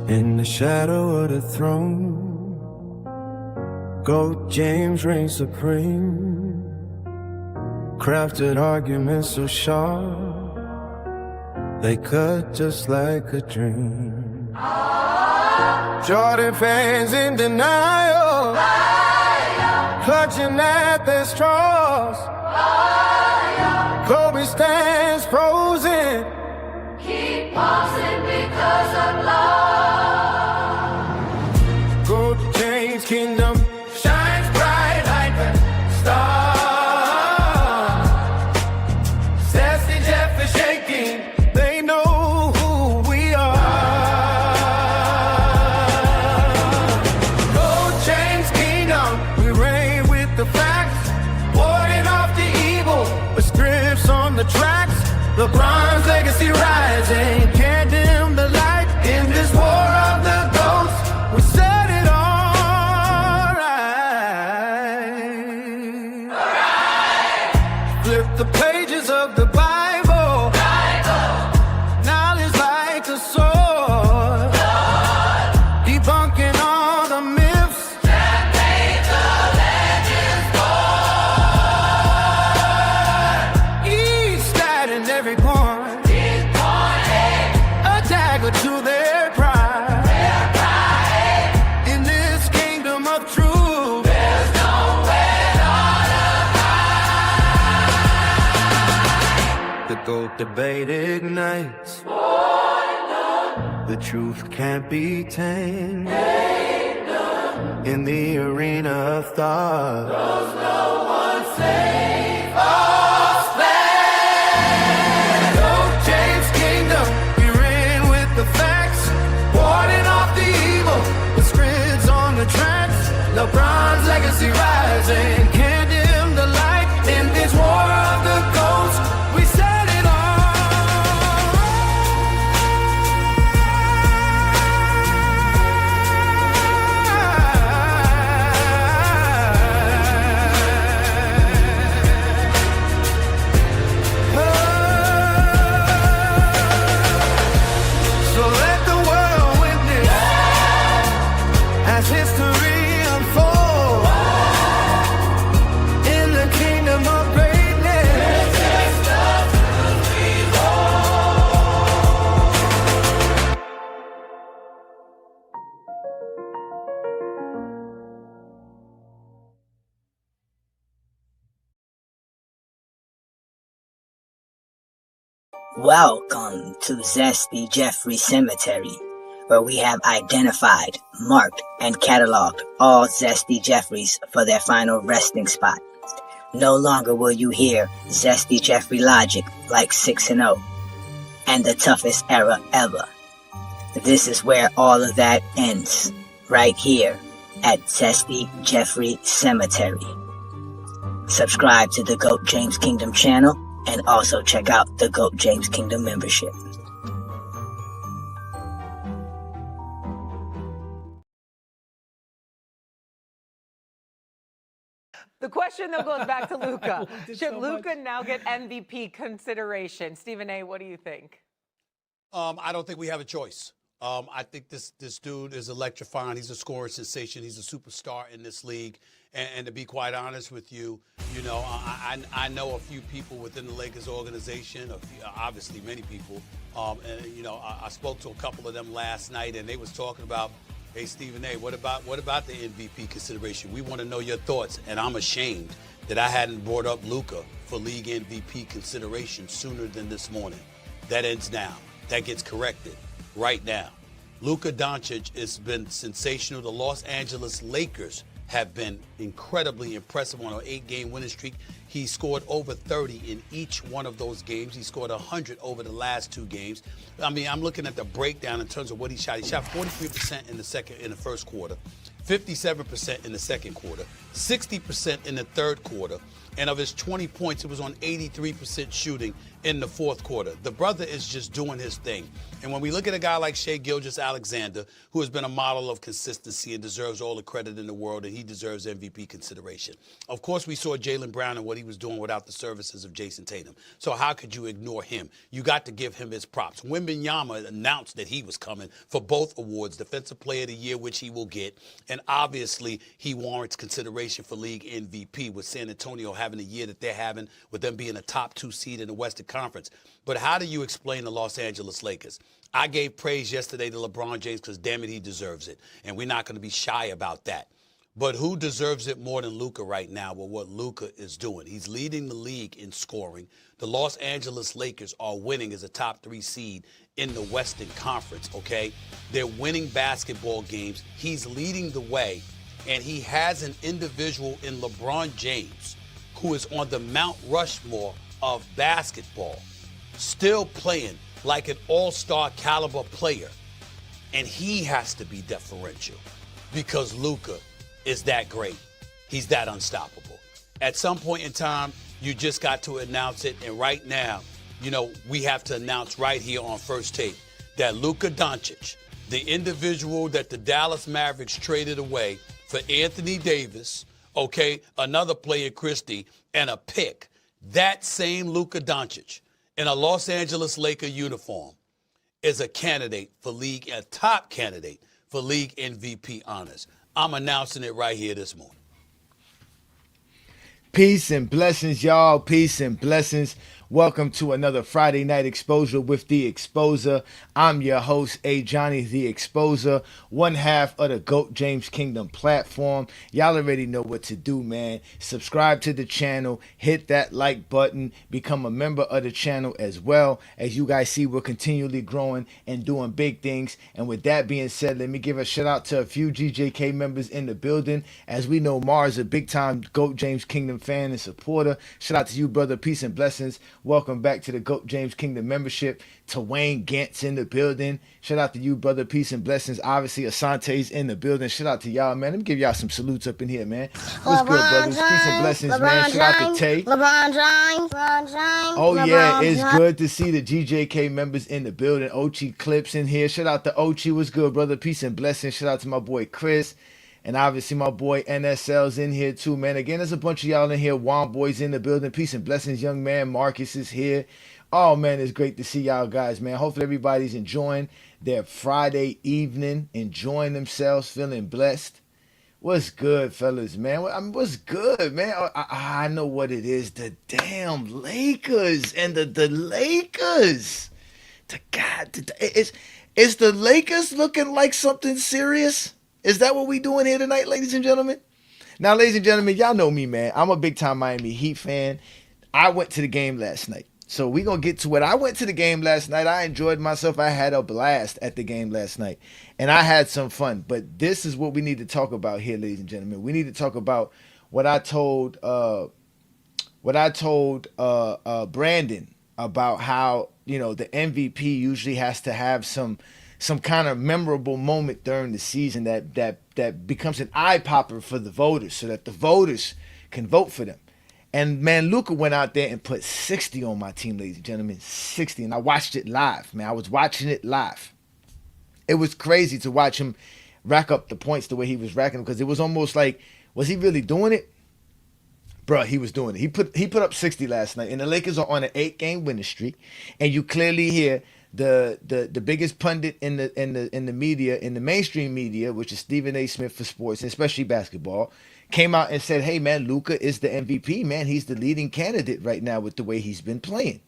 In the shadow of the throne, GOAT James reigns supreme. Crafted arguments so sharp, they cut just like a dream. Jordan fans in denial, clutching at their straws. Kobe stands frozen, keep pausing because of love. GOAT James' kingdom shines bright like a star. Sassy Jeff is shaking, they know who we are. GOAT James' kingdom, we reign with the facts, warding off the evil with scripts on the tracks. LeBron's legacy rising, can't dim the light in this war of the ghosts. We set it all right. Flip the pages of the Bible. Knowledge like a sword. Debunking all the myths That made the legends born. each side and every point. A dagger to their pride. In this kingdom of truth, There's nowhere to hide. the GOAT debate ignites. The truth can't be tamed. In the arena of thought, No one save us. GOAT James' kingdom, we reign with the facts, warding off the evil with scripts on the tracks. LeBron's legacy rising, can't dim the light in this war of the ghosts. We set it So let the world witness as history unfolds in the kingdom of greatness. Welcome to Zesty Jeffrey Cemetery, where we have identified, marked, and cataloged all Zesty Jeffreys for their final resting spot. No longer will you hear Zesty Jeffrey logic like 6-0 and the toughest era ever. This is where all of that ends, right here at Zesty Jeffrey Cemetery. Subscribe to the GOAT James Kingdom channel and also check out the GOAT James Kingdom membership. The question, though, goes back to Luka. Should Luka now get MVP consideration? Stephen A., what do you think? I don't think we have a choice. I think this dude is electrifying. He's a scoring sensation. He's a superstar in this league. And to be quite honest with you, I know a few people within the Lakers organization, obviously many people. I spoke to a couple of them last night, and they was talking about, hey, Stephen A., what about the MVP consideration? We want to know your thoughts. And I'm ashamed that I hadn't brought up Luka for league MVP consideration sooner than this morning. That ends now. That gets corrected right now. Luka Doncic has been sensational. The Los Angeles Lakers have been incredibly impressive on an 8-game winning streak. He scored over 30 in each one of those games. He scored 100 over the last 2 games. I mean, I'm looking at the breakdown in terms of what he shot. He shot 43% in the first quarter, 57% in the second quarter, 60% in the third quarter, And of his 20 points, it was on 83% shooting in the fourth quarter. The brother is just doing his thing. And when we look at a guy like Shai Gilgeous-Alexander, who has been a model of consistency and deserves all the credit in the world, and he deserves MVP consideration. Of course, we saw Jaylen Brown and what he was doing without the services of Jason Tatum. So how could you ignore him? You got to give him his props. Wembanyama announced that he was coming for both awards, Defensive Player of the Year, which he will get, and obviously he warrants consideration for league MVP with San Antonio having the year that they're having, with them being a top 2 seed in the Western Conference. But how do you explain the Los Angeles Lakers? I gave praise yesterday to LeBron James because, damn it, he deserves it. And we're not going to be shy about that. But who deserves it more than Luka right now with what Luka is doing? He's leading the league in scoring. The Los Angeles Lakers are winning as a top 3 seed in the Western Conference, okay? They're winning basketball games. He's leading the way. And he has an individual in LeBron James who is on the Mount Rushmore of basketball, still playing like an all-star caliber player. And he has to be deferential because Luka is that great. He's that unstoppable. At some point in time, you just got to announce it. And right now, you know, we have to announce right here on First Take that Luka Doncic, the individual that the Dallas Mavericks traded away for Anthony Davis, okay, another player, Christie, and a pick, that same Luka Doncic in a Los Angeles Laker uniform is a candidate for league, a top candidate for league MVP honors. I'm announcing it right here this morning. Peace and blessings, y'all. Peace and blessings. Welcome to another Friday Night Exposure with The Exposer. I'm your host, Ajani, The Exposer, one half of the GOAT James Kingdom platform. Y'all already know what to do, man. Subscribe to the channel, hit that like button, become a member of the channel as well. As you guys see, we're continually growing and doing big things. And with that being said, let me give a shout out to a few GJK members in the building. As we know, Mars, a big time GOAT James Kingdom fan and supporter. Shout out to you, brother. Peace and blessings. Welcome back to the GOAT James Kingdom membership. To Wayne Gantz in the building. Shout out to you, brother. Peace and blessings. Obviously, Asante's in the building. Shout out to y'all, man. Let me give y'all some salutes up in here, man. What's good, brothers? Peace and blessings, man. Shout out to Tay. LeBron James. Oh, yeah. It's good to see the GJK members in the building. Ochi Clips in here. Shout out to Ochi. What's good, brother? Peace and blessings. Shout out to my boy, Chris. And obviously my boy NSL's in here too, man. Again, there's a bunch of y'all in here. Juan Boy's in the building. Peace and blessings, young man. Marcus is here. Oh, man, it's great to see y'all guys, man. Hopefully everybody's enjoying their Friday evening, enjoying themselves, feeling blessed. What's good, fellas, man? What's good, man? I know what it is. The damn Lakers and the Lakers. Is the Lakers looking like something serious? Is that what we doing here tonight, ladies and gentlemen? Now, ladies and gentlemen, y'all know me, man. I'm a big-time Miami Heat fan. I went to the game last night. So we're going to get to it. I went to the game last night. I enjoyed myself. I had a blast at the game last night. And I had some fun. But this is what we need to talk about here, ladies and gentlemen. We need to talk about what I told Brandon about how, you know, the MVP usually has to have some kind of memorable moment during the season that becomes an eye popper for the voters so that the voters can vote for them. And man, Luka went out there and put 60 on my team, ladies and gentlemen, 60. And I watched it live, man. I was watching it live. It was crazy to watch him rack up the points the way he was racking them, because it was almost like, was he really doing it? Bruh, he was doing it. He put up 60 last night, and the Lakers are on an 8-game winning streak, and you clearly hear the biggest pundit in the media, in the mainstream media, which is Stephen A. Smith for sports, and especially basketball, came out and said, hey, man, Luka is the MVP, man. He's the leading candidate right now with the way he's been playing.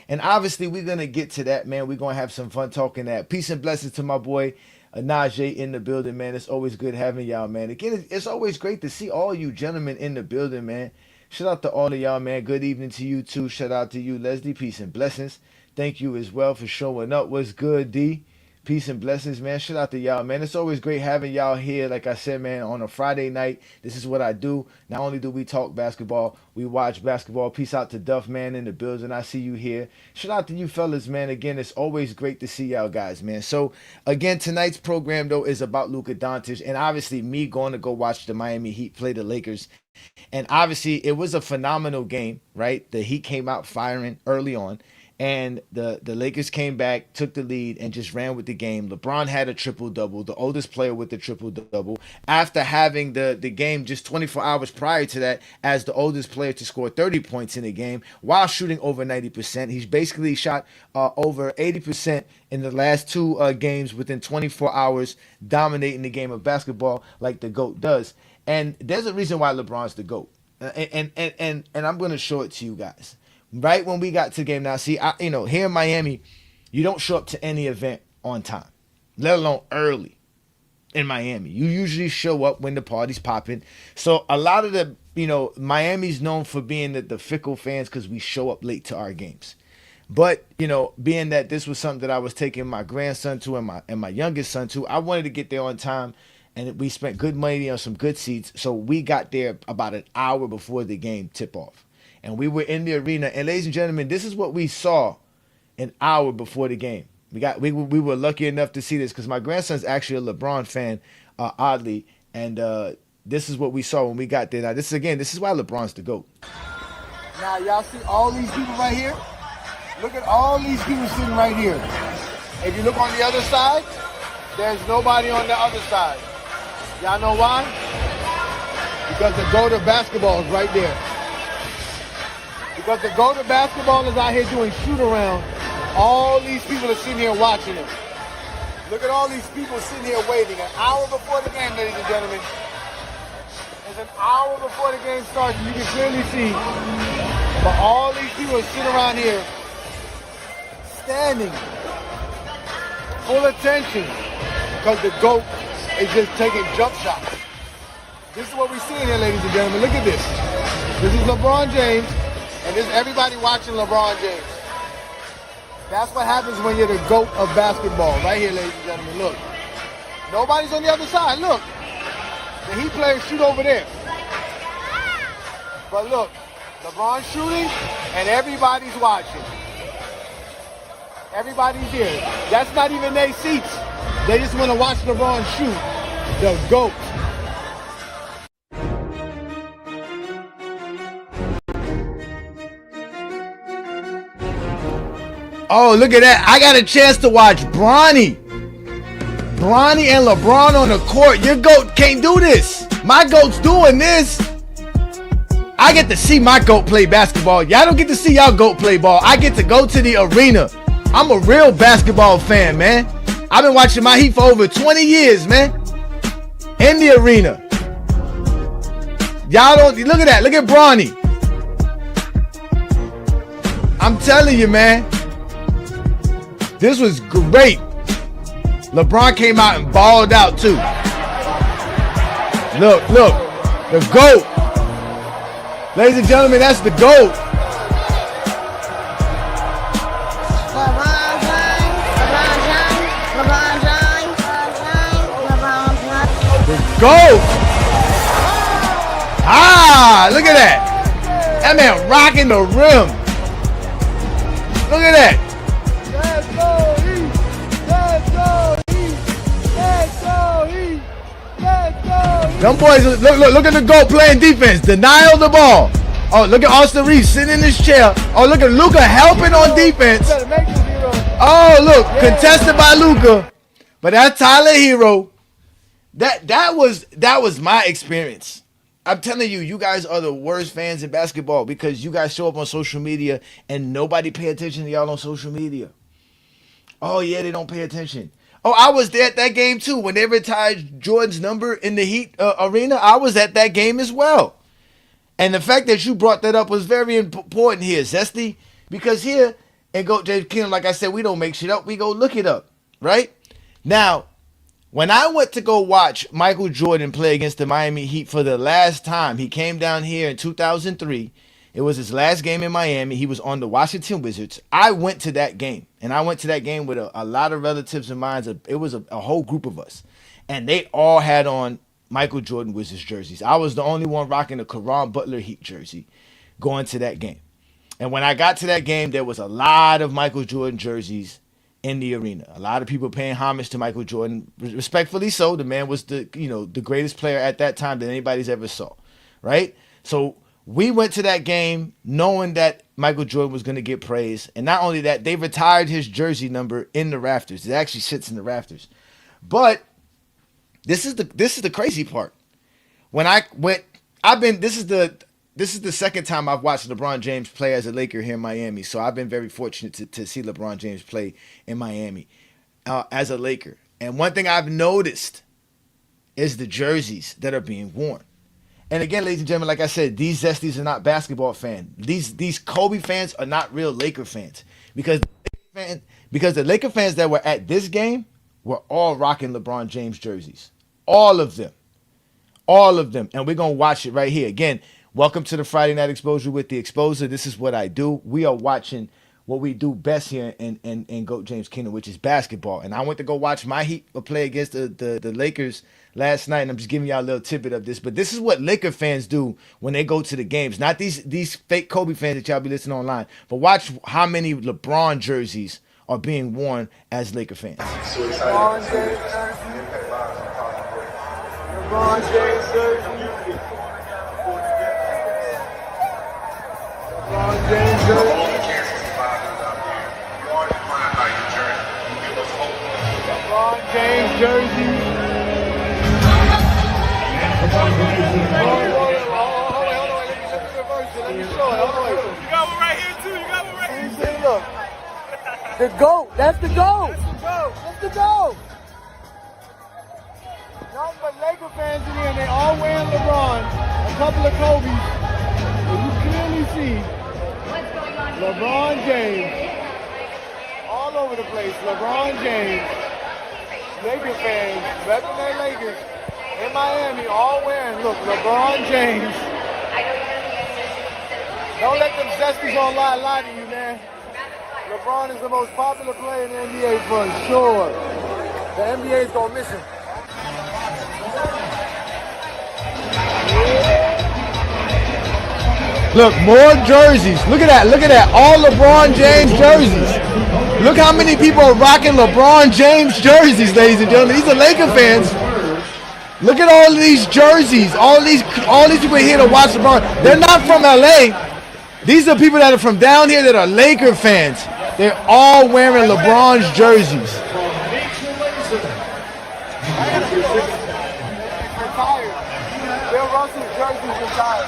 And obviously, we're going to get to that, man. We're going to have some fun talking that. Peace and blessings to my boy, Najee in the building, man. It's always good having y'all, man. Again, it's always great to see all you gentlemen in the building, man. Shout out to all of y'all, man. Good evening to you, too. Shout out to you, Leslie. Peace and blessings. Thank you as well for showing up. What's good, D? Peace and blessings, man. Shout out to y'all, man. It's always great having y'all here. Like I said, man, on a Friday night, this is what I do. Not only do we talk basketball, we watch basketball. Peace out to Duff, man, in the building. I see you here. Shout out to you fellas, man. Again, it's always great to see y'all guys, man. So, again, tonight's program, though, is about Luka Doncic. And obviously, me going to go watch the Miami Heat play the Lakers. And obviously, it was a phenomenal game, right? The Heat came out firing early on. And the Lakers came back, took the lead, and just ran with the game. LeBron had a triple-double, the oldest player with the triple-double, after having the game just 24 hours prior to that as the oldest player to score 30 points in a game while shooting over 90%. He's basically shot over 80% in the last two games within 24 hours, dominating the game of basketball like the GOAT does. And there's a reason why LeBron's the GOAT. And I'm going to show it to you guys. Right when we got to the game. Now, see, here in Miami, you don't show up to any event on time, let alone early in Miami. You usually show up when the party's popping. So a lot of the, Miami's known for being the fickle fans because we show up late to our games. But, being that this was something that I was taking my grandson to and my youngest son to, I wanted to get there on time. And we spent good money on some good seats. So we got there about an hour before the game tip-off. And we were in the arena. And ladies and gentlemen, this is what we saw an hour before the game. We were lucky enough to see this because my grandson's actually a LeBron fan, oddly. And this is what we saw when we got there. Now, this is why LeBron's the GOAT. Now, y'all see all these people right here? Look at all these people sitting right here. If you look on the other side, there's nobody on the other side. Y'all know why? Because the GOAT of basketball is right there. Because the GOAT of basketball is out here doing shoot-around. All these people are sitting here watching him. Look at all these people sitting here waiting. An hour before the game, ladies and gentlemen. It's an hour before the game starts. You can clearly see. But all these people are sitting around here, standing, full attention, because the GOAT is just taking jump shots. This is what we're seeing here, ladies and gentlemen. Look at this. This is LeBron James. And this is everybody watching LeBron James. That's what happens when you're the GOAT of basketball. Right here, ladies and gentlemen, look. Nobody's on the other side, look. The Heat players shoot over there. But look, LeBron's shooting and everybody's watching. Everybody's here. That's not even their seats. They just want to watch LeBron shoot. The GOAT. Oh, look at that. I got a chance to watch Bronny and LeBron on the court. Your GOAT can't do this. My GOAT's doing this. I get to see my GOAT play basketball. Y'all don't get to see y'all GOAT play ball. I get to go to the arena. I'm a real basketball fan, man. I've been watching my Heat for over 20 years, man. In the arena. Y'all don't, look at that. Look at Bronny. I'm telling you, man. This was great. LeBron came out and balled out too. Look, the GOAT. Ladies and gentlemen, that's the GOAT. The GOAT. Ah, look at that. That man rocking the rim. Look at that. Them boys, look at the GOAT playing defense. Denial the ball. Oh, look at Austin Reeves sitting in his chair. Oh, look at Luka helping on defense. Oh, look, contested by Luka. But that's Tyler Hero. That was my experience. I'm telling you, you guys are the worst fans in basketball because you guys show up on social media and nobody pay attention to y'all on social media. Oh, yeah, they don't pay attention. Oh, I was there at that game too. When they retired Jordan's number in the Heat arena, I was at that game as well. And the fact that you brought that up was very important here, Zesty. Because here, and go James Keenum, like I said, we don't make shit up. We go look it up, right? Now, when I went to go watch Michael Jordan play against the Miami Heat for the last time, he came down here in 2003. It was his last game in Miami. He was on the Washington Wizards. I went to that game, and I went to that game with a lot of relatives of mine. It was a whole group of us, and they all had on Michael Jordan Wizards jerseys. I was the only one rocking a Caron Butler Heat jersey going to that game. And when I got to that game, there was a lot of Michael Jordan jerseys in the arena. A lot of people paying homage to Michael Jordan, respectfully so. The man was the greatest player at that time that anybody's ever saw, right? So we went to that game knowing that Michael Jordan was going to get praise, and not only that, they retired his jersey number in the rafters. It actually sits in the rafters. But this is the crazy part. This is the second time I've watched LeBron James play as a Laker here in Miami. So I've been very fortunate to see LeBron James play in Miami as a Laker. And one thing I've noticed is the jerseys that are being worn. And again, ladies and gentlemen, like I said, these Zesties are not basketball fans. These Kobe fans are not real Laker fans. Because the Laker fans that were at this game were all rocking LeBron James jerseys. All of them. All of them. And we're going to watch it right here. Again, welcome to the Friday Night Exposure with the Exposer. This is what I do. We are watching what we do best here in GOAT James Kingdom, which is basketball. And I went to go watch my Heat play against the Lakers last night, and I'm just giving y'all a little tidbit of this. But this is what Laker fans do when they go to the games. Not these fake Kobe fans that y'all be listening online. But watch how many LeBron jerseys are being worn as Laker fans. LeBron James jersey. LeBron James jersey. LeBron James jersey. LeBron James jersey. Look, the GOAT. That's the GOAT. That's the GOAT. Nothing but Laker fans in here, and they all wearing LeBron. A couple of Kobe's. And you clearly see LeBron James all over the place. LeBron James, Laker fans, repping Lakers in Miami, all wearing. Look, LeBron James. Don't let them Zesties online lie to you, man. LeBron is the most popular player in the NBA for sure. The NBA is gonna miss him. Look, more jerseys. Look at that. Look at that. All LeBron James jerseys. Look how many people are rocking LeBron James jerseys, ladies and gentlemen. These are Laker fans. Look at all these jerseys. All these people here to watch LeBron. They're not from LA. These are people that are from down here that are Laker fans. They're all wearing LeBron's jerseys. Bill Russell's jersey's retired.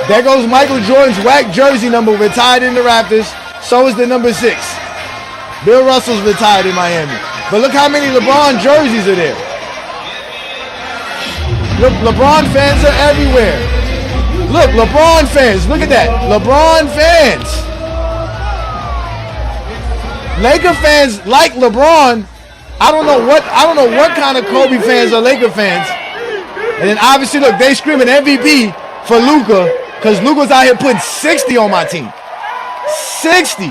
There goes Michael Jordan's whack jersey number retired in the Raptors. So is the number 6. Bill Russell's retired in Miami. But look how many LeBron jerseys are there. Look, LeBron fans are everywhere. Look, LeBron fans. Look at that. LeBron fans. Laker fans like LeBron. I don't know what kind of Kobe fans are Laker fans. And then obviously, look, they screaming MVP for Luka because Luka's out here putting 60 on my team. 60.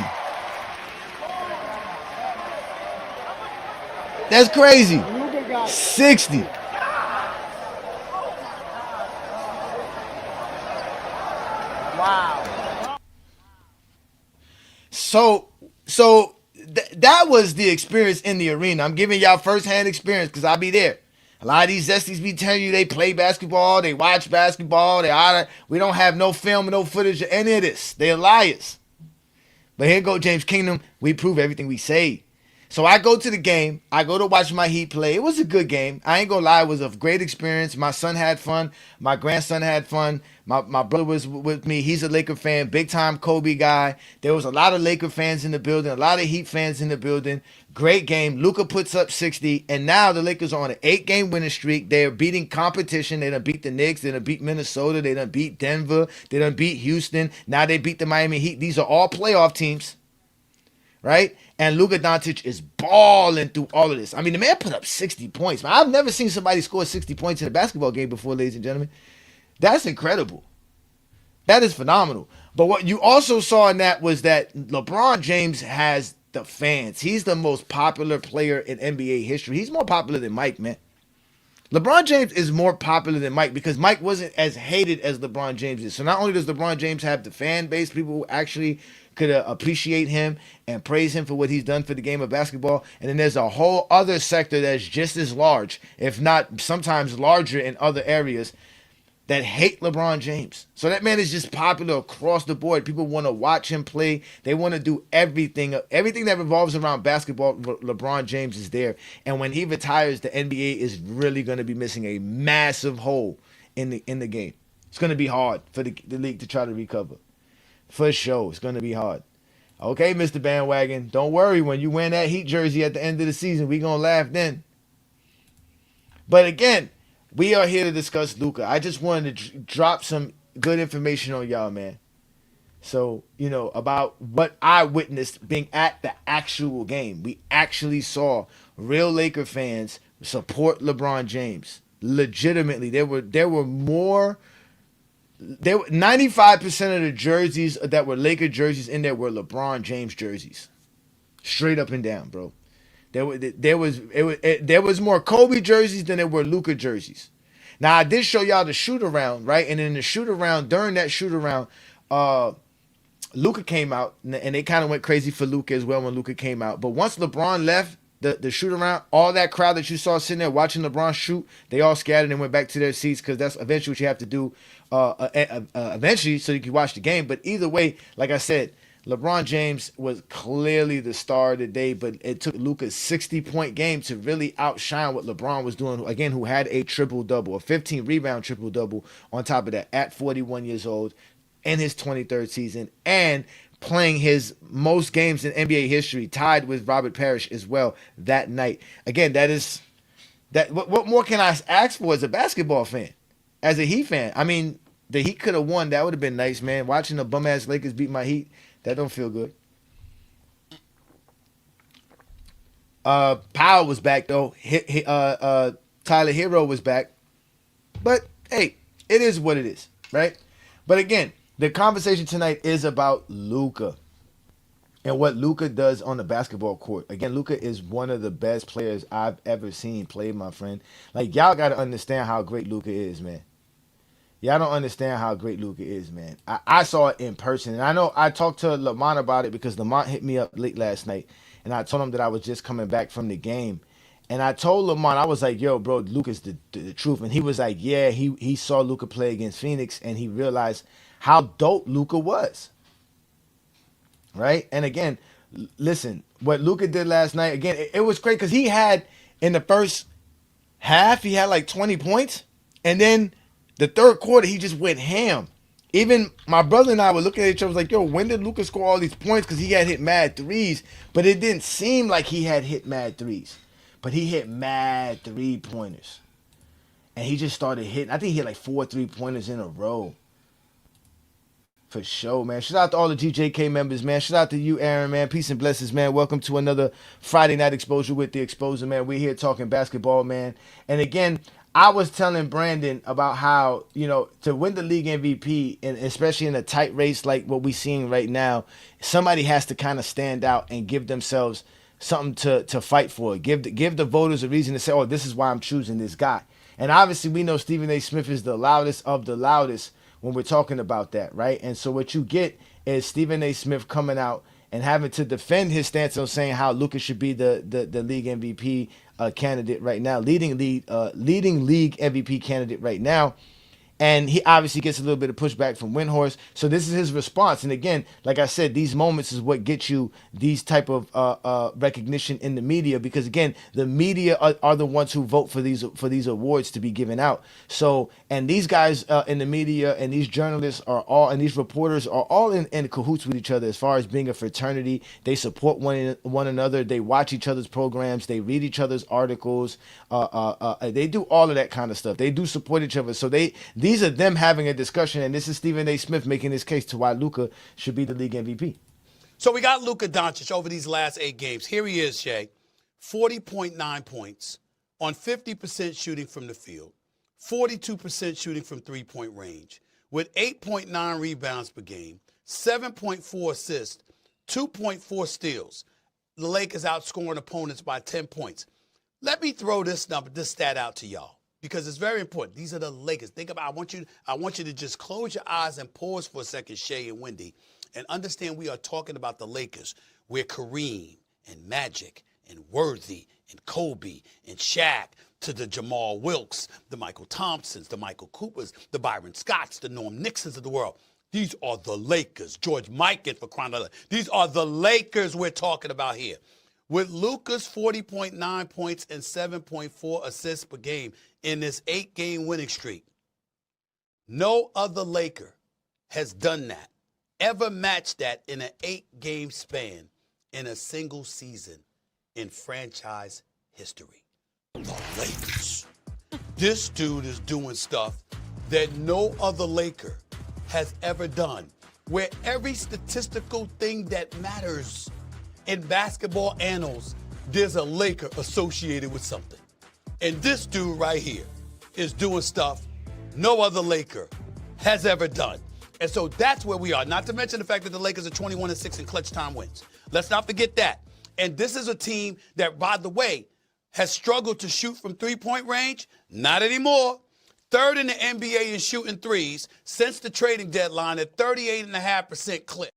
That's crazy. 60. Wow. So that was the experience in the arena. I'm giving y'all firsthand experience because I'll be there. A lot of these Zesties be telling you they play basketball, they watch basketball, we don't have no film, no footage of any of this. They're liars. But here go James Kingdom. We prove everything we say. So I go to the game. I go to watch my Heat play. It was a good game. I ain't gonna lie. It was a great experience. My son had fun. My grandson had fun. My brother was with me. He's a Laker fan. Big time Kobe guy. There was a lot of Laker fans in the building. A lot of Heat fans in the building. Great game. Luka puts up 60. And now the Lakers are on an 8-game winning streak. They're beating competition. They done beat the Knicks. They done beat Minnesota. They done beat Denver. They done beat Houston. Now they beat the Miami Heat. These are all playoff teams. Right? And Luka Doncic is balling through all of this. I mean, the man put up 60 points. Man, I've never seen somebody score 60 points in a basketball game before, ladies and gentlemen. That's incredible. That is phenomenal. But what you also saw in that was that LeBron James has the fans. He's the most popular player in NBA history. He's more popular than Mike, man. LeBron James is more popular than Mike because Mike wasn't as hated as LeBron James is. So not only does LeBron James have the fan base, people who actually could appreciate him and praise him for what he's done for the game of basketball, and then there's a whole other sector that's just as large, if not sometimes larger in other areas, that hate LeBron James. So that man is just popular across the board. People want to watch him play. They want to do everything. Everything that revolves around basketball, LeBron James is there. And when he retires, the NBA is really going to be missing a massive hole in the game. It's going to be hard for the league to try to recover. For sure, it's going to be hard. Okay, Mr. Bandwagon, don't worry. When you win that Heat jersey at the end of the season, we going to laugh then. But again, we are here to discuss Luka. I just wanted to drop some good information on y'all, man. So, about what I witnessed being at the actual game. We actually saw real Laker fans support LeBron James. Legitimately. There were more. 95% of the jerseys that were Laker jerseys in there were LeBron James jerseys. Straight up and down, bro. There was more Kobe jerseys than there were Luka jerseys. Now I did show y'all the shoot around, right? And in the shoot around, during that shoot around, Luka came out, and they kind of went crazy for Luka as well when Luka came out. But once LeBron left the shoot around, all that crowd that you saw sitting there watching LeBron shoot, they all scattered and went back to their seats because that's eventually what you have to do eventually so you can watch the game. But either way, like I said, LeBron James was clearly the star of the day, but it took Luka's 60-point game to really outshine what LeBron was doing, again, who had a triple-double, a 15-rebound triple-double on top of that at 41 years old in his 23rd season and playing his most games in NBA history, tied with Robert Parrish as well that night. Again, what more can I ask for as a basketball fan, as a Heat fan? I mean, the Heat could have won. That would have been nice, man. Watching the bum-ass Lakers beat my Heat, that don't feel good. Powell was back, though. Tyler Hero was back. But, hey, it is what it is, right? But again, the conversation tonight is about Luka and what Luka does on the basketball court. Again, Luka is one of the best players I've ever seen play, my friend. Like, y'all got to understand how great Luka is, man. Y'all don't understand how great Luka is, man. I saw it in person. And I know I talked to Lamont about it because Lamont hit me up late last night. And I told him that I was just coming back from the game. And I told Lamont, I was like, yo, bro, Luka's the truth. And he was like, yeah, he saw Luka play against Phoenix. And he realized how dope Luka was. Right? And again, listen, what Luka did last night, again, it was great because he had, in the first half, he had like 20 points. And then the third quarter, he just went ham. Even my brother and I were looking at each other, was like, yo, when did Luka score all these points? Because he had hit mad threes, but it didn't seem like he had hit mad threes. But he hit mad three-pointers. And he just started hitting. I think he hit like 4 3-pointers in a row. For sure, man. Shout out to all the GJK members, man. Shout out to you, Aaron, man. Peace and blessings, man. Welcome to another Friday Night Exposure with the Exposer, man. We're here talking basketball, man. And again, I was telling Brandon about how, to win the league MVP, and especially in a tight race like what we're seeing right now, somebody has to kind of stand out and give themselves something to fight for. Give the voters a reason to say, oh, this is why I'm choosing this guy. And obviously we know Stephen A. Smith is the loudest of the loudest when we're talking about that, right? And so what you get is Stephen A. Smith coming out and having to defend his stance on saying how Luka should be the league MVP candidate right now, leading league MVP candidate right now. And he obviously gets a little bit of pushback from Windhorst. So this is his response. And again, like I said, these moments is what gets you these type of recognition in the media, because again, the media are the ones who vote for these awards to be given out. So, and these guys in the media and these journalists and these reporters are all in cahoots with each other as far as being a fraternity. They support one another. They watch each other's programs. They read each other's articles. They do all of that kind of stuff. They do support each other. So these are them having a discussion, and this is Stephen A. Smith making his case to why Luka should be the league MVP. So we got Luka Doncic over these last 8 games. Here he is, Shay. 40.9 points on 50% shooting from the field, 42% shooting from three-point range, with 8.9 rebounds per game, 7.4 assists, 2.4 steals. The Lakers outscoring opponents by 10 points. Let me throw this stat out to y'all because it's very important. These are the Lakers. Think about. I want you to just close your eyes and pause for a second, Shay and Wendy, and understand we are talking about the Lakers, where Kareem and Magic and Worthy and Kobe and Shaq, to the Jamal Wilkes, the Michael Thompsons, the Michael Coopers, the Byron Scotts, the Norm Nixons of the world. These are the Lakers. George Mikan, for crying out loud. These are the Lakers we're talking about here. With Luka's 40.9 points and 7.4 assists per game in this 8-game winning streak, no other Laker has done that, ever matched that in an 8-game span in a single season in franchise history. The Lakers. This dude is doing stuff that no other Laker has ever done, where every statistical thing that matters in basketball annals, there's a Laker associated with something. And this dude right here is doing stuff no other Laker has ever done. And so that's where we are. Not to mention the fact that the Lakers are 21-6 in clutch time wins. Let's not forget that. And this is a team that, by the way, has struggled to shoot from three-point range. Not anymore. Third in the NBA in shooting threes since the trading deadline at 38.5% clip.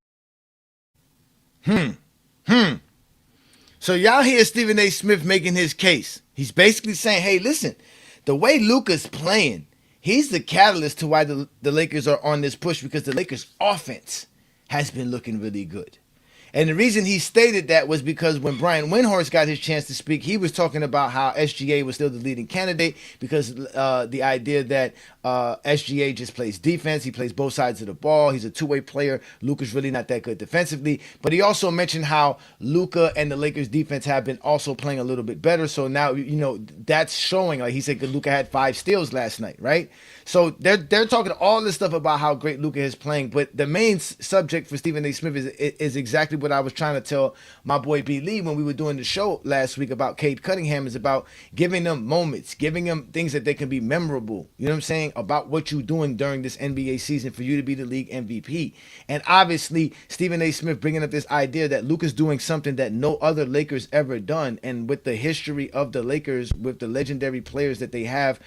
So y'all hear Stephen A. Smith making his case. He's basically saying, hey, listen, the way Luka's playing, he's the catalyst to why the Lakers are on this push, because the Lakers' offense has been looking really good. And the reason he stated that was because when Brian Windhorst got his chance to speak, he was talking about how SGA was still the leading candidate because the idea that SGA just plays defense. He plays both sides of the ball. He's a two-way player. Luka's really not that good defensively. But he also mentioned how Luka and the Lakers defense have been also playing a little bit better. So now, that's showing. Like he said, Luka had 5 steals last night, right? So they're talking all this stuff about how great Luka is playing. But the main subject for Stephen A. Smith is exactly what I was trying to tell my boy B. Lee when we were doing the show last week about Cade Cunningham, is about giving them moments, giving them things that they can be memorable. You know what I'm saying? About what you're doing during this NBA season for you to be the league MVP. And obviously, Stephen A. Smith bringing up this idea that Luka's doing something that no other Lakers ever done. And with the history of the Lakers, with the legendary players that they have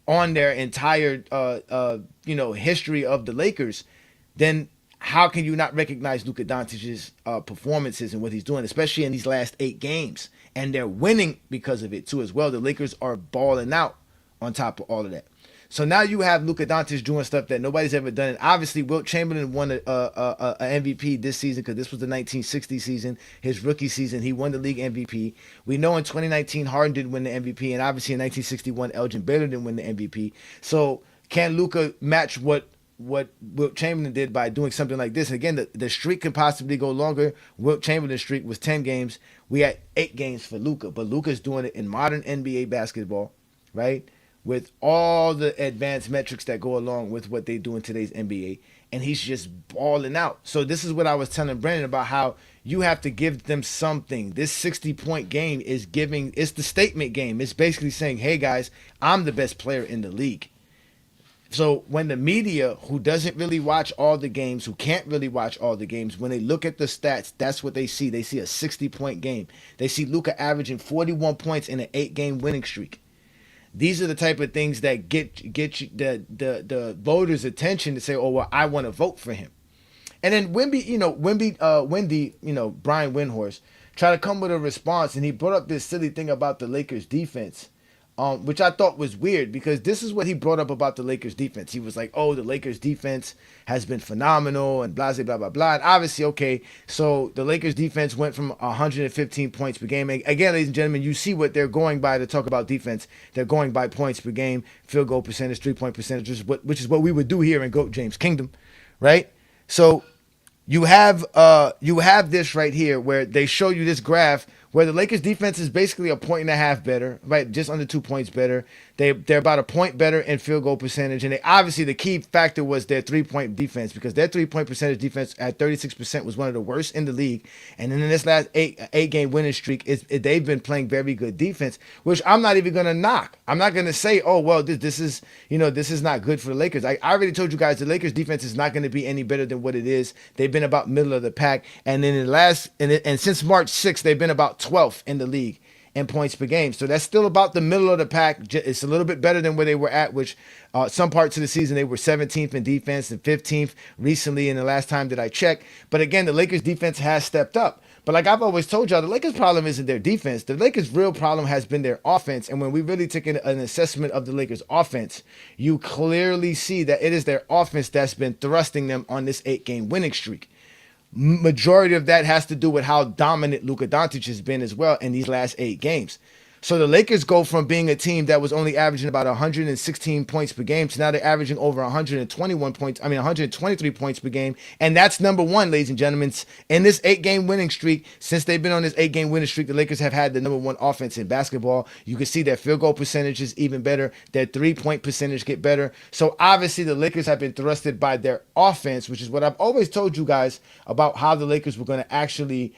on their entire, history of the Lakers, then how can you not recognize Luka Doncic's performances and what he's doing, especially in these last 8 games? And they're winning because of it too as well. The Lakers are balling out on top of all of that. So now you have Luka Doncic doing stuff that nobody's ever done. And obviously, Wilt Chamberlain won a MVP this season because this was the 1960 season, his rookie season. He won the league MVP. We know in 2019, Harden didn't win the MVP. And obviously in 1961, Elgin Baylor didn't win the MVP. So can Luka match what Wilt Chamberlain did by doing something like this? Again, the streak could possibly go longer. Wilt Chamberlain's streak was 10 games. We had 8 games for Luka. But Luka's doing it in modern NBA basketball, right? With all the advanced metrics that go along with what they do in today's NBA. And he's just balling out. So this is what I was telling Brandon about how you have to give them something. This 60-point game is it's the statement game. It's basically saying, hey guys, I'm the best player in the league. So when the media, who doesn't really watch all the games, who can't really watch all the games, when they look at the stats, that's what they see. They see a 60-point game. They see Luka averaging 41 points in an 8-game winning streak. These are the type of things that get you, the voters' attention to say, oh, well, I want to vote for him. And then Wendy, Brian Windhorst, tried to come with a response, and he brought up this silly thing about the Lakers' defense, which I thought was weird because this is what he brought up about the Lakers' defense. He was like, oh, the Lakers' defense has been phenomenal and blah, blah, blah, blah. And obviously, okay, so the Lakers' defense went from 115 points per game. Again, ladies and gentlemen, you see what they're going by to talk about defense. They're going by points per game, field goal percentage, three-point percentage, which is what we would do here in GOAT James Kingdom, right? So you have this right here where they show you this graph where the Lakers defense is basically a point and a half better, right? Just under 2 points better. They're about a point better in field goal percentage. And obviously the key factor was their 3-point defense, because their 3-point percentage defense at 36% was one of the worst in the league. And then in this last eight game winning streak, they've been playing very good defense, which I'm not even going to knock. I'm not going to say, oh, well, this is not good for the Lakers. I already told you guys the Lakers defense is not going to be any better than what it is. They've been about middle of the pack. And then and since March 6th, they've been about 12th in the league in points per game. So that's still about the middle of the pack. It's a little bit better than where they were at, which some parts of the season they were 17th in defense and 15th recently in the last time that I checked. But again, the Lakers defense has stepped up. But like I've always told y'all, the Lakers' problem isn't their defense. The Lakers' real problem has been their offense. And when we really take an assessment of the Lakers' offense, you clearly see that it is their offense that's been thrusting them on this 8-game winning streak. Majority of that has to do with how dominant Luka Doncic has been as well in these last 8 games. So the Lakers go from being a team that was only averaging about 116 points per game to now they're averaging over 123 points per game. And that's number one, ladies and gentlemen. In this 8-game winning streak, since they've been on this 8-game winning streak, the Lakers have had the number one offense in basketball. You can see their field goal percentage is even better. Their 3-point percentage get better. So obviously the Lakers have been thrusted by their offense, which is what I've always told you guys about how the Lakers were going to actually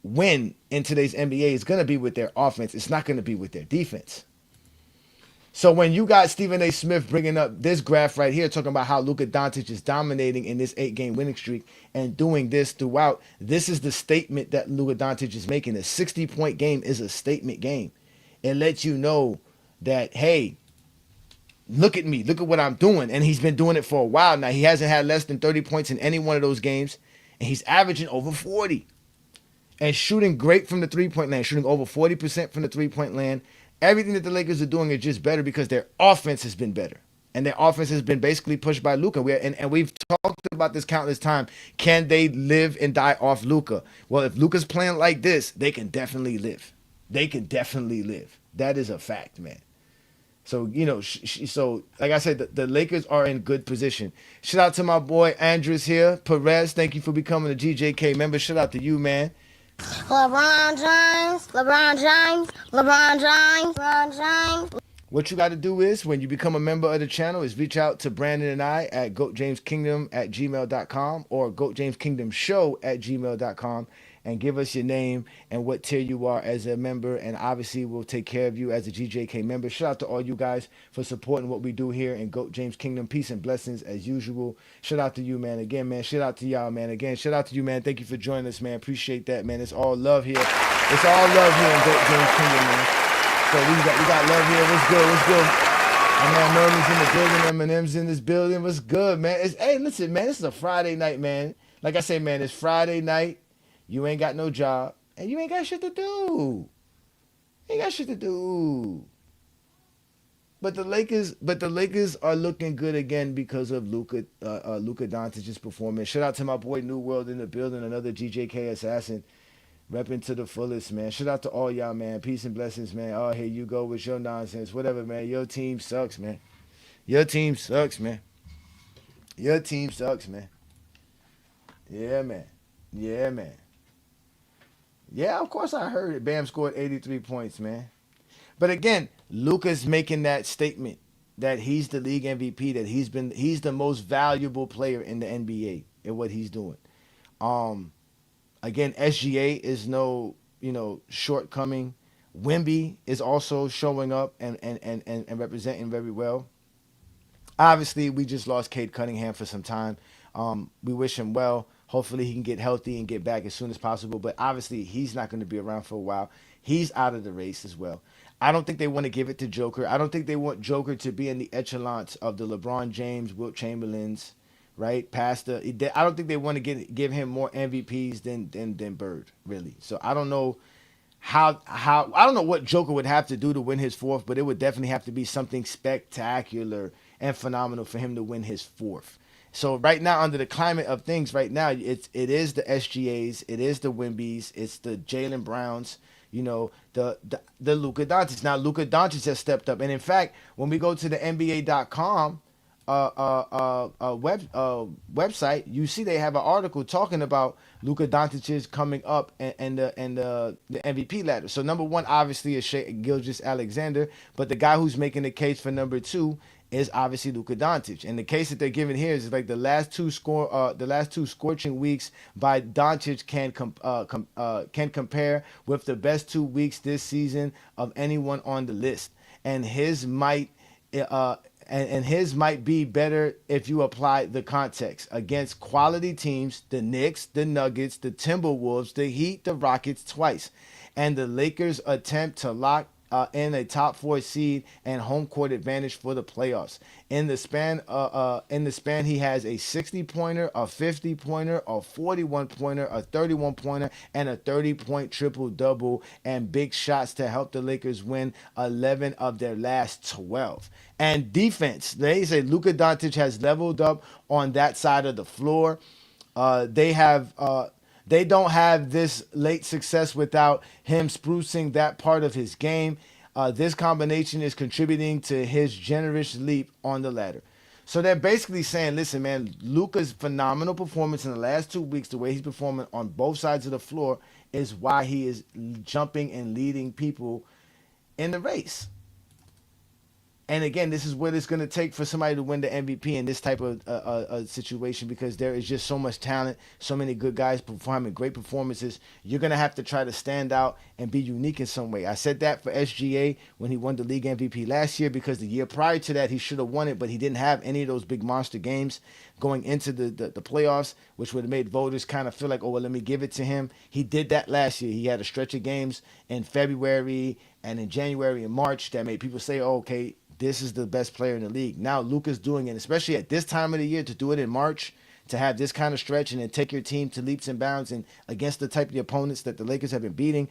win in today's NBA is going to be with their offense. It's not going to be with their defense. So when you got Stephen A. Smith bringing up this graph right here, talking about how Luka Doncic is dominating in this 8-game winning streak and doing this throughout, this is the statement that Luka Doncic is making. A 60-point game is a statement game. It lets you know that, hey, look at me. Look at what I'm doing. And he's been doing it for a while now. He hasn't had less than 30 points in any one of those games. And he's averaging over 40. And shooting great from the 3-point land, shooting over 40% from the 3-point land. Everything that the Lakers are doing is just better because their offense has been better. And their offense has been basically pushed by Luka. And we've talked about this countless times. Can they live and die off Luka? Well, if Luka's playing like this, they can definitely live. They can definitely live. That is a fact, man. So, so like I said, the Lakers are in good position. Shout out to my boy Andres here. Perez, thank you for becoming a GJK member. Shout out to you, man. LeBron James, LeBron James, LeBron James, LeBron James. What you got to do is, when you become a member of the channel, is reach out to Brandon and I at goatjameskingdom@gmail.com or goatjameskingdomshow@gmail.com and give us your name and what tier you are as a member, and obviously we'll take care of you as a GJK member. Shout out to all you guys for supporting what we do here in Goat James Kingdom. Peace and blessings as usual. Shout out to you, man. Again, man. Shout out to y'all, man. Again, shout out to you, man. Thank you for joining us, man. Appreciate that, man. It's all love here. It's all love here in Goat James Kingdom, man. So we got love here. What's good? What's good? My man Merlin's in the building. Eminem's in this building. What's good, man? Hey, listen, man. This is a Friday night, man. Like I say, man, it's Friday night. You ain't got no job, and you ain't got shit to do. Ain't got shit to do. But the Lakers are looking good again because of Luka Doncic's performance. Shout out to my boy New World in the building, another GJK assassin, repping to the fullest, man. Shout out to all y'all, man. Peace and blessings, man. Oh, here you go with your nonsense, whatever, man. Your team sucks, man. Your team sucks, man. Your team sucks, man. Yeah, man. Yeah, man. Yeah, of course I heard it. Bam scored 83 points, man. But again, Luka's making that statement that he's the league MVP, that he's the most valuable player in the NBA in what he's doing. Again, SGA is no, shortcoming. Wemby is also showing up and representing very well. Obviously, we just lost Cade Cunningham for some time. We wish him well. Hopefully he can get healthy and get back as soon as possible. But obviously he's not going to be around for a while. He's out of the race as well. I don't think they want to give it to Joker. I don't think they want Joker to be in the echelons of the LeBron James, Wilt Chamberlains, right? I don't think they want to give him more MVPs than Bird, really. So I don't know how I don't know what Joker would have to do to win his fourth, but it would definitely have to be something spectacular and phenomenal for him to win his fourth. So right now, under the climate of things right now, it is the SGAs, it is the Wembys, it's the Jaylen Browns, the Luka Doncic. Now, Luka Doncic has stepped up. And in fact, when we go to the NBA.com website, you see they have an article talking about Luka Doncic's coming up and the MVP ladder. So number one obviously is Gilgeous-Alexander, but the guy who's making the case for number two is obviously Luka Doncic. And the case that they're giving here is like the last two scorching weeks by Doncic can compare with the best 2 weeks this season of anyone on the list, and his might be better if you apply the context against quality teams: the Knicks, the Nuggets, the Timberwolves, the Heat, the Rockets twice, and the Lakers attempt to lock in a top four seed and home court advantage for the playoffs. In the span, he has a 60-pointer, a 50-pointer, a 41-pointer, a 31-pointer, and a 30-point triple-double, and big shots to help the Lakers win 11 of their last 12. And defense, they say Luka Doncic has leveled up on that side of the floor. They don't have this late success without him sprucing that part of his game. This combination is contributing to his generous leap on the ladder. So they're basically saying, listen, man, Luka's phenomenal performance in the last 2 weeks, the way he's performing on both sides of the floor, is why he is jumping and leading people in the race. And again, this is what it's going to take for somebody to win the MVP in this type of situation, because there is just so much talent, so many good guys performing great performances. You're going to have to try to stand out and be unique in some way. I said that for SGA when he won the league MVP last year, because the year prior to that, he should have won it, but he didn't have any of those big monster games going into the playoffs, which would have made voters kind of feel like, oh, well, let me give it to him. He did that last year. He had a stretch of games in February and in January and March that made people say, oh, okay, this is the best player in the league. Now Luka's doing it, especially at this time of the year, to do it in March, to have this kind of stretch and then take your team to leaps and bounds and against the type of opponents that the Lakers have been beating.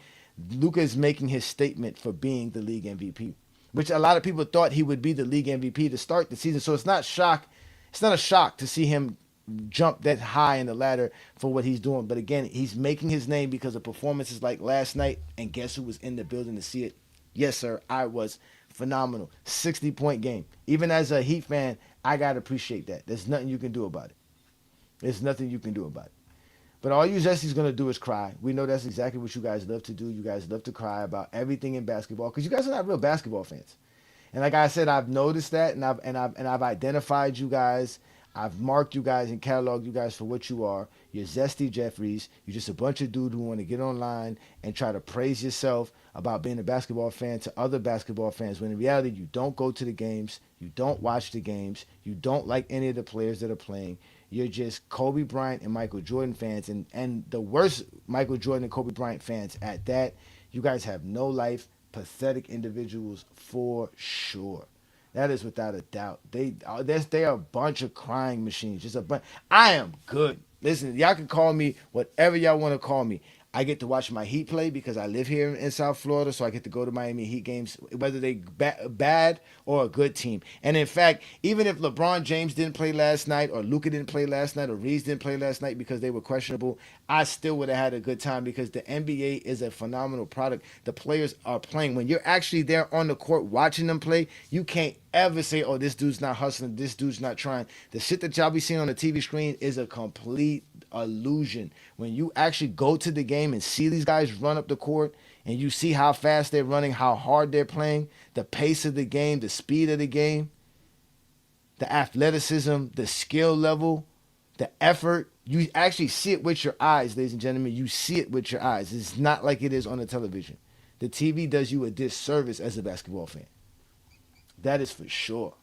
Luka is making his statement for being the league MVP, which a lot of people thought he would be the league MVP to start the season. So it's not a shock to see him jump that high in the ladder for what he's doing. But again, he's making his name because of performances like last night. And guess who was in the building to see it? Yes, sir, I was. Phenomenal. 60-point game. Even as a Heat fan, I got to appreciate that. There's nothing you can do about it. There's nothing you can do about it. But all you Zesties going to do is cry. We know that's exactly what you guys love to do. You guys love to cry about everything in basketball because you guys are not real basketball fans. And like I said, I've noticed that, and I've identified you guys. I've marked you guys and cataloged you guys for what you are. You're Zesty Jeffries. You're just a bunch of dudes who want to get online and try to praise yourself about being a basketball fan to other basketball fans, when in reality you don't go to the games, you don't watch the games, you don't like any of the players that are playing. You're just Kobe Bryant and Michael Jordan fans, and the worst Michael Jordan and Kobe Bryant fans at that. You guys have no life, pathetic individuals for sure. That is without a doubt. They are a bunch of crying machines. Just a bunch. I am good. Listen, y'all can call me whatever y'all want to call me. I get to watch my Heat play because I live here in South Florida, so I get to go to Miami Heat games, whether they bad or a good team. And in fact, even if LeBron James didn't play last night, or Luka didn't play last night, or Reeves didn't play last night because they were questionable, I still would have had a good time because the NBA is a phenomenal product. The players are playing. When you're actually there on the court watching them play, you can't ever say, oh, this dude's not hustling, this dude's not trying. The shit that y'all be seeing on the TV screen is a complete illusion. When you actually go to the game and see these guys run up the court, and you see how fast they're running, how hard they're playing, the pace of the game, the speed of the game, the athleticism, the skill level, the effort, you actually see it with your eyes, ladies and gentlemen. You see it with your eyes. It's not like it is on the television. The TV does you a disservice as a basketball fan. That is for sure.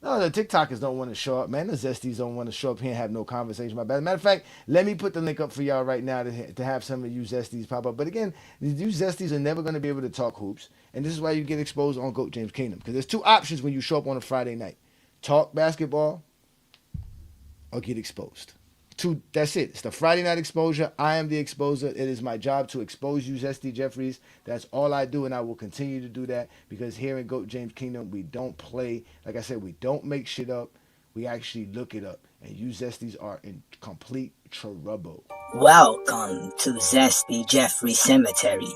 No, the TikTokers don't want to show up, man. The Zesties don't want to show up here and have no conversation about that. Matter of fact, let me put the link up for y'all right now to have some of you Zesties pop up. But again, you Zesties are never going to be able to talk hoops. And this is why you get exposed on GOAT James Kingdom. Because there's two options when you show up on a Friday night. Talk basketball or get exposed. That's it. It's the Friday night exposure. I am the exposer. It is my job to expose you, Zesty Jeffries. That's all I do, and I will continue to do that because here in GOAT James Kingdom, we don't play. Like I said, we don't make shit up. We actually look it up. And you Zesties are in complete trouble. Welcome to Zesty Jeffrey Cemetery,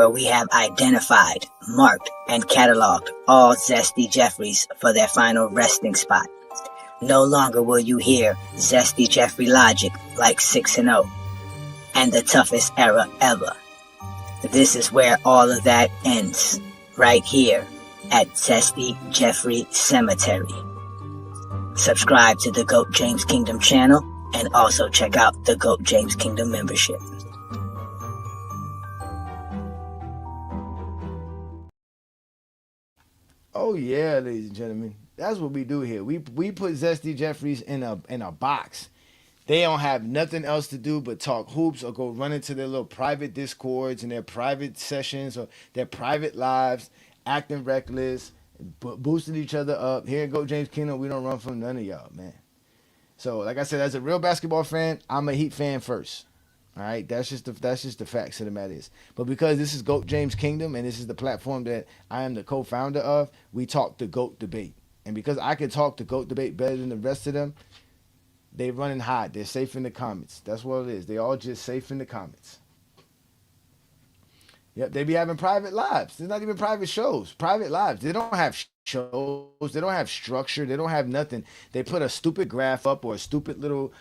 where we have identified, marked, and cataloged all Zesty Jeffries for their final resting spot. No longer will you hear Zesty Jeffrey logic like 6-0 and the toughest era ever. This is where all of that ends, right here at Zesty Jeffrey Cemetery. Subscribe to the GOAT James Kingdom channel and also check out the GOAT James Kingdom membership. Oh yeah, ladies and gentlemen, that's what we do here. We put Zesty Jeffries in a box. They don't have nothing else to do but talk hoops or go run into their little private discords and their private sessions or their private lives, acting reckless, boosting each other up. Here at Go James Kingdom, we don't run from none of y'all, man. So, like I said, as a real basketball fan, I'm a Heat fan first. All right, that's just the facts of the matter is. But because this is GOAT James Kingdom and this is the platform that I am the co-founder of, we talk the GOAT debate. And because I can talk the GOAT debate better than the rest of them, they running hot. They're safe in the comments. That's what it is. They all just safe in the comments. Yep, they be having private lives. They're not even private shows. Private lives. They don't have shows. They don't have structure. They don't have nothing. They put a stupid graph up or a stupid little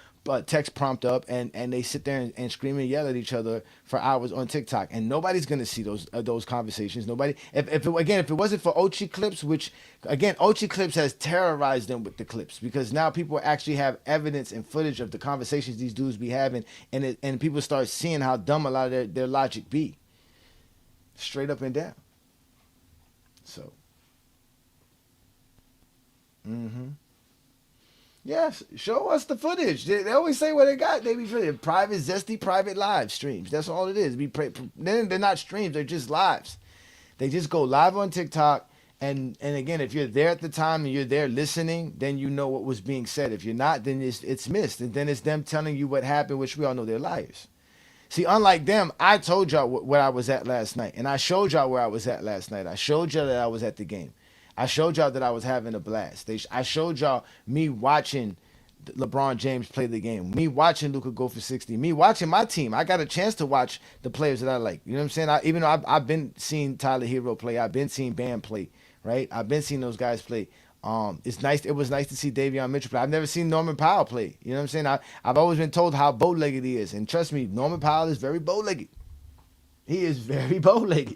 text prompt up, and they sit there and scream and yell at each other for hours on TikTok, and nobody's gonna see those conversations. Nobody. If it wasn't for Ochi clips, which again Ochi clips has terrorized them with the clips because now people actually have evidence and footage of the conversations these dudes be having, and people start seeing how dumb a lot of their logic be. Straight up and down. So. Yes, show us the footage. They always say what they got. They be private, zesty, private live streams. That's all it is. They're not streams. They're just lives. They just go live on TikTok. And again, if you're there at the time and you're there listening, then you know what was being said. If you're not, then it's missed. And then it's them telling you what happened, which we all know they're liars. See, unlike them, I told y'all where I was at last night. And I showed y'all where I was at last night. I showed y'all that I was at the game. I showed y'all that I was having a blast. I showed y'all me watching LeBron James play the game, me watching Luka go for 60, me watching my team. I got a chance to watch the players that I like. You know what I'm saying? Even though I've been seeing Tyler Hero play, I've been seeing Bam play, right? I've been seeing those guys play. It's nice. It was nice to see Davion Mitchell play. I've never seen Norman Powell play. You know what I'm saying? I've always been told how bow-legged he is, and trust me, Norman Powell is very bow-legged. He is very bow-legged.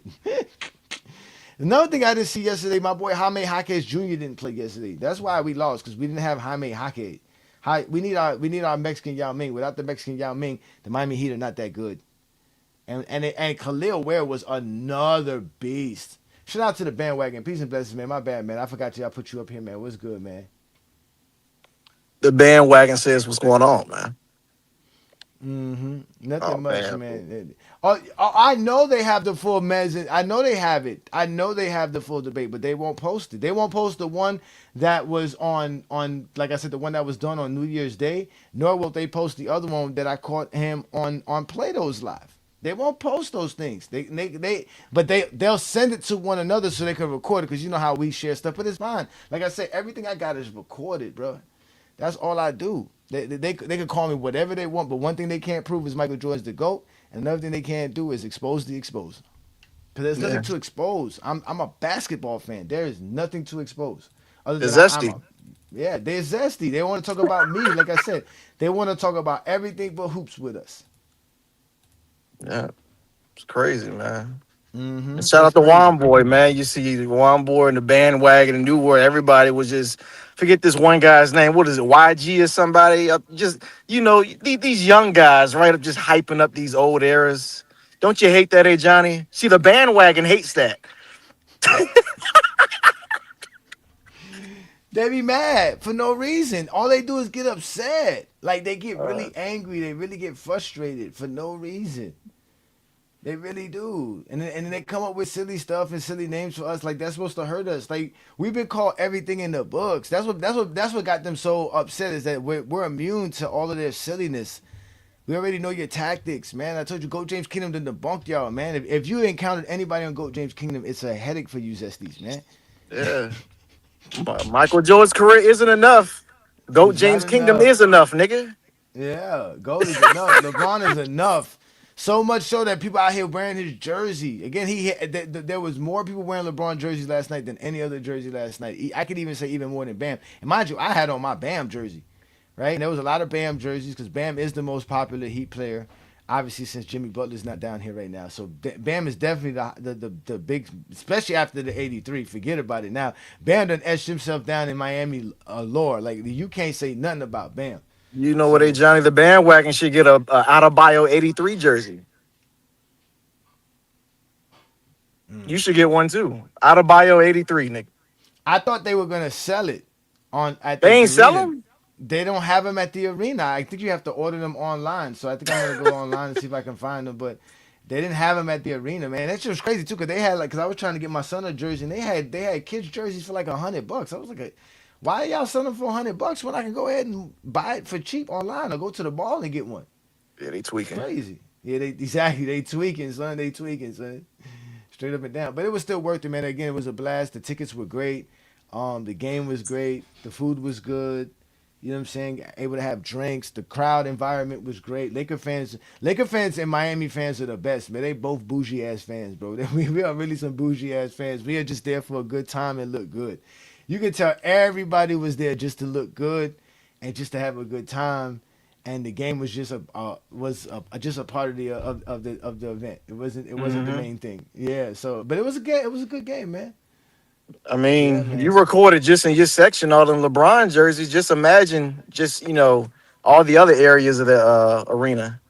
Another thing I didn't see yesterday, my boy Jaime Jaquez Jr. didn't play yesterday. That's why we lost, because we didn't have Jaime Jaquez. We need our Mexican Yao Ming. Without the Mexican Yao Ming, the Miami Heat are not that good. And Khalil Ware was another beast. Shout out to the bandwagon. Peace and blessings, man. My bad, man. I forgot I put you up here, man. What's good, man? The bandwagon says what's going on, man. Nothing Oh much, man. man. I know they have the full mezz. I know they have it. I know they have the full debate, but they won't post it. They won't post the one that was on like I said, the one that was done on New Year's Day. Nor will they post the other one that I caught him on Plato's Live. They won't post those things. They'll send it to one another so they can record it, because you know how we share stuff. But it's fine. Like I said, everything I got is recorded, bro. That's all I do. They can call me whatever they want, but one thing they can't prove is Michael Jordan's the GOAT, and another thing they can't do is expose the exposer. Because there's nothing to expose. I'm a basketball fan. There is nothing to expose. Other It's than zesty. yeah, they're zesty. They want to talk about me. Like I said, they want to talk about everything but hoops with us. Yeah. It's crazy, man. And shout It's out to crazy. Juan Boy, man. You see the Juan Boy and the bandwagon and New World. Everybody was just forget this one guy's name. What is it? YG or somebody? Just these young guys, right? Just hyping up these old eras. Don't you hate that, Ajani? See, the bandwagon hates that. They be mad for no reason. All they do is get upset. Like, they get really angry. They really get frustrated for no reason. They really do. And then they come up with silly stuff and silly names for us. Like, that's supposed to hurt us. Like, we've been called everything in the books. That's what got them so upset, is that we're immune to all of their silliness. We already know your tactics, man. I told you, Goat James Kingdom done debunked y'all, man. If you encountered anybody on Goat James Kingdom, it's a headache for you Zesties, man. Yeah. Michael Jordan's career isn't enough. GOAT It's not James Kingdom enough. is enough, nigga. Yeah, gold is enough. LeBron is enough. So much so that people out here wearing his jersey. Again, there was more people wearing LeBron jerseys last night than any other jersey last night. I could even say even more than Bam. And mind you, I had on my Bam jersey, right? And there was a lot of Bam jerseys because Bam is the most popular Heat player, obviously since Jimmy Butler's not down here right now. So Bam is definitely the big, especially after the '83. Forget about it now. Bam done etched himself down in Miami lore. Like you can't say nothing about Bam. You know what, Ajani? The bandwagon should get a out of bio '83 jersey. You should get one too. Out of bio '83, Nick. I thought they were gonna sell it at the They ain't arena. sell them. They don't have them at the arena. I think you have to order them online. So I think I'm gonna go online and see if I can find them. But they didn't have them at the arena, man. That's just crazy too, cause they had because I was trying to get my son a jersey, and they had kids jerseys for like $100. I was like, why are y'all selling them for $100 when I can go ahead and buy it for cheap online or go to the ball and get one? Yeah, they tweaking. Crazy. Yeah, they tweaking, son. They tweaking, son. Straight up and down. But it was still worth it, man. Again, it was a blast. The tickets were great. The game was great. The food was good. You know what I'm saying? Able to have drinks. The crowd environment was great. Laker fans and Miami fans are the best, man. They both bougie ass fans, bro. We are really some bougie ass fans. We are just there for a good time and look good. You can tell everybody was there just to look good and just to have a good time. And the game was just a part of the event. It wasn't the main thing. Yeah. So, but it was a good game, man. I mean, Yeah, man. you recorded just in your section all them LeBron jerseys. Just imagine, all the other areas of the arena.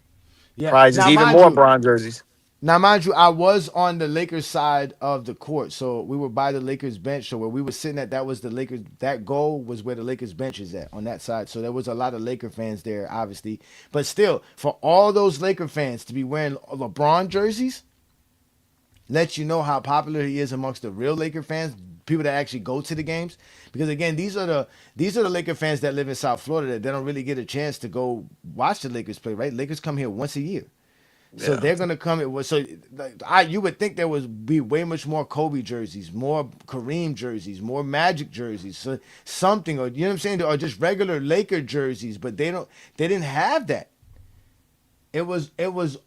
Yeah. Probably just even more LeBron jerseys. Now, mind you, I was on the Lakers side of the court, so we were by the Lakers bench. So where we were sitting at, that was the Lakers. That goal was where the Lakers bench is at on that side. So there was a lot of Laker fans there, obviously. But still, for all those Laker fans to be wearing LeBron jerseys, lets you know how popular he is amongst the real Laker fans, people that actually go to the games. Because again, these are the Laker fans that live in South Florida that they don't really get a chance to go watch the Lakers play. Right? Lakers come here once a year. So they're gonna come. You would think there would be way much more Kobe jerseys, more Kareem jerseys, more Magic jerseys, so something, or you know what I'm saying, or just regular Laker jerseys. But they didn't have that. It was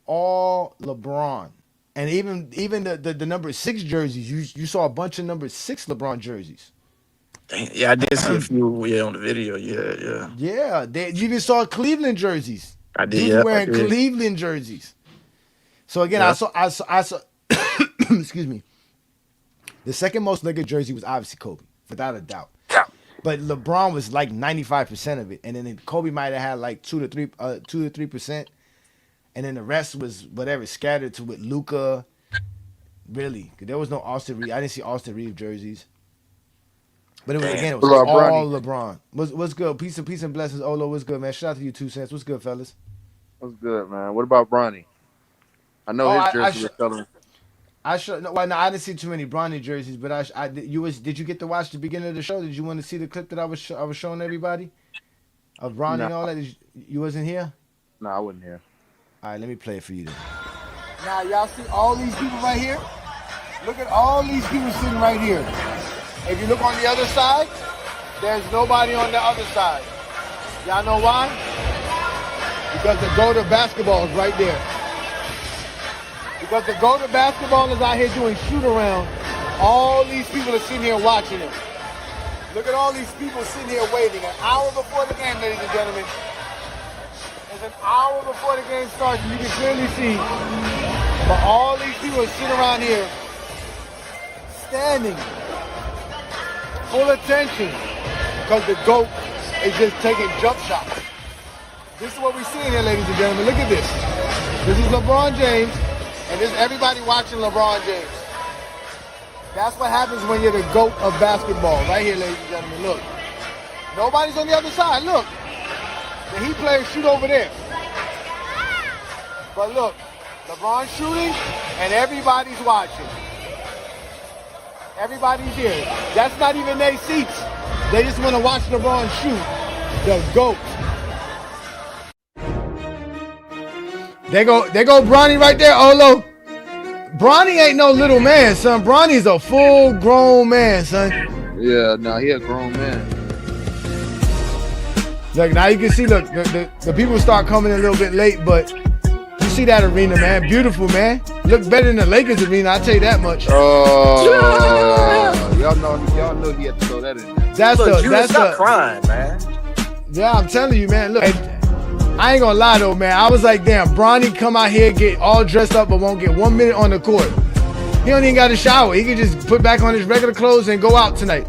all LeBron, and even the number 6 jerseys. You saw a bunch of number 6 LeBron jerseys. Yeah, I did see a few. Yeah, on the video. Yeah. Yeah, you even saw Cleveland jerseys. I did. Dudes Yeah, wearing Cleveland jerseys. So again, I saw excuse me. The second most Laker jersey was obviously Kobe, without a doubt. Yeah. But LeBron was like 95% of it, and then Kobe might have had like 2 to 3%, and then the rest was whatever scattered to with Luka. Really, there was no Austin Reeves. I didn't see Austin Reeves jerseys. But it was all LeBron. What's good? Peace and blessings. Olo, what's good, man? Shout out to you, 2 cents. What's good, fellas? What's good, man? What about Bronny? I know his jersey was selling. I didn't see too many Bronny jerseys, but did you get to watch the beginning of the show? Did you want to see the clip that I was showing everybody of Bronny and all that? You wasn't here? No, I wasn't here. All right, let me play it for you then. Now y'all see all these people right here? Look at all these people sitting right here. If you look on the other side, there's nobody on the other side. Y'all know why? Because the go-to basketball is right there. Because the go-to basketball is out here doing shoot-around. All these people are sitting here watching it. Look at all these people sitting here waiting. An hour before the game, ladies and gentlemen. It's an hour before the game starts, and you can clearly see. But all these people are sitting around here, standing, full attention, because the GOAT is just taking jump shots. This is what we're seeing here, ladies and gentlemen. Look at this. This is LeBron James. And this is everybody watching LeBron James. That's what happens when you're the GOAT of basketball. Right here, ladies and gentlemen, look. Nobody's on the other side, look. The Heat players shoot over there. But look, LeBron's shooting and everybody's watching. Everybody's here. That's not even their seats. They just want to watch LeBron shoot. The GOAT. There go Bronny right there, Olo. Bronny ain't no little man, son. Bronny's a full-grown man, son. Yeah, no, he a grown man. Look, now you can see, look, the people start coming a little bit late, but you see that arena, man. Beautiful, man. Look better than the Lakers arena. I'll tell you that much. Y'all know he had to throw that in there. That's Look, the Judah, that's stop the crying, man. yeah. I'm telling you, man. Look, I ain't gonna lie though, man. I was like, damn, Bronny come out here get all dressed up, but won't get 1 minute on the court. He don't even got to shower. He can just put back on his regular clothes and go out tonight.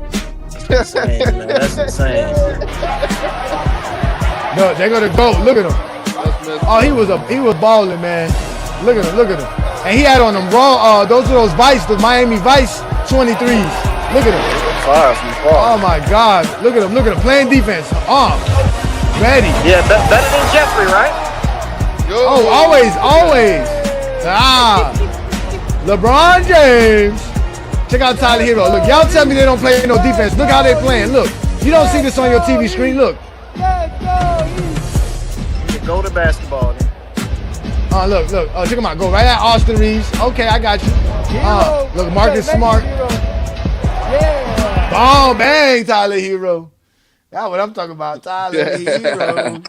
That's insane, man. That's insane. No, they're gonna go. Look at him. Oh, he was balling, man. Look at him. And he had on them raw. Those are those Vice, the Miami Vice 23s. Look at him. Oh my God. Look at him. Playing defense. Ready. Yeah, better than Jeffrey, right? Oh, always. LeBron James. Check out Tyler Hero. Look, y'all tell me they don't play no defense. Look how they playing. Look, you don't see this on your TV screen. Look. Go to basketball. Then. Look. Check him out. Go right at Austin Reeves. Okay, I got you. Look, Marcus Smart. Yeah. Ball bang, Tyler Hero. That's what I'm talking about. Tyler Hero.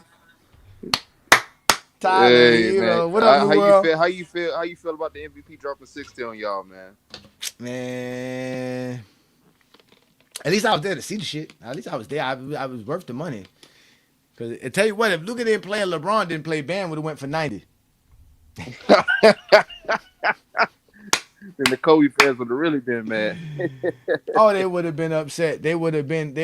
Tyler Hero. Man. What up, New World? How you feel about the MVP dropping 60 on y'all, man? Man. At least I was there to see the shit. At least I was there. I was worth the money. Cause I tell you what, if Luka didn't play and LeBron didn't play, Bam would have went for 90. And the Kobe fans would have really been mad. Oh, they would have been upset. They would have been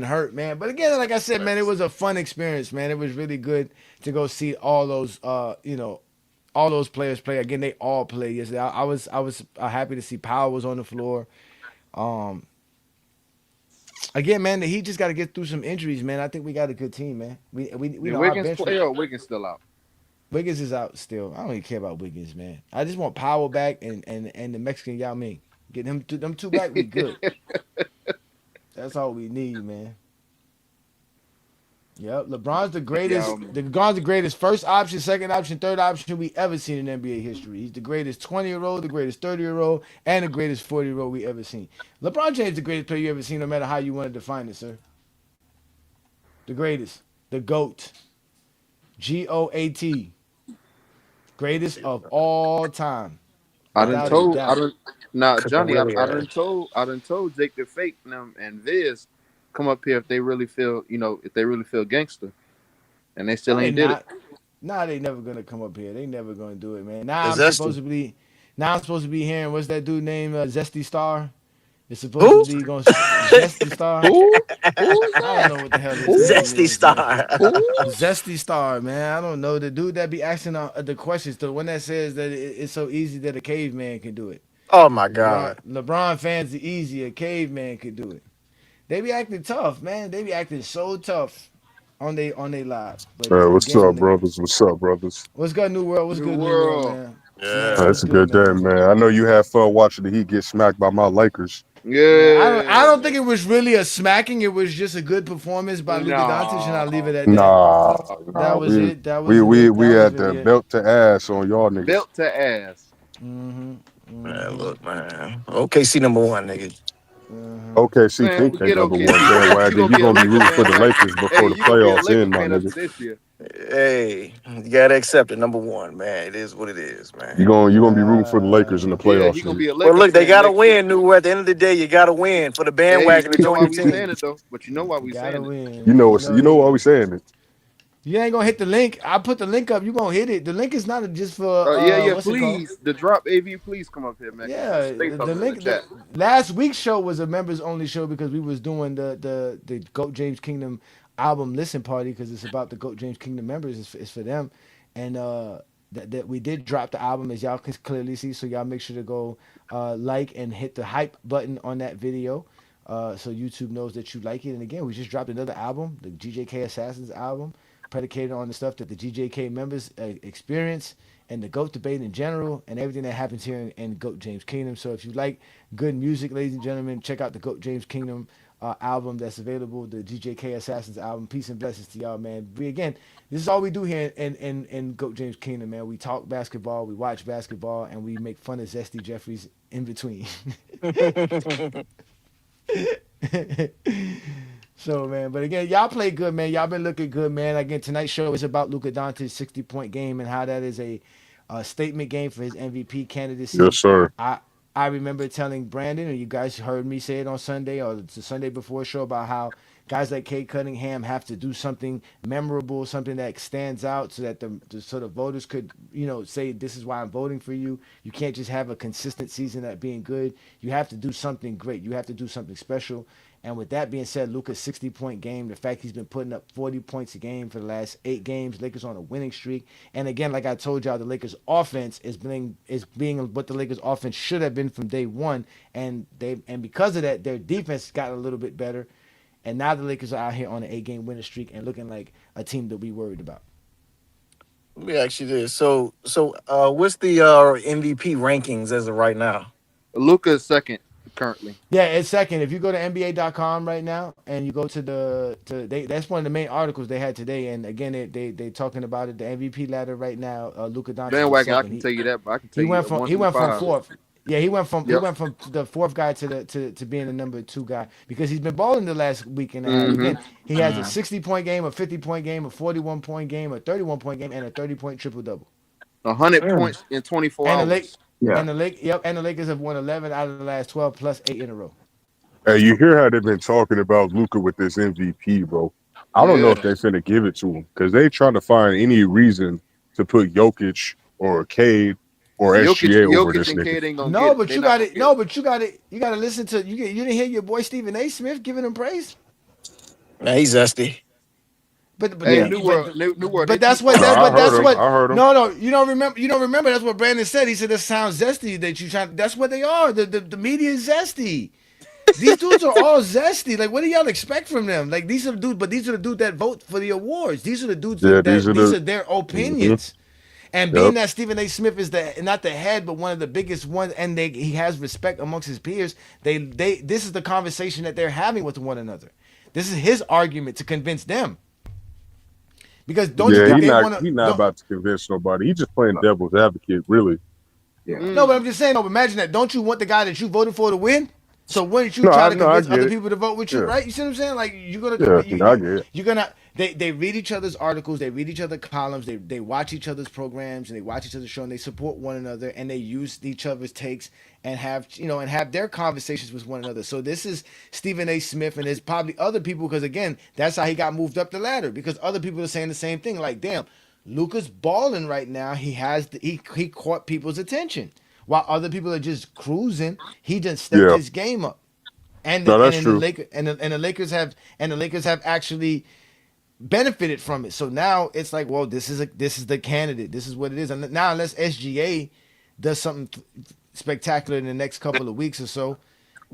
hurt, man. But again, like I said, man, it was a fun experience, man. It was really good to go see all those, all those players play. Again, they all played yesterday. I was happy to see Powell was on the floor. Again, man, the Heat just got to get through some injuries, man. I think we got a good team, man. We know our Wiggins bench. play or Wiggins still out? Wiggins is out still. I don't even care about Wiggins, man. I just want Powell back and the Mexican Yao Ming. Get them two back, we good. That's all we need, man. Yep, LeBron's the greatest. LeBron's the greatest first option, second option, third option we ever seen in NBA history. He's the greatest 20-year-old, the greatest 30-year-old, and the greatest 40-year-old we ever seen. LeBron James is the greatest player you ever seen, no matter how you want to define it, sir. The greatest, the GOAT, GOAT, greatest of all time. Johnny, I done told Jake the Fake and Viz come up here if they really feel gangster, and they still ain't did it. Nah, they never gonna come up here. They never gonna do it, man. Now I'm supposed to be hearing what's that dude named Zesty Star. It's supposed to be going Zesty Star. Who? I don't know what the hell this Zesty Star. Zesty Star, man. I don't know. The dude that be asking the questions, the one that says that it's so easy that a caveman can do it. Oh my God. LeBron fans the easy, a caveman could do it. They be acting tough, man. They be acting so tough on they lives. What's up, brothers? What's good, New World? What's good, New World, man? Yeah, it's a good day, man. I know you had fun watching the Heat get smacked by my Lakers. Yeah, I don't think it was really a smacking. It was just a good performance by Luka Doncic, and I'll leave it at that. Nah, that was it. We had the belt to ass on y'all niggas. Belt to ass. Man, look, man. OKC #1, nigga. OKC think they number one bandwagon. You gonna be rooting for the Lakers before the playoffs end, my nigga. Hey, you gotta accept it. #1, man. It is what it is, man. You gonna be rooting for the Lakers in the playoffs. Well, look, they gotta win, New. At the end of the day, you gotta win for the bandwagon to join your team. But you know why we saying it. You know why we saying it. You ain't gonna hit the link. I put the link up. You gonna hit it. The link is not just for. Please. The drop AV. Please come up here, man. Yeah, the link. Last week's show was a members only show because we was doing the GOAT James Kingdom album listen party because it's about the GOAT James Kingdom members. It's for them, and that we did drop the album as y'all can clearly see. So y'all make sure to go like and hit the hype button on that video. So YouTube knows that you like it. And again, we just dropped another album, the GJK Assassins album, predicated on the stuff that the GJK members experience and the GOAT debate in general and everything that happens here in GOAT James Kingdom. So if you like good music, ladies and gentlemen, check out the GOAT James Kingdom album that's available, the GJK Assassins album. Peace and blessings to y'all, man. This is all we do here in GOAT James Kingdom, man. We talk basketball, we watch basketball, and we make fun of Zesty Jeffries in between. So man, but again, y'all played good, man. Y'all been looking good, man. Again, tonight's show is about Luka Doncic's 60-point game and how that is a statement game for his MVP Yes, candidacy. sir. I I remember telling Brandon, and you guys heard me say it on Sunday or the Sunday before show about how guys like Kate Cunningham have to do something memorable, something that stands out, so that the sort of voters could, say this is why I'm voting for you. You can't just have a consistent season at being good. You have to do something great. You have to do something special. And with that being said, Luka's 60-point game, the fact he's been putting up 40 points a game for the last 8 games, Lakers on a winning streak. And again, like I told y'all, the Lakers offense is being what the Lakers offense should have been from day one. And because of that, their defense got a little bit better. And now the Lakers are out here on an 8-game winning streak and looking like a team that we worried about. Let me ask you this. What's the MVP rankings as of right now? Luka is second currently. Yeah, it's second. If you go to NBA.com right now and you go to that's one of the main articles they had today. And again, they talking about it. The MVP ladder right now. Luka Doncic is Bandwagon, I second. can tell you that, but I can tell He you went from one through five. fourth. Yeah, he went from Yep. the fourth guy to being the number 2 guy because he's been balling the last week and a half. Mm-hmm. Again, he has a 60-point game, a 50-point game, a 41-point game, a 31-point game, and a 30-point triple double. 100 points in 24 And hours. and the Lakers have won 11 out of the last 12 plus 8 in a row. Hey, you hear how they've been talking about Luka with this MVP, bro? I don't know if they're finna give it to him because they trying to find any reason to put Jokic or Cade or SGA over Jokic this and Cade nigga. ain't gonna No, get it. but They you not got gonna it. get No, but you got it. You got to listen to you. You didn't hear your boy Stephen A. Smith giving him praise. Nah, he's zesty. But Hey, New World. But that's what. No, I That's heard him. what. I heard him. No, you don't remember. You don't remember. That's what Brandon said. He said it sounds zesty. That you trying. That's what they are. The media is zesty. These dudes are all zesty. Like, what do y'all expect from them? Like, these are the dudes, but these are the dudes that vote for the awards. These are the dudes Yeah, these are their opinions. And being Yep. that Stephen A. Smith is not the head, but one of the biggest ones, and he has respect amongst his peers. This is the conversation that they're having with one another. This is his argument to convince them. Because don't you think they want to? He's not about to convince nobody. He's just playing devil's advocate, really. No, but I'm just saying. No, imagine that. Don't you want the guy that you voted for to win? So wouldn't you No, try I to know, I convince get other it. people to vote with you, Yeah. right? You see what I'm saying? Like you're gonna, Yeah, I get it. you're gonna. They read each other's articles, they read each other's columns, they watch each other's programs, and they watch each other's show, and they support one another, and they use each other's takes and have their conversations with one another. So this is Stephen A. Smith, and there's probably other people because again, that's how he got moved up the ladder because other people are saying the same thing. Like, damn, Luka's balling right now. He caught people's attention. While other people are just cruising, he just stepped Yeah. his game up. And No, that's and true. the Lakers have actually benefited from it. So now it's like, well, this is the candidate. This is what it is. And now unless SGA does something spectacular in the next couple of weeks or so,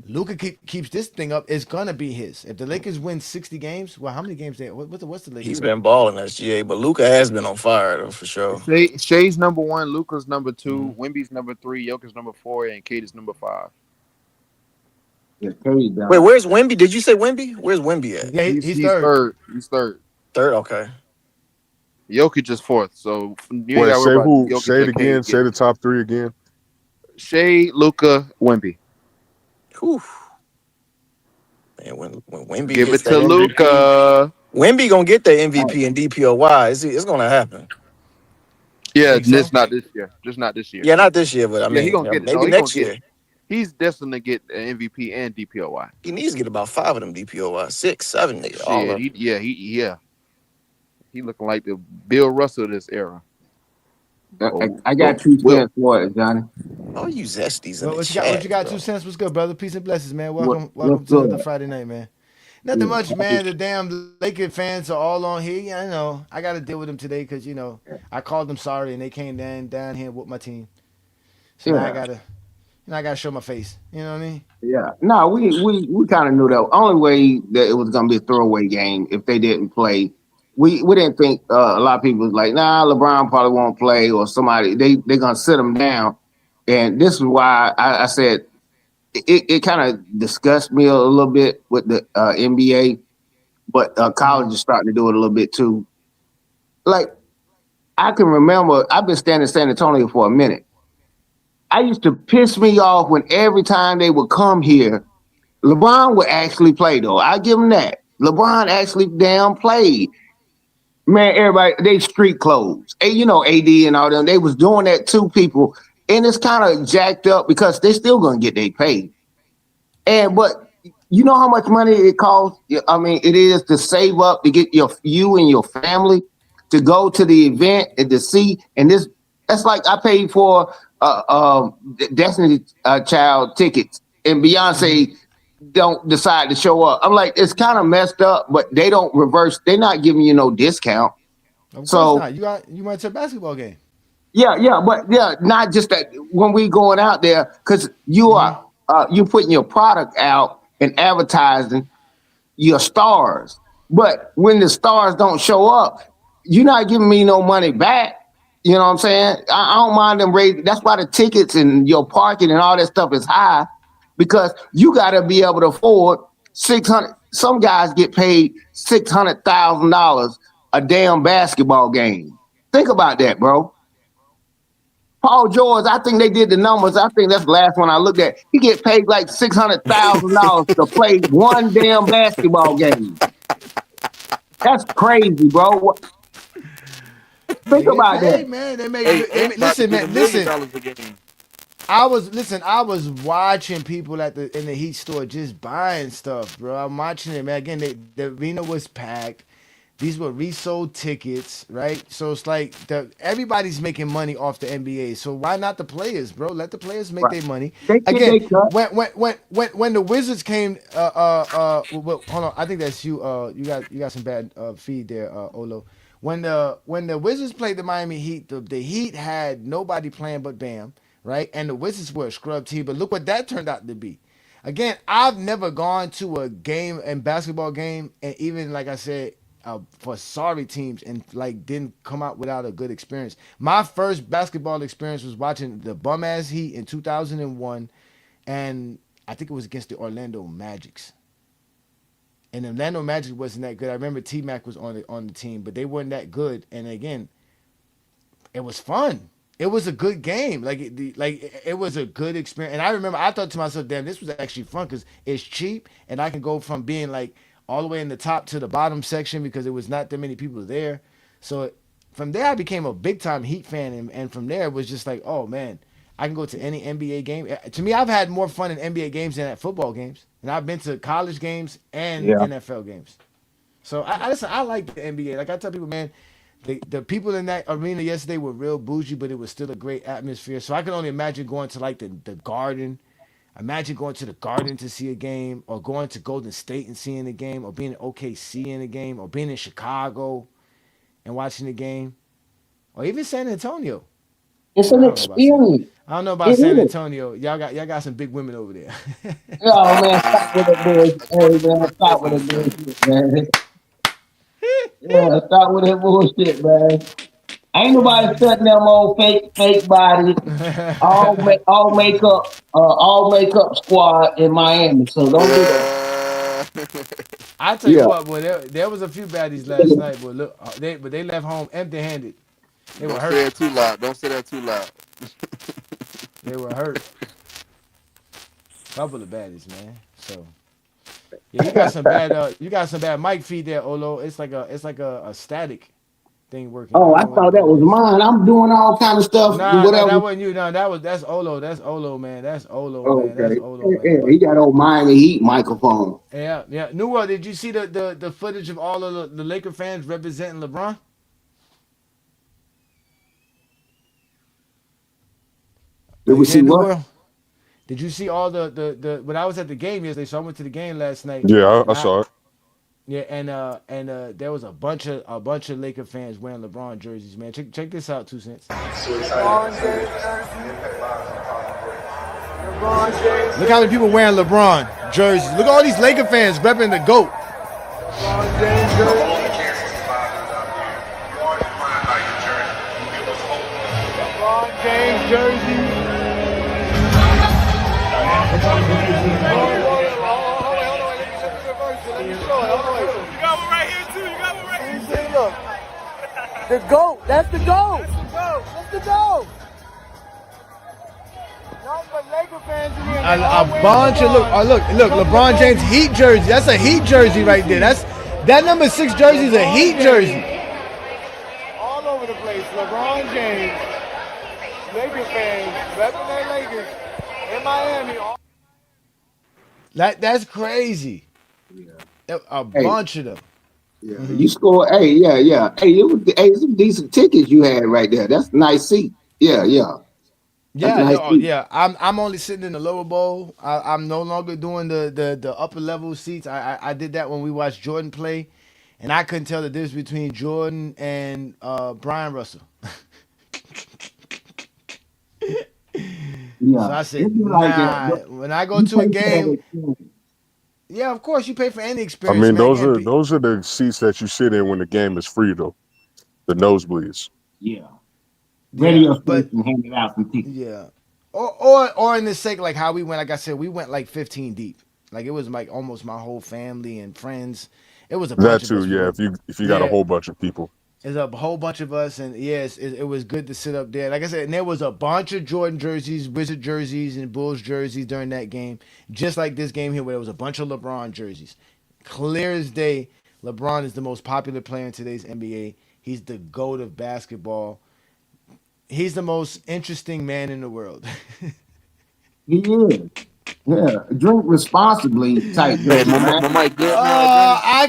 Luka keeps this thing up. It's gonna be his. If the Lakers win 60 games, well, how many games they? What's the Lakers? He's been balling SGA, but Luka has been on fire though for sure. Shea's number 1, Luka's number 2, Wemby's number 3, Jokic's number 4, and Cade is number 5. Wait, Where's Wemby? Did you say Wemby? Where's Wemby at? Yeah, He's third. third. He's third. Third, okay. Jokic is 4th. So you Wait, ain't gotta say worry about who? Jokic Say it and Cade again. Say getting the top 3 again. Shea, Luka, Wemby. Whew. Man, when Wemby Give it gets to that MVP, Luka. Wemby gonna get the MVP and DPOY. It's gonna happen. Yeah, Think so? just not this year. Just not this year. Yeah, not this year, but I Yeah, mean, he gonna get it. maybe No, he next gonna year. get it. He's destined to get an MVP and DPOY. He needs to get about 5 of them DPOY, 6, 7, all Shit, of them. he looking like the Bill Russell of this era. I got 2 cents for it, Johnny. Oh, you zesties in Well, the what chat. you got? bro. 2 cents. What's good, brother? Peace and blessings, man. What's Welcome to good? another Friday night, man. Nothing much, man. The damn Laker fans are all on here. Yeah, I know. I got to deal with them today because I called them sorry and they came down here with my team. So now I gotta show my face. You know what I mean? Yeah. No, we kind of knew that. Only way that it was gonna be a throwaway game if they didn't play. We didn't think a lot of people was like, nah, LeBron probably won't play or somebody they gonna sit him down. And this is why I said it kind of disgusts me a little bit with the NBA, but college is starting to do it a little bit too. Like I can remember, I've been staying in San Antonio for a minute. I used to piss me off when every time they would come here, LeBron would actually play though. I give him that. LeBron actually damn played. Man, everybody, they street clothes. And you know, AD and all them, they was doing that to people. And it's kind of jacked up because they still gonna get their pay. But you know how much money it costs? I mean, it is to save up to get you and your family to go to the event and to see. And that's like I paid for Destiny Child tickets, and Beyonce don't decide to show up. I'm like, it's kind of messed up, but they don't reverse. They're not giving you no discount. Of course So not. You went to a basketball game. yeah, but yeah, not just that. When we going out there, because you putting your product out and advertising your stars. But when the stars don't show up, you're not giving me no money back. You know what I'm saying? I don't mind them raising. That's why the tickets and your parking and all that stuff is high, because you got to be able to afford 600. Some guys get paid $600,000 a damn basketball game. Think about that, bro. Paul George, I think they did the numbers. I think that's the last one I looked at. He get paid like $600,000 to play one damn basketball game. That's crazy, bro. Think about Hey that. man, they make. Hey, Listen, man, listen. $1 million a game. I was watching people in the Heat store just buying stuff, bro. I'm watching it, man. Again, the arena was packed. These were resold tickets, right? So it's like everybody's making money off the NBA. So why not the players, bro? Let the players make Right. their money. They get Again, they cut. when the Wizards came, well, hold on, I think that's you. You got some bad feed there, Olo. When the Wizards played the Miami Heat, the Heat had nobody playing but Bam, right? And the Wizards were a scrub team, but look what that turned out to be. Again, I've never gone to a game and basketball game, and even like I said, for sorry teams, and like didn't come out without a good experience. My first basketball experience was watching the bum ass Heat in 2001, and I think it was against the Orlando Magics. And the Orlando Magic wasn't that good. I remember T Mac was on the team, but they weren't that good. And again, it was fun. It was a good game. It was a good experience. And I remember I thought to myself, damn, this was actually fun because it's cheap and I can go from being like all the way in the top to the bottom section because there was not that many people there. So from there I became a big time Heat fan, and from there it was just like, oh man, I can go to any NBA game. To me, I've had more fun in NBA games than at football games, and I've been to college games and Yeah. NFL games. So I like the NBA. Like I tell people, man, the people in that arena yesterday were real bougie, but it was still a great atmosphere. So I can only imagine going to like the Garden. Imagine going to the Garden to see a game, or going to Golden State and seeing a game, or being in OKC in a game, or being in Chicago and watching the game, or even San Antonio. It's Well, an experience. I don't know about It San is. Antonio. Y'all got some big women over there. Oh man, stop with the bullshit. Hey man, stop with the bullshit, man. Yeah, stop with that bullshit, man. Ain't nobody studying them old fake bodies. All makeup squad in Miami. So don't do that. I tell you Yeah. what, boy, there was a few baddies last night, boy. Look, they left home empty-handed. They were Don't hurt. say it too loud. Don't say that too loud. They were hurt. Couple of baddies, man. So yeah, you got some bad mic feed there, Olo. It's like a static thing working. Oh, I I don't know thought what that that was is. mine. I'm doing all kind of stuff, Nah, whatever. that wasn't you. No, that's Olo. That's Olo, man. That's Olo, man. That's Okay. Olo, Yeah, man. yeah, he But got old Miami Heat microphone. yeah. New World, did you see the footage of all of the Laker fans representing LeBron? Did Are we you see there, New what? World? Did you see all the when I was at the game yesterday? So I went to the game last night, Yeah, I and saw it. yeah, and there was a bunch of Laker fans wearing LeBron jerseys, man. Check this out, 2 cents. Look how many people wearing LeBron jerseys. Look at all these Laker fans repping the GOAT. LeBron James jersey. Look, the GOAT. That's the GOAT. That's the GOAT. A bunch of look, LeBron James Heat jersey. That's a Heat jersey right there. That number 6 jersey is a Heat jersey. All over the place. LeBron James, Lakers fans, repping their Lakers in Miami. That's crazy. Yeah. A Hey, bunch of them. yeah. You score. Hey, yeah, yeah. Hey, some decent tickets you had right there. That's a nice seat. Yeah, yeah. That's a Yeah, nice no, seat. yeah. I'm only sitting in the lower bowl. I'm no longer doing the upper level seats. I did that when we watched Jordan play, and I couldn't tell the difference between Jordan and Brian Russell. Yeah. So I It'd said, be like that. nah. But When I go you to a pay for that game, experience. yeah, of course you pay for any I experience, mean, man. those Again, are those are the seats that you sit in when the game is free, though. The nosebleeds. Yeah. yeah, Radio but station handed out some tickets. yeah, or in the sake like how we went. Like I said, we went like 15 deep. Like it was like almost my whole family and friends. It was a That bunch of too, us. We yeah. went. If you got a Yeah, whole bunch of people, it's a whole bunch of us, and yes, it was good to sit up there. Like I said, and there was a bunch of Jordan jerseys, Wizard jerseys, and Bulls jerseys during that game. Just like this game here, where there was a bunch of LeBron jerseys. Clear as day, LeBron is the most popular player in today's NBA. He's the GOAT of basketball. He's the most interesting man in the world. He is. Yeah. Drink responsibly type Hey, dude, man. my mic good now, Ajani? I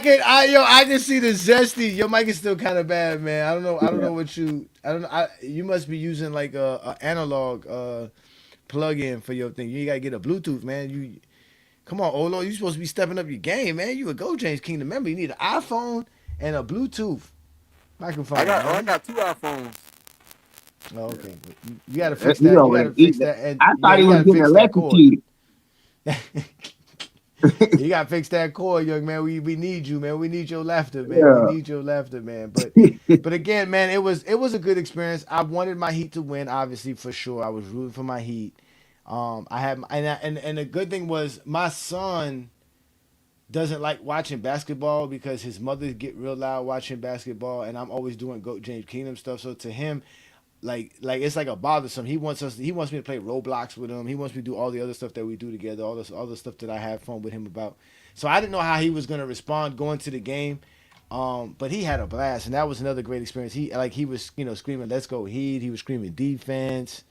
can see the zesty. Your mic is still kind of bad, man. I don't Yeah. know what you. I don't know. You must be using like a analog plug-in for your thing. You gotta get a Bluetooth, man. You come on, Olo. You supposed to be stepping up your game, man. You a Go James Kingdom member. You need an iPhone and a Bluetooth microphone, I man. got two iPhones. Oh, okay. You gotta Yeah. fix that. You gotta fix that. And I yeah, thought he you was gotta getting fix that cord. electrocuted. You gotta fix that cord, young man. We need you, man. We need your laughter, man. We Yeah. need your laughter, man. But again, man, it was a good experience. I wanted my Heat to win, obviously for sure. I was rooting for my Heat. I had and the good thing was my son doesn't like watching basketball because his mother get real loud watching basketball, and I'm always doing Goat James Kingdom stuff. So to him, like it's like a bothersome. He wants me to play Roblox with him. He wants me to do all the other stuff that we do together, all the stuff that I have fun with him about. So I didn't know how he was gonna respond going to the game. But he had a blast, and that was another great experience. He was screaming, "Let's go Heat!" He was screaming defense.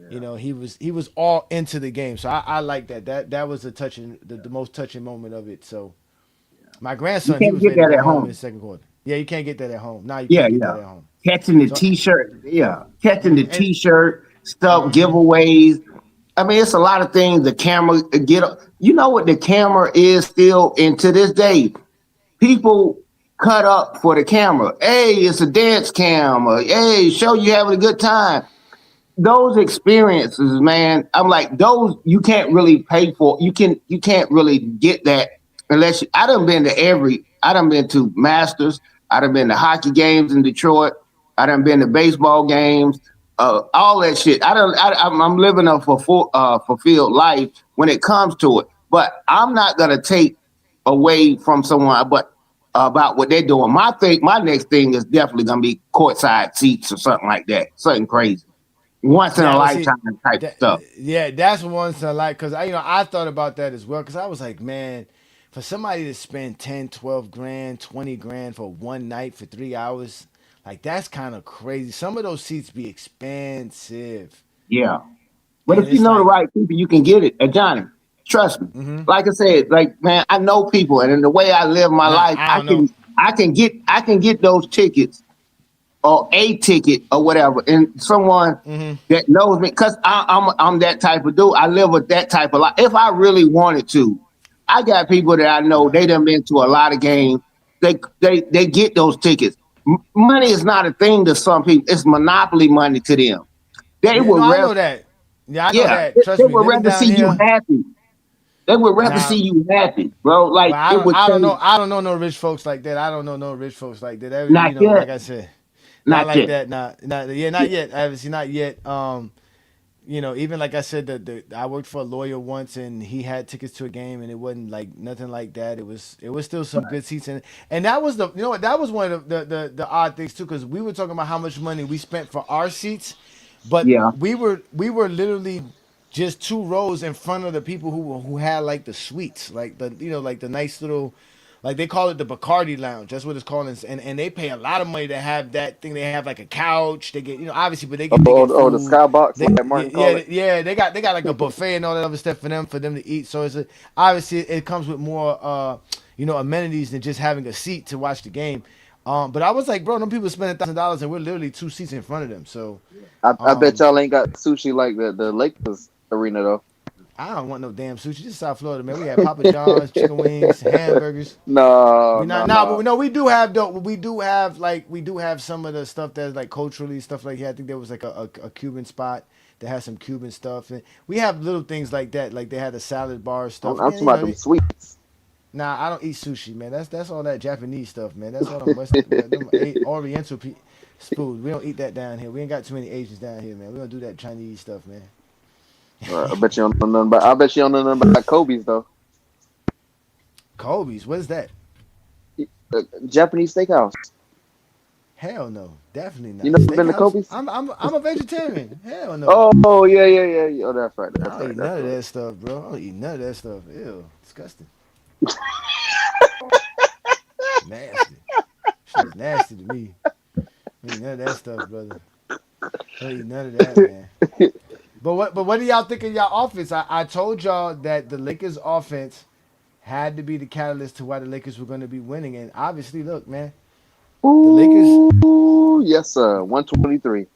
He was all into the game. So I like that. That was the most touching moment of it. So my You grandson, he can't was get ready to that go at home in the home. second quarter. Yeah, you can't get that at home. Now you Yeah, can't get yeah. that at home. Catching the So t-shirt. Yeah. Catching the and t-shirt, stuff, hmm giveaways. I mean, it's a lot of things the camera get. You know what the camera is still, and to this day, people cut up for the camera. Hey, it's a dance camera. Hey, show you having a good time. Those experiences, man, I'm like those you can't really pay for. You can't really get that unless you, I done been to I done been to Masters, I done been to hockey games in Detroit, I done been to baseball games, all that shit. I'm living a fulfilled life when it comes to it. But I'm not gonna take away from someone, but about what they're doing. My next thing is definitely gonna be courtside seats or something like that, something crazy once in a yeah, well, see, lifetime type that stuff. yeah, that's once I like because I thought about that as well because I was like, man, for somebody to spend 10, 12 grand, 20 grand for one night for 3 hours, like that's kind of crazy. Some of those seats be expensive, Yeah. But and if you it's know the like, right people, you can get it. Johnny, trust me. Like I said, like man, I know people, and in the way I live my nah, life, I don't know. I can get those tickets or a ticket or whatever, and someone that knows me because I'm that type of dude. I live with that type of life. If I really wanted to, I got people that I know. Nah, They done been to a lot of games. They get those tickets. Money is not a thing to some people. It's monopoly money to them. They yeah, no, would I rather, know that. Yeah, I know yeah, that. Trust they me, would living rather down see you here. happy. They would rather Now, see you happy, bro. well, Like it would I don't say, know. I don't know no rich folks like that. I don't know no rich folks like that. not Like yet, I said, not not like yet. that. Not yeah, not yet. Obviously, not yet. Even like I said, I worked for a lawyer once, and he had tickets to a game, and it wasn't like nothing like that. It was still some good seats, and that was that was one of the odd things too, because we were talking about how much money we spent for our seats, but Yeah, we were literally just two rows in front of the people who had like the suites, like the like the nice little Like they call it the Bacardi Lounge. That's what it's called, and they pay a lot of money to have that thing. They have like a couch. They get obviously, but they get The food. skybox, They like Martin called yeah it. yeah they got like a buffet and all that other stuff for them to eat. So obviously it comes with more amenities than just having a seat to watch the game. But I was like, bro, them people spending $1,000 and we're literally 2 seats in front of them. So I bet um, y'all ain't got sushi like the Lakers arena though. I don't want no damn sushi. Just South Florida, man. We had Papa John's, chicken wings, hamburgers. No, We no, not nah, but no. we do have though. We do have some of the stuff that's like culturally stuff like that. I think there was like a Cuban spot that has some Cuban stuff, and we have little things like that. Like they had the salad bar stuff. I'm Again, talking about them sweets. nah, I don't eat sushi, man. That's all that Japanese stuff, man. That's all them Western, them Oriental food. We don't eat that down here. We ain't got too many Asians down here, man. We don't do that Chinese stuff, man. I bet you don't know nothing about. I bet you don't know nothing about Kobe's though. Kobe's, what is that? Japanese steakhouse. Hell no, definitely You not. never been to Steakhouse? Kobe's? I'm a vegetarian. Hell no. Oh yeah, yeah, yeah, yeah. Oh, that's right. I That's don't right. eat That's none of right. that stuff, bro. I don't eat none of that stuff. Ew, disgusting. Nasty. Shit's nasty to me. I don't eat none of that stuff, brother. I don't eat none of that, man. But what do y'all think of y'all offense? I told y'all that the Lakers offense had to be the catalyst to why the Lakers were going to be winning, and obviously, look, man, the Lakers. Ooh, yes, sir. 123.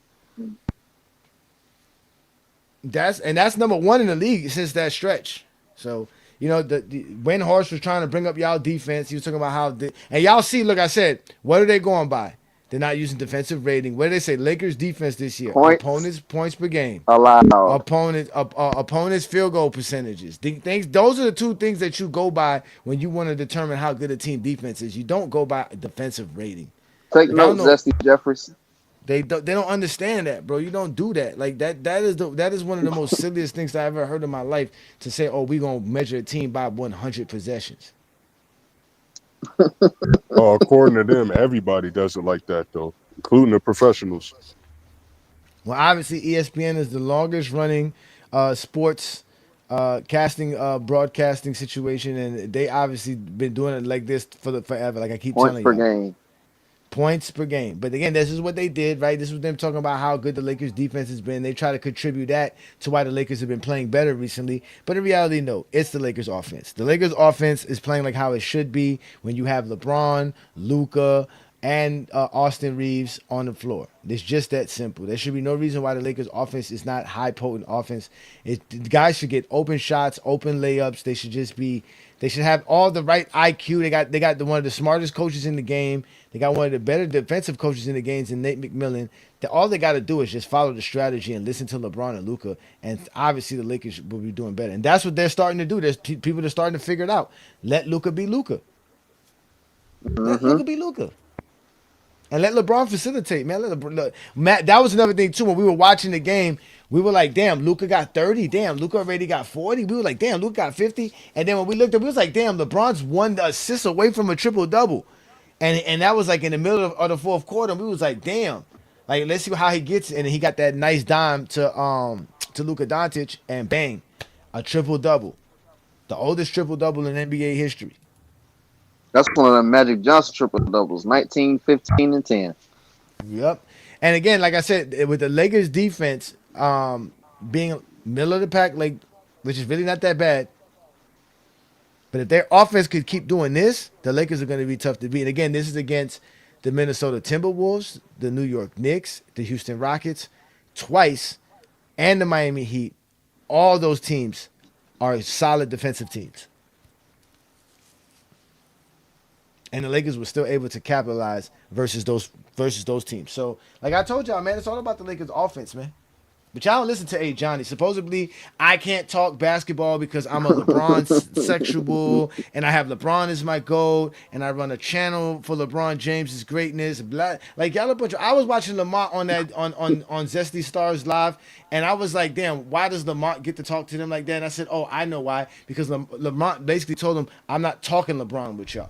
That's number one in the league since that stretch. So when Horst was trying to bring up y'all defense, he was talking about and y'all see. Look, I said, what are they going by? They're not using defensive rating. What did they say? Lakers defense this year: Points opponents points per game, allowed. opponents field goal percentages. Those are the two things that you go by when you want to determine how good a team defense is. You don't go by defensive rating. Take Like I don't notes, know. Zesty Jeffries. They don't understand that, bro. You don't do that. Like that is one of the most silliest things that I ever heard in my life to say, "Oh, we gonna measure a team by 100 possessions." According to them, everybody does it like that though, including the professionals. Well, obviously, ESPN is the longest running sports casting broadcasting situation, and they obviously been doing it like this forever. Like I keep Points telling per y'all. game. Points per game. But again, this is what they did, right? This was them talking about how good the Lakers defense has been. They try to contribute that to why the Lakers have been playing better recently. But in reality, no, it's the Lakers offense. The Lakers offense is playing like how it should be when you have LeBron, Luka, and Austin Reeves on the floor. It's just that simple. There should be no reason why the Lakers offense is not high potent offense. The guys should get open shots, open layups. They should have all the right IQ. They got one of the smartest coaches in the game. They got one of the better defensive coaches in the games in Nate McMillan. All they got to do is just follow the strategy and listen to LeBron and Luka. And obviously the Lakers will be doing better. And that's what they're starting to do. There's people that are starting to figure it out. Let Luka be Luka. Let Mm-hmm. Luka be Luka. And let LeBron facilitate, man. Matt, that was another thing too. When we were watching the game, we were like, "Damn, Luka got 30. Damn, Luka already got 40." We were like, "Damn, Luka got 50." And then when we looked up, we was like, "Damn, LeBron's one assist away from a triple double." And that was like in the middle of the fourth quarter. And we was like, "Damn, like let's see how he gets." And he got that nice dime to Luka Doncic, and bang, a triple double, the oldest triple double in NBA history. That's one of the Magic Johnson triple doubles. 19, 15, and 10. Yep. And again, like I said, with the Lakers defense being middle of the pack, like which is really not that bad. But if their offense could keep doing this, the Lakers are going to be tough to beat. And again, this is against the Minnesota Timberwolves, the New York Knicks, the Houston Rockets, twice, and the Miami Heat. All those teams are solid defensive teams. And the Lakers were still able to capitalize versus those teams. So, like I told y'all, man, it's all about the Lakers offense, man. But y'all don't listen to Ajani. Supposedly, I can't talk basketball because I'm a LeBron sexual, and I have LeBron as my goat, and I run a channel for LeBron James's greatness. Blah. Like y'all a bunch of. I was watching Lamar on that on Zesty Stars live, and I was like, damn, why does Lamar get to talk to them like that? And I said, oh, I know why. Because Lamar basically told him, I'm not talking LeBron with y'all.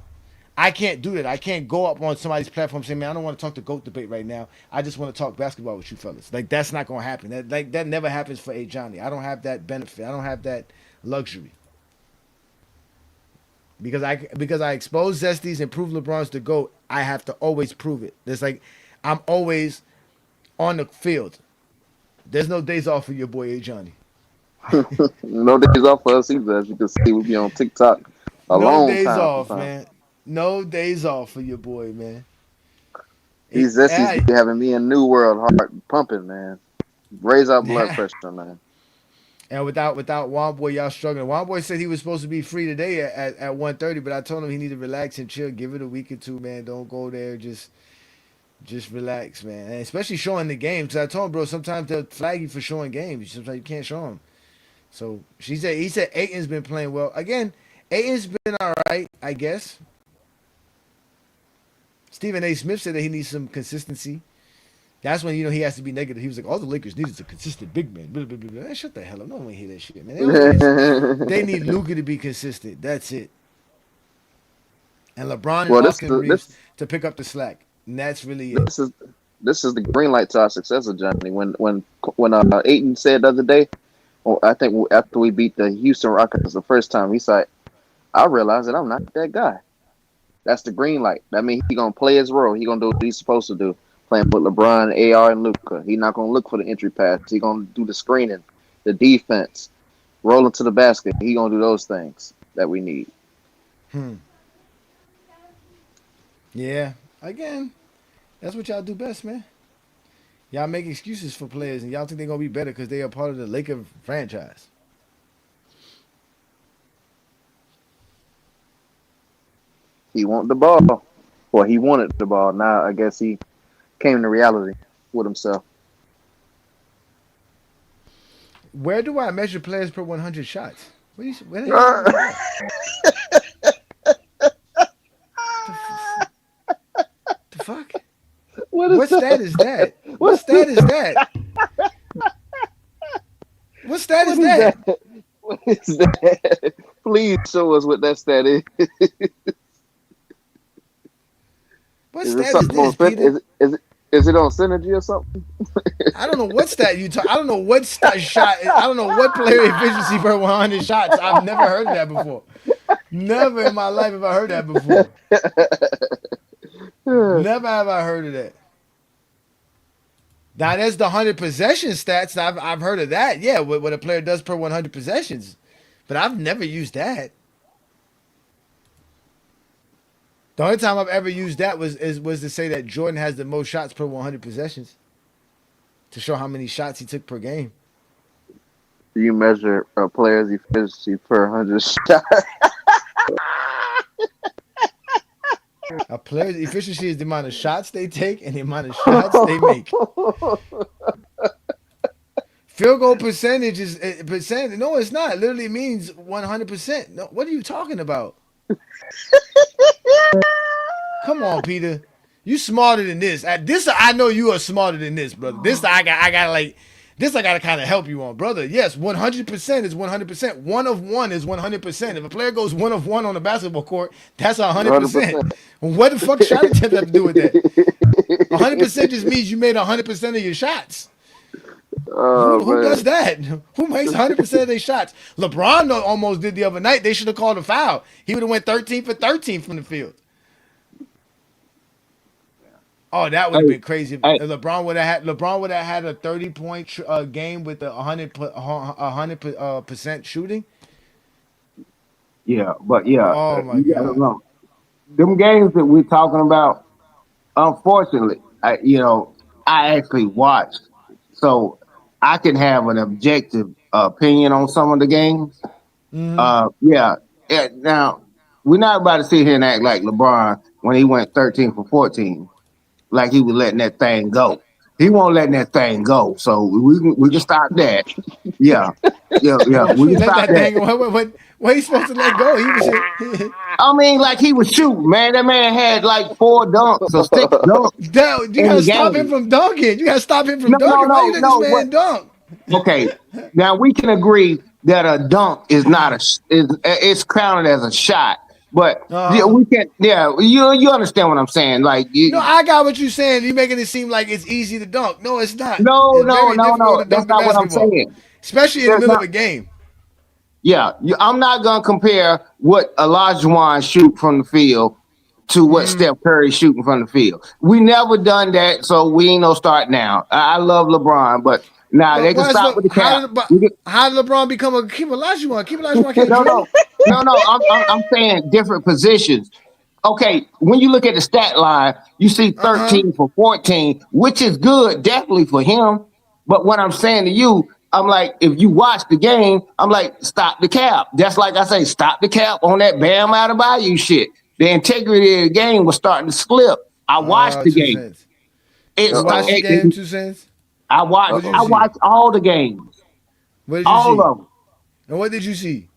I can't do that. I can't go up on somebody's platform and say, man, I don't want to talk the GOAT debate right now. I just want to talk basketball with you fellas. Like, that's not going to happen. That never happens for Ajani. I don't have that benefit. I don't have that luxury. because I expose Zesties and prove LeBron's the GOAT, I have to always prove it. It's like I'm always on the field. There's no days off for your boy Ajani. No days off for us either. As you can see, we be on TikTok a No long days time off, sometimes. man. No days off for your boy, man. These Zesties I, be having me in New World heart pumping, man. Raise our blood pressure, man. and without Juan Boy, y'all struggling. Juan Boy said he was supposed to be free today at 1:30, but I told him he need to relax and chill. Give it a week or two, man. Don't go there. Just relax, man. And especially showing the games. Cause I told him, bro, sometimes they'll flag you for showing games. Sometimes you can't show them. So he said Aiton's been playing well. Again, Aiton's been all right, I guess. Stephen A. Smith said that he needs some consistency. That's when he has to be negative. He was like, all the Lakers needed a consistent big man. Blah, blah, blah, blah. Man, shut the hell up. No one hear that shit, man. They need Luka to be consistent. That's it. And LeBron and Well, Austin Reeves to pick up the slack. And that's really it. this is this is the green light to our success, Johnny. When Aiton said the other day, or I think after we beat the Houston Rockets the first time, he said, "I realized that I'm not that guy." That's the green light. That means he gonna play his role. He gonna do what he's supposed to do, playing with LeBron, AR, and Luka. He not gonna look for the entry pass. He gonna do the screening, the defense, rolling to the basket. He gonna do those things that we need. Yeah. Again, that's what y'all do best, man. Y'all make excuses for players, and y'all think they're gonna be better because they are part of the Laker franchise. He want the ball, or he wanted the ball. Now I guess he came to reality with himself. Where do I measure players per 100 shots? Where the hell is that? The fuck? What is What that? stat is that? What What stat is that? What stat is is that? that? What is that? Please show us what that stat is. What Is it stat is something this, on Peter? is it on synergy or something? I don't know what stat you talk. I don't know what stat shot. I don't know what player efficiency per 100 shots. I've never heard of that before. Never in my life have I heard that before. Never have I heard of that. Now there's the 100 possession stats. I've heard of that. Yeah, what a player does per 100 possessions, but I've never used that. The only time I've ever used that was to say that Jordan has the most shots per 100 possessions to show how many shots he took per game. Do you measure a player's efficiency per 100 shots? A player's efficiency is the amount of shots they take and the amount of shots they make. Field goal percentage is percent. No, it's not. It literally means 100%. No, what are you talking about? Come on, Peter. You smarter than this. At this, I know you are smarter than this, brother. This, I got like, this, I gotta kind of help you on, brother. Yes, 100% is 100%. One of one is 100%. If a player goes one of one on a basketball court, that's 100%. 100%. What the fuck shot attempt have to do with that? 100% just means you made 100% of your shots. Oh Who man. does that? Who makes 100% of their shots? LeBron almost did the other night. They should have called a foul. He would have went 13 for 13 from the field. Oh, that would have Hey, been crazy. If hey, LeBron would have had a 30-point game with a 100% shooting. yeah, but yeah, Oh my you gotta god. know them games that we're talking about. Unfortunately, I actually watched, so I can have an objective opinion on some of the games. Yeah, yeah. Now we're not about to sit here and act like LeBron when he went 13 for 14, like he was letting that thing go. He won't let that thing go. So we can stop that. Yeah, yeah, yeah. We can Let stop that that. thing. What he supposed to let go? He was. I mean, like he was shooting, man. That man had like 4 dunks or 6 dunks You in gotta the stop him game. from dunking. You gotta stop him from No, no, dunking. Why you no, let this no. What? man dunk? Okay, now we can agree that a dunk is not is it's counted as a shot, but yeah, Uh, we can. Yeah, you understand what I'm saying? Like, no, I got what you're saying. You making it seem like it's easy to dunk. No, it's not. no, It's no, very no, difficult no. to That's dunk the not what I'm basketball, saying. especially in the That's middle of not a game. Yeah, I'm not gonna compare what Olajuwon shoot from the field to what Steph Curry shooting from the field. We never done that, so we ain't no start now. I love LeBron, but now But they can why is stop with the cap. how did LeBron become a Keem Olajuwon? Keem Olajuwon can't No, dribble. no. I'm saying different positions. Okay, when you look at the stat line, you see Uh huh. 13 for 14, which is good, definitely for him. But what I'm saying to you, I'm like, if you watch the game, I'm like, stop the cap. Just like I say, stop the cap on that Bam out of Bayou shit. The integrity of the game was starting to slip. I watched the Two game. cents. You It's watched the game. 2 cents. I What watched did you I see? watched all the games, What did you all see? of them. And what did you see?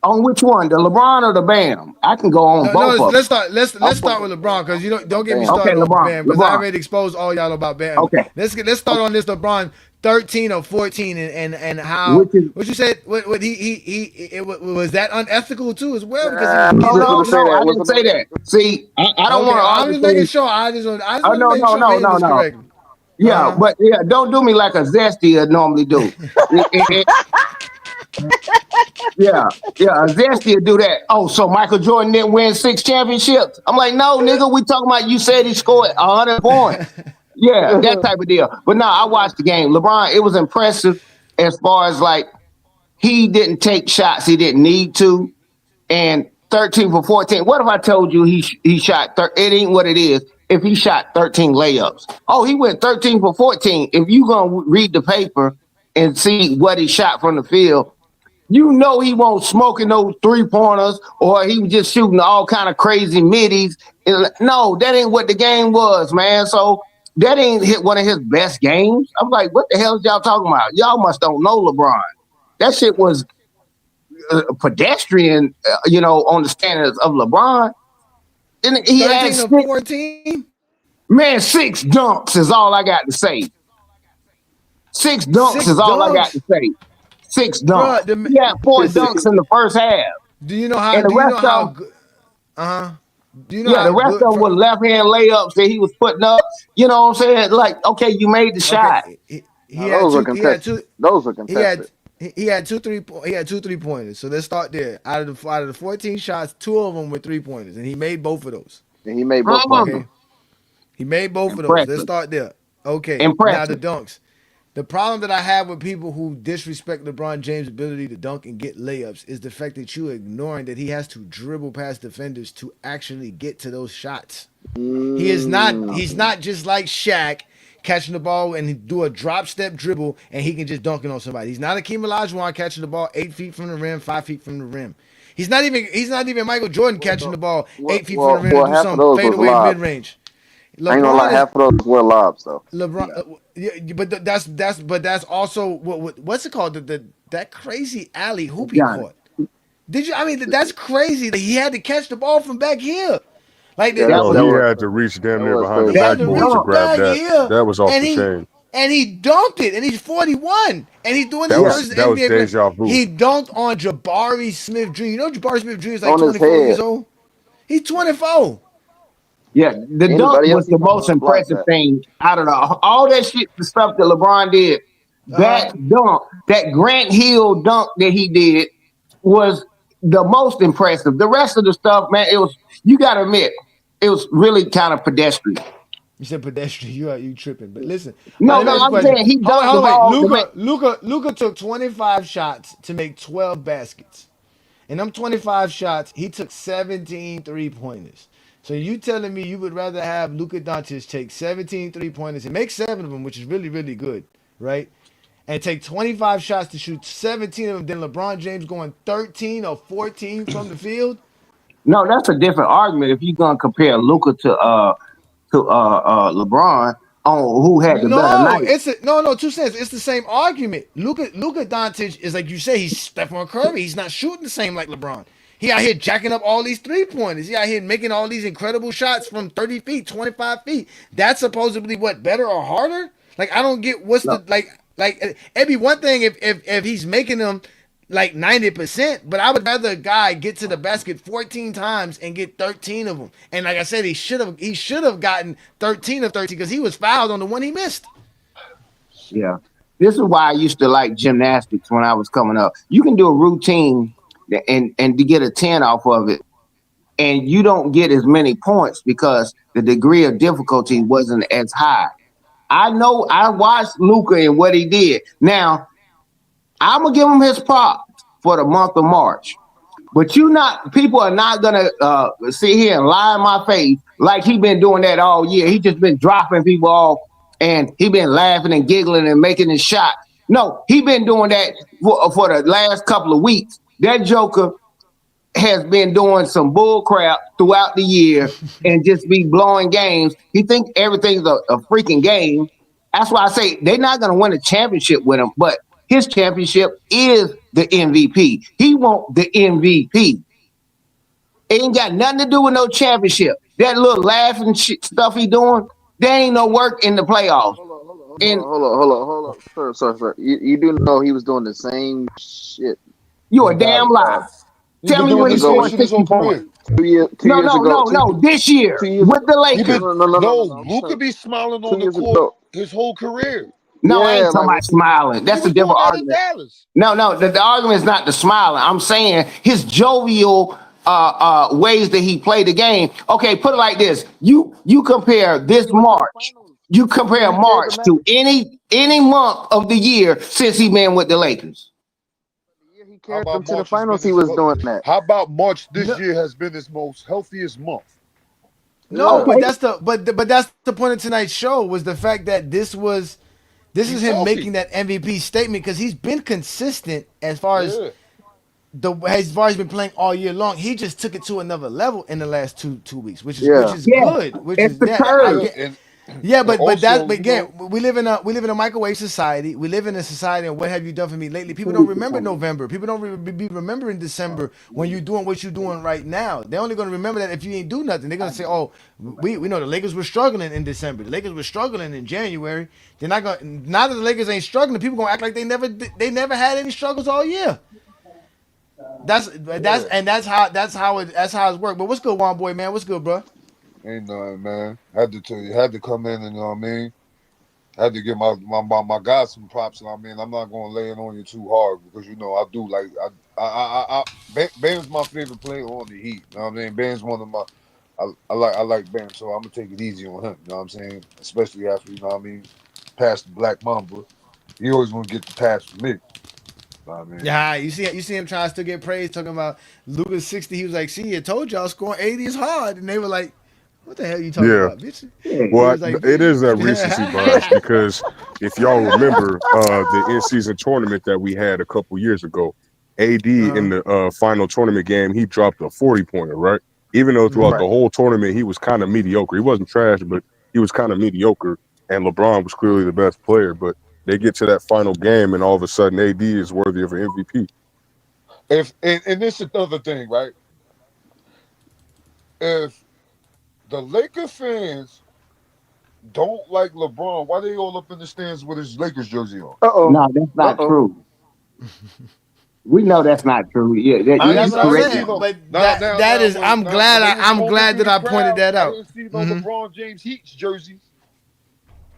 On which one, the LeBron or the Bam? I can go on No, no. both of Let's them. start. Let's put start with LeBron because you don't get me Bam. Okay, started on LeBron, Bam because I LeBron. already exposed all y'all about Bam. Okay, Let's start on this LeBron 13 or 14 and how which is what you said. What was that unethical too as well because he Nah, was I no, getting was just no, gonna say dunked. no. that. I didn't say that. See, I don't want Okay, to I'm argue just making things. sure. I just Oh want to no, make no, sure I'm no, hitting no, this no. correctly. Yeah, but yeah, don't do me like a zesty would normally do. Yeah, yeah, a zesty would do that. Oh, so Michael Jordan didn't win 6 championships? I'm like, no, nigga, we talking about you said he scored 100 points. Yeah, that type of deal. But no, I watched the game. LeBron, it was impressive as far as like he didn't take shots he didn't need to. And 13 for 14. What if I told you he shot? It ain't what it is. If he shot 13 layups, oh, he went 13 for 14. If you gonna read the paper and see what he shot from the field, you know he won't smoking those 3 pointers or he was just shooting all kind of crazy middies. No, that ain't what the game was, man. So that ain't hit one of his best games. I'm like, what the hell is y'all talking about? Y'all must don't know LeBron. That shit was pedestrian, on the standards of LeBron. And he had 13 or six, 14. man, 6 dunks is all I got to say. 6 dunks Six is all I got dunks, to say. 6 dunks. bro. He had 4 dunks in the first half, Do you know how? and the Do you rest know of how them, good? Uh huh. Do you know yeah, the how rest of good? them were left hand layups that he was putting up. You know what I'm saying? Like, okay, you made the shot. Okay, he Now had those are two. He had contested. two. Those are He had contested. he had he had 2 3 pointers. So let's start there. Out of the 14 shots, 2 of them were 3 pointers, and he made both of those. And he made both of them. Mm, Okay, he made both of those. Let's impressive, start there. Okay, now the impressive. dunks. The problem that I have with people who disrespect LeBron James' ability to dunk and get layups is the fact that you're ignoring that he has to dribble past defenders to actually get to those shots. He is not. He's Mm. not just like Shaq catching the ball and do a drop step dribble and he can just dunk it on somebody. He's not Akeem Olajuwon catching the ball 8 feet from the rim, 5 feet from the rim. He's not even. He's not even Michael Jordan catching the ball Well, 8 feet from the well, rim to well, do half of some those was fadeaway mid lobs. range. I ain't gonna lie, LeBron is half of those were lobs though. LeBron. Yeah, but that's also what's it called? That crazy alley hoop he Johnny. caught. Did you? I mean, that's crazy that he had to catch the ball from back here. Like Yeah, That Yo, was he was had to reach damn that near was behind the he crazy. had that to backboard reach to dunk. grab back that. here, That was off and the he chain. and he dunked it, and he's 41, and he's doing his That Yeah, was first that was NBA. deja vu. He dunked on Jabari Smith Jr. You know Jabari Smith Jr. is like On his 24 years head. old. He's 24. yeah. The dunk Anybody else was he the might most have blocked impressive that. thing out of all that shit, the stuff that LeBron did. Uh huh. That dunk, that Grant Hill dunk that he did was the most impressive. The rest of the stuff, man, it was, you got to admit, it was really kind of pedestrian. You said pedestrian. You tripping? But listen. All right, No, let me no, ask you a I'm question. saying he Hold on, dunked hold the on, wait. ball. The man, Luca took 25 shots to make 12 baskets. In them 25 shots, he took 17 3 pointers. So you telling me you would rather have Luka Doncic take 17 3 pointers and make 7 of them, which is really, really good, right? And take 25 shots to shoot 17 of them than LeBron James going 13 or 14 from the field? no, that's a different argument. If you're gonna compare Luca to LeBron on who had the better No, night. it's a no 2 cents. It's the same argument. Luka Doncic is like you say, he's Stephen Curry. He's not shooting the same like LeBron. He out here jacking up all these 3 pointers. He out here making all these incredible shots from 30 feet, 25 feet. That's supposedly what better or harder? Like I don't get what's No, the like it'd be one thing if he's making them like 90%, but I would rather a guy get to the basket 14 times and get 13 of them. And like I said, he should have gotten 13 of 13 because he was fouled on the one he missed. yeah. This is why I used to like gymnastics when I was coming up. You can do a routine and to get a 10 off of it, and you don't get as many points because the degree of difficulty wasn't as high. I know I watched Luka and what he did. Now, I'm gonna give him his props for the month of March. But people are not gonna sit here and lie in my face like he been doing that all year. He just been dropping people off and he been laughing and giggling and making his shot. No, he been doing that for the last couple of weeks. That Joker has been doing some bull crap throughout the year and just be blowing games. He thinks everything's a freaking game. That's why I say they're not going to win a championship with him, but his championship is the MVP. He want the MVP. It ain't got nothing to do with no championship. That little laughing stuff he doing, there ain't no work in the playoffs. Hold on. Sorry. You do know he was doing the same shit. You a damn liar. Tell me when he scored 60 points. 2 years ago. No. This year 2 years with the Lakers. No, Luka be smiling on the court his whole career. No, I ain't talking about smiling. That's a different argument. No, the argument is not the smiling. I'm saying his jovial ways that he played the game. Okay, put it like this. You compare this March. You compare March to any month of the year since he been with the Lakers. He carried them to the finals. He was doing that. How about March this year has been his most healthiest month? No, but that's the point of tonight's show was the fact that this is him making that MVP statement because he's been consistent as far as he's been playing all year long. He just took it to another level in the last two weeks, which is good. Which it's is the curve. But again, we live in a microwave society. We live in a society, and what have you done for me lately? People don't remember November. People don't be remembering December when you're doing what you're doing right now. They're only going to remember that if you ain't do nothing. They're going to say, "Oh, we know the Lakers were struggling in December. The Lakers were struggling in January." They're not going. Now that the Lakers ain't struggling, people gonna act like they never had any struggles all year. That's how it's worked. But what's good, Juan boy, man? What's good, bro? Ain't nothing, man. Had to tell you, had to come in and you know what I mean. Had to give my guys some props. And I mean, I'm not gonna lay it on you too hard because you know I do like Bam's my favorite player on the Heat. You know what I mean? Bam's one of my I like Bam, so I'm gonna take it easy on him. You know what I'm saying? Especially after you know what I mean, past the Black Mamba, he always gonna get the pass from me. I mean, yeah, you see him trying to still get praise, talking about Luka's 60. He was like, "See, I told y'all scoring 80 is hard," and they were like, "What the hell are you talking about, bitch?" Well, it is that recency bias because if y'all remember the in-season tournament that we had a couple years ago, AD in the final tournament game, he dropped a 40-pointer, right? Even though throughout the whole tournament he was kind of mediocre. He wasn't trash, but he was kind of mediocre, and LeBron was clearly the best player. But they get to that final game, and all of a sudden AD is worthy of an MVP. And this is the other thing, right? If the Laker fans don't like LeBron, why they all up in the stands with his Lakers jersey on? No, that's not true. We know that's not true. Yeah, that's what I'm saying. But that is. I'm glad that I pointed that out. I didn't see no LeBron James Heat jerseys.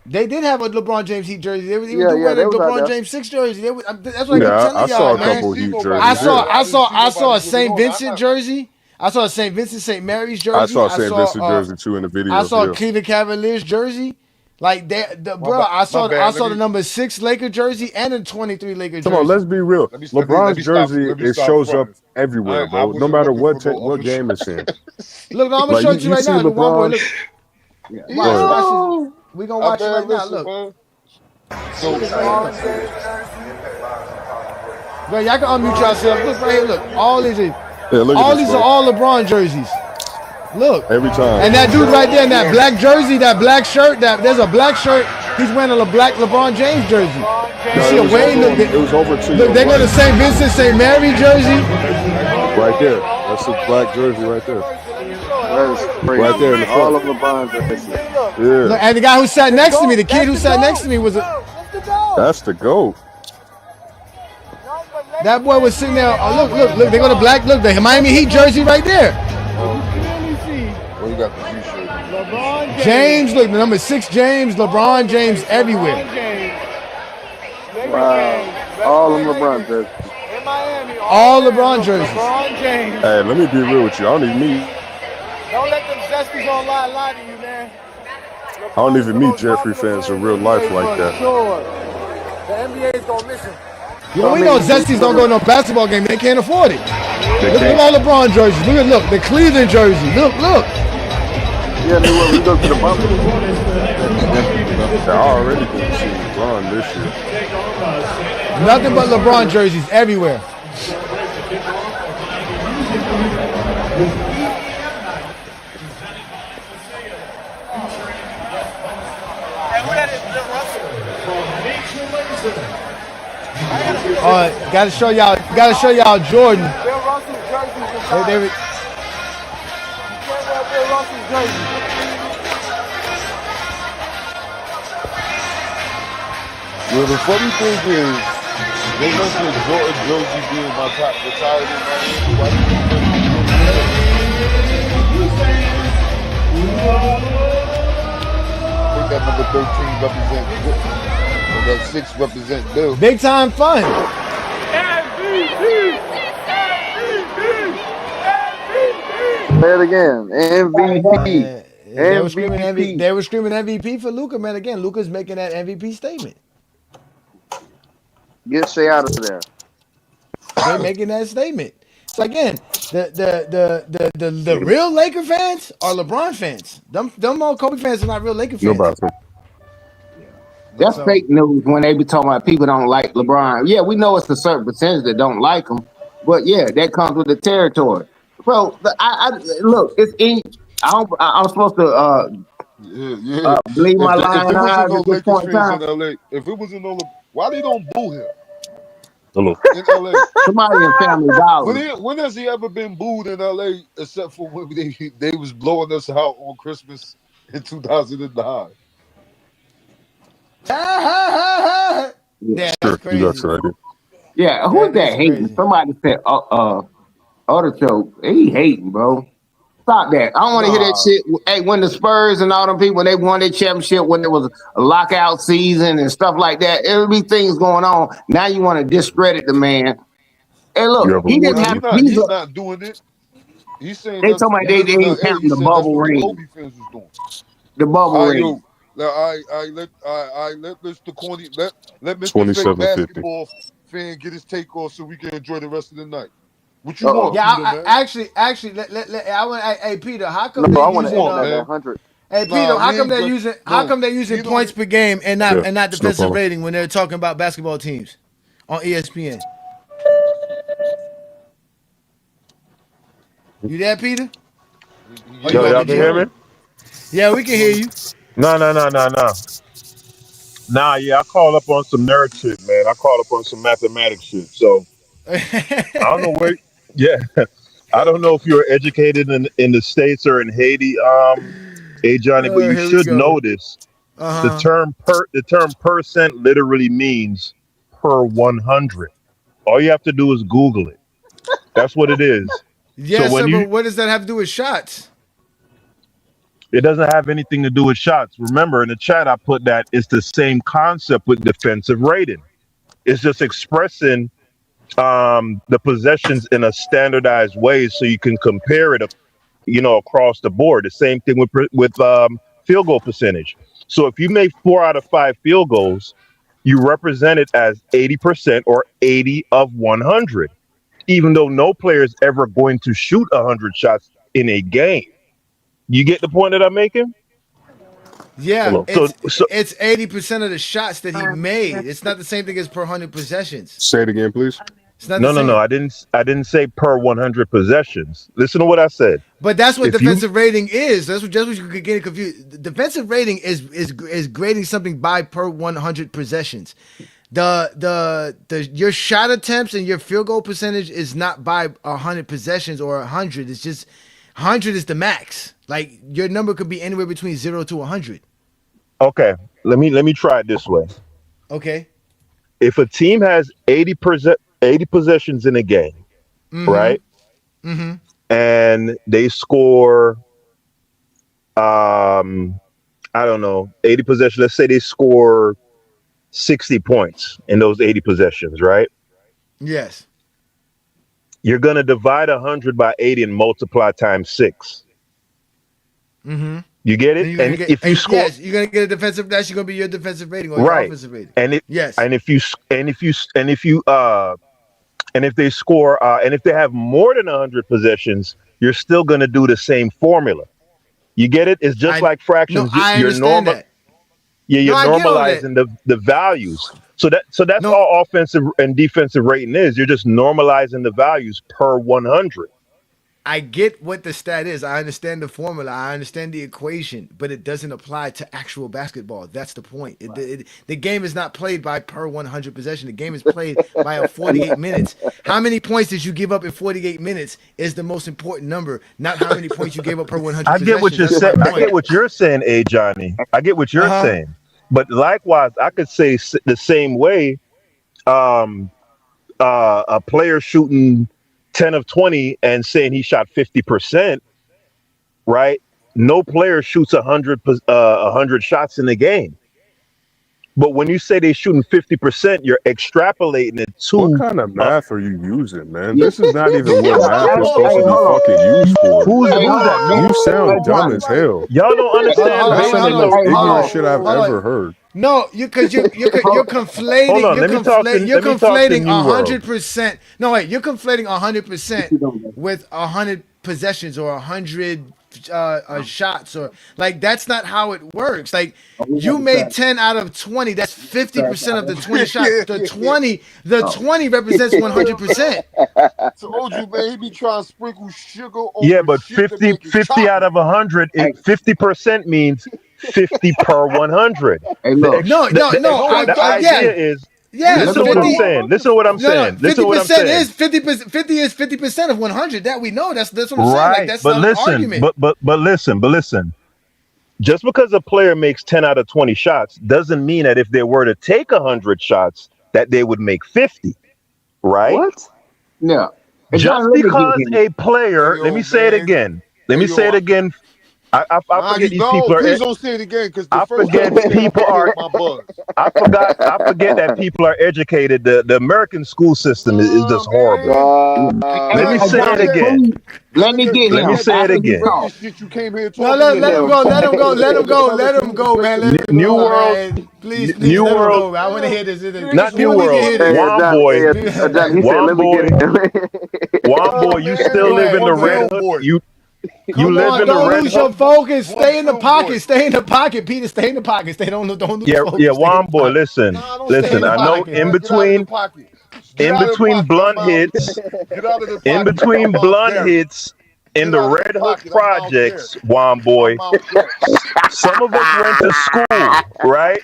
They did have a LeBron James Heat jersey. They were wearing a LeBron James 6 jersey. That's what I'm telling y'all, I saw a man. couple Heat jerseys. I saw a St. Vincent jersey. I saw a St. Vincent St. Mary's jersey. I saw a St. Vincent jersey too in the video. I saw a Cleveland Cavaliers jersey. Like I saw the number 6 Laker jersey and a 23 Laker jersey. Come on, let's be real. LeBron's jersey shows up everywhere, bro. No matter what game it's in. Look, I'm gonna show it to you right now. LeBron. Look. Watch this. We gonna watch it right now. Look. Bro, y'all can unmute yourself. Look right here. Look, all these are all LeBron jerseys. Look. Every time. And that dude right there in that black jersey, that black shirt, there's a black shirt. He's wearing a black LeBron James jersey. You see a Wayne? Look, it was over 2. Look, they go to St. Vincent St. Mary jersey. Right there. That's a black jersey right there. Right there in the front. All of LeBron jerseys. Yeah. Look, and the guy who sat next to me, the kid who sat next to me was That's the GOAT. That boy was sitting there. Oh, look. They go to black. Look, the Miami Heat jersey right there. Well, you got the G-shirt. LeBron James, look, the number 6 James, LeBron James everywhere. Wow. All them LeBron jerseys. All LeBron jerseys. Hey, let me be real with you. Don't let them zesties online lie to you, man. I don't LeBron is even the meet most Jeffrey popular fans player in in the real life NBA like for that. sure. The NBA is gonna miss him. You know, I we know mean, zesties don't go to no basketball game. They can't afford it. They Look at can't. all LeBron jerseys. Look, the Cleveland jersey. Look. yeah, New Orleans. We go to the bubble. I already didn't see LeBron this year. Nothing but LeBron jerseys everywhere. Gotta show y'all Jordan. Bill Russell's jersey. Bill Russell's jersey. Well, the funny thing is, they mentioned Jordan jersey being my top retired in Miami. Why didn't they mention Bill I think that number 13 represents, or that 6 represent Bill. Big time fun. Say it again. MVP. They were screaming MVP. They were screaming MVP for Luka, man. Again, Luka's making that MVP statement. Get Shea out of there. They're making that statement. So again, the real Laker fans are LeBron fans. Them all Kobe fans are not real Laker No fans. bathroom. That's So fake news when they be talking about people don't like LeBron. Yeah, we know it's a certain percentage that don't like him, but yeah, that comes with the territory. Bro, I look, it's in. I'm supposed to Yeah. believe my If lying there wasn't eyes no at this Lakers point in fans in time. LA, if it wasn't no, why they don't boo him Hello. in LA? Somebody in Family Dollar. When has he ever been booed in LA except for when they was blowing us out on Christmas in 2009? yeah, that's Sure, you got crazy. your idea. Yeah, who's That that is hating? crazy. Somebody said, other show, he hating, bro. Stop that. I don't want to hear that Nah, shit. Hey, when the Spurs and all them people, they won their championship when there was a lockout season and stuff like that. There would be things going on. Now you want to discredit the man. Hey, You look, have a he didn't nah, have, he's not doing it. He's saying they that's talking about he they live in ain't LA. He counting the said that's bubble what the ring. Kobe fans was doing. The bubble All right, ring. yo, let Mr. Corny let Mr. Fake 2750. basketball fan get his take off so we can enjoy the rest of the night. What you want, Uh-oh. Yeah, Peter, I man? actually, I want. Hey, Peter, how No, come they I want What you to hit using him want, at that man? 100. Hey Peter, Nah, how we come ain't they're just using no. points per game and not Yeah, it's no defensive problem. rating when they're talking about basketball teams on ESPN? You there, Peter? Oh, you Yeah, Yo, at y'all the we can can gym? hear hear me? you. Yeah, we can hear you. No, no, no, no, no. Nah, yeah, I call up on some nerd shit, man. I call up on some mathematics shit. So I don't know where. Yeah, I don't know if you're educated in the states or in Haiti, Ajani, but you Here we should go. know this. The Uh huh. term percent literally means per 100. All you have to do is Google it. That's what it is. So Yes, when sir. you, But what does that have to do with shots? it doesn't have anything to do with shots. Remember, in the chat, I put that it's the same concept with defensive rating. It's just expressing the possessions in a standardized way so you can compare it, across the board. The same thing with field goal percentage. So if you make 4 out of 5 field goals, you represent it as 80% or 80 of 100, even though no player is ever going to shoot 100 shots in a game. You get the point that I'm making? Yeah, Hello. So 80% of the shots that he made. It's not the same thing as per 100 possessions. say it again, please. It's not the no, no, no. same. I didn't say per 100 possessions. Listen to what I said. But that's what If you defensive rating is. That's what just what you could get confused. The defensive rating is grading something by per 100 possessions. The your shot attempts and your field goal percentage is not by 100 possessions or 100. It's just 100 is the max. Like your number could be anywhere between 0 to 100. Okay, let me try it this way. Okay. If a team has 80 possessions in a game, Mm-hmm. right? Mm-hmm. And they score I don't know, 80 possessions. Let's say they score 60 points in those 80 possessions, right? Yes. You're going to divide 100 by 80 and multiply times 6. Mm-hmm. You get it? And you're gonna And get, if you score, yes, you're gonna get a defensive. That's gonna be your defensive rating or your right? offensive rating. And it, Yes. and if you s- and if they score and if they have more than 100 possessions, you're still going to do the same formula. You get it? It's just like No, fractions. I You're understand normal. that. Yeah, No, you're I get all that. normalizing the values. So that's No, all offensive and defensive rating is. You're just normalizing the values per 100. I get what the stat is. I understand the formula. I understand the equation, but it doesn't apply to actual basketball. That's the point. The game is not played by per 100 possession. The game is played by a 48 minutes. How many points did you give up in 48 minutes is the most important number, not how many points you gave up per 100 I get what possessions. you're That's my saying. I point. get what you're saying, Johnny. I get what Uh you're huh. saying. But likewise, I could say the same way. Um, a player shooting 10 of 20 and saying he shot 50%, right? No player shoots 100 shots in the game. But when you say they're shooting 50%, you're extrapolating it What to kind of uh, math are you using, man? Yeah. This is not even what Yeah. math is Hey, supposed to be hold on. fucking used for. who's Hey, hold that on. You Man. Hey, sound dumb Johnny. as hell. y'all don't understand That's some of basic the Hold most on. Hey, hold ignorant on. shit I've Hold on. ever heard. No, because you're Hold hold conflating on, let me talk to New World. 100%. No, wait, you're conflating 100% on. with 100 possessions or 100 shots or like that's not how it works. Like We got you the made track. 10 out of 20. That's 50% of the 20 shots. The Yeah. 20 represents 100%. Told you, man, he be trying to sprinkle sugar Yeah, over but shit to make it 50 out chocolate. of 100, Hey, 50% means 50 per 100. hey, The look. No, no, the no. No, extra it the doesn't. idea Yeah. is Yeah, Let listen me to what I'm 50. go. saying. Listen to what I'm No, no, saying. Listen to what I'm 50% saying. is 50%. 50 is 50% of 100. That we know. That's what I'm saying. Like Right. that's But not an listen, argument. but listen. Just because a player makes 10 out of 20 shots doesn't mean that if they were to take 100 shots that they would make 50, right? What? Yeah. And John, Just let me get because him. a Hey player, let me yo, say it man. again. Let Hey me say yo, it again. I nah, forget you these no, people are please don't say it again, because the I first time forget you said it, people it are killed my buzz. I forget that people are educated. The American school system is Nah, just horrible. man. Hey, Let Nah, me you say said it Johnny, that. again. please You let said me that. get You Let him me said say that it after he again. talks. greatest shit you came here No, talking to let him now. go. Let him go. You Let said him the go. Let fellas him who was go, man. breaking Let the him New go, law. World, man. Please, please, New let him World, go. I want to hear this. not Niggas New Before we hooping can World. hear on the this. Hey, Juan John, boy, hey, John, he said, Juan let me get boy, it. Juan boy. nah, You man. still Go live ahead. in the One Go red ahead. film hood. boy. You Come live on, in the don't red lose your hood. focus. One Stay in the film boy. pocket. Stay in the pocket, Peter. Stay in the pocket. Don't lose Yeah, focus. Stay in Juan the boy. pocket. Nah, don't Stay stay in in Listen. the the I know pocket, pocket. man. Get out of the pocket. Get in out of the between pocket. I'm blunt Miles. hits, Get out of the in pocket. I'm between Miles blunt Garrett. hits in Get the out of the red hood pocket. I'm Miles Garrett. projects, Juan I'm boy. Miles Garrett. Some of us went to school, right?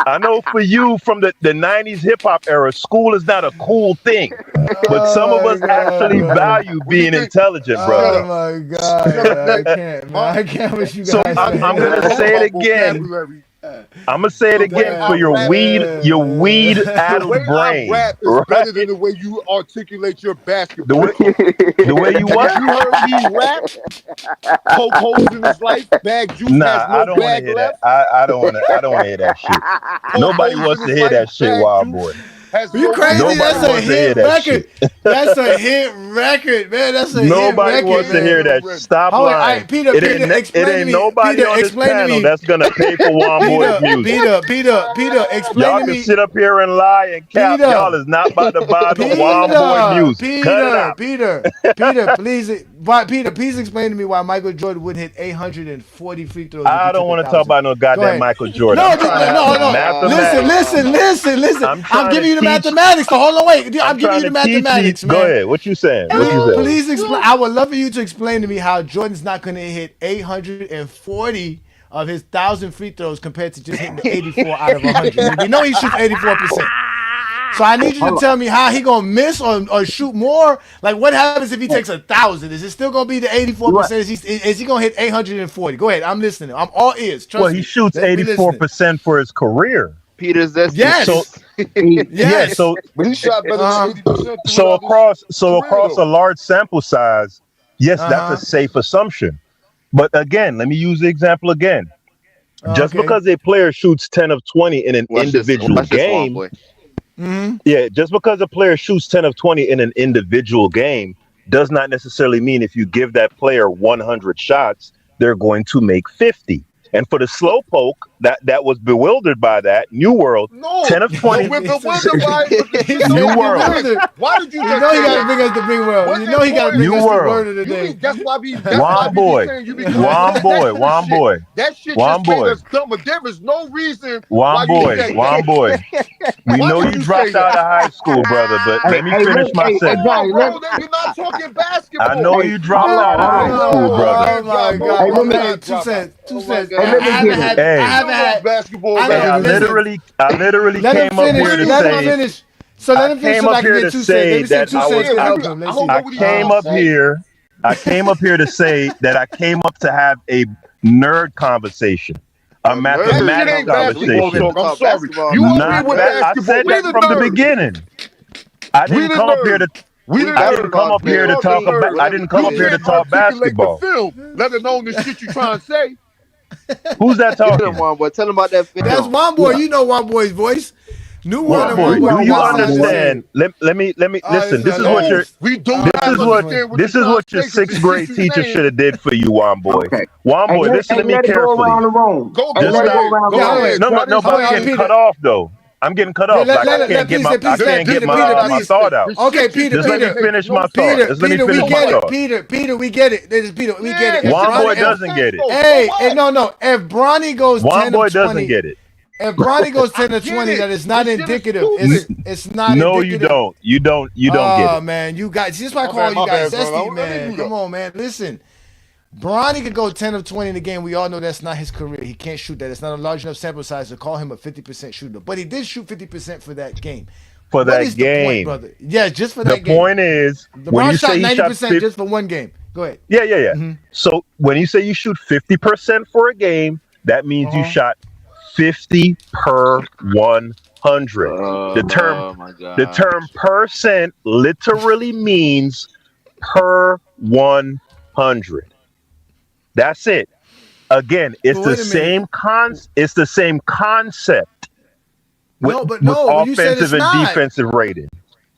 I know for you from the 90s hip hop era, school is not a cool thing. But some of Oh my us god, actually man. value What you being think? intelligent, Shut Oh brother. up. my Shut god, up, man. I man. can't, man. My I can't with you So guys, I'm you man. gonna talk say it about again. vocabulary. I'm gonna say it The way again I for rap, your weed the way addled I brain, rap is better than right? the way you articulate your The way basketball talk. the way you If what? you heard me rap, poke holes in his life, bag juice Nah, has I no don't want to bag hear that. left. I don't want to hear that shit. Poke Nobody holes in wants to his hear life, that shit, bag wild juice boy. has You no crazy? bag Nobody That's a left. wants to hear hit that shit. record. That's a hit record, man. That's a hit Nobody record, wants to man. hear that. Already. Stop Hold on, all lying. right, Peter, Peter, It explain to ain't me. nobody Peter, on this explain to panel me. that's gonna pay for Juan Boy's Peter, music. Peter, Peter, Peter, explain Y'all to can me. sit up here and lie and cap. Y'all Peter, is not about to buy no Juan Boy Peter, music. Cut it Peter, out. Peter, Peter, please, Peter, please explain to me why Michael Jordan would hit 840 free throws if he I don't took a want to talk thousand. about no Go goddamn ahead. Michael Jordan. No, I'm trying to have no, some no. Listen, mathematics. listen, listen, listen. I'm I'm trying to giving you the teach. mathematics. So hold on, wait. I'm I'm giving trying you the to teach these. mathematics, Go man. ahead. What you saying? What you Please, saying? please explain. I would love for you to explain to me how Jordan's not going to hit 840 of his 1,000 free throws compared to just hitting the 84 out of 100. We know he shoots 84%. So I need you to Hold tell me how he gonna miss or shoot more. Like what happens if he takes 1,000? Is it still gonna be the 84 on. percent? Is he gonna hit 840? Go ahead, I'm listening. I'm all ears. Well, Trust he me. shoots We listening. 84% for his career. Peter Zesty So Yes, six. yeah, yes. But he shot better than Uh huh. 80% so throughout his career, across a though. large sample size, yes, Uh that's a huh. safe assumption. But again, let me use the example again. Just Okay. because a player shoots 10 of 20 in an individual Watch this one, game, boy. yeah, just because a player shoots 10 of 20 in an individual game does not necessarily mean if you give that player 100 shots, they're going to make 50. And for the slowpoke that was bewildered by that, New World, No, 10 of no, 20, we're bewildered by it because He you said know New World. bewildered. Why did you You just know he say got to that? bring us the big world. Was You it know he got to boy? bring New us the World. word of the You day. mean that's why we Juan be boy, saying you be calling Juan that boy, extra Juan shit. boy, That shit Juan just made boy, us dumber. There is no reason why Juan you do boy, that Juan dumb boy. shit. We Why know did you you say dropped out that? of high school, brother, but Hey, let me hey, finish let, my hey, hey, sentence. Johnny, Hold on, bro. You're not talking I basketball. know hey, you dropped hold out of high on. school, brother. Oh my God! Hey, let me, Hey, Not two drop out. cents, two Oh my cents. hey, let God. me I get haven't it. had, I Hey, Still haven't love had, basketball I hey, know. better I than you. Listen, literally let him came up finish. here to Let him say, finish. So let him finish so I can get 2 cents. Let me see if two I cents was, can Yeah, help him. I Let's don't see. know I what he's came trying to up say. here, I came up here to say that I came up to have a nerd conversation, a A nerd. That shit mathematics ain't We basketball we conversation. finna talk. I'm talk sorry. basketball You now. agree Not with that I basketball. said We that the from the nerds. beginning. I We didn't the come up here to nerds. We the I didn't nerds. come Basketball is up made here You to up. are the talk about I nerds. Whatever. didn't come You up here to can't talk articulate the basketball. film, let alone the shit you trying to say. Who's that Get him, talking? one boy. Tell him about that That's film. one boy. Yeah, You know one boy's voice. New yeah, World Juan and we boy, one boy know do do you not one sound the boy. same. understand? Let me Oh, this listen. is This is what No, your hilarious. we do Oh not this is my what God. understand what you're this is trying what to your say because the sixth shit grade you teacher saying. should have did for you, Juan boy. Okay. Juan Hey, boy, listen to me let it go carefully. around the room. Go Hey, Just let it like go around the Yeah, go hold room. ahead. on. no, Try no, this but Hold I'm on, getting again. cut Peter. off though. I'm getting cut Yeah, off. I can't get my I please let can't get Peter, my Peter, my please. thought out. The Okay, shit you Peter, Just let saying me Peter, makes finish no my thought. sense. Peter, Just let me Peter, we finish So my get what? it. thought. Peter, we get it. This is Peter, we get Yeah, it. that If shit Juan Bronny, make boy no if, doesn't sense get it. though. So hey, what? no, no. If Bronny goes Juan 10 of boy doesn't 20, get it. if Bronny goes I 10 of get 20, it. that is The not shit is indicative. N- stupid. It's not no, you indicative. don't. You don't get Oh it. man, you guys, this is why I call you My guys bad, son. zesty, I didn't man. do that. Come on, man. Listen. Bronny could go 10 of 20 in the game. We all know that's not his career. He can't shoot that. It's not a large enough sample size to call him a 50% shooter. But he did shoot 50% for that game. For What that is the point, game. brother? Yeah, just for The that game. point is when LeBron you shot say he shot 90% 50, just for one game. Go ahead. yeah. So when you say you shoot 50% for a game, that means you Uh-huh. shot 50 per 100. The term Oh my the God. term percent literally means per 100. That's it. Again, But wait a minute. it's the same concept with No, but with no, but you said it's offensive and not. defensive rating.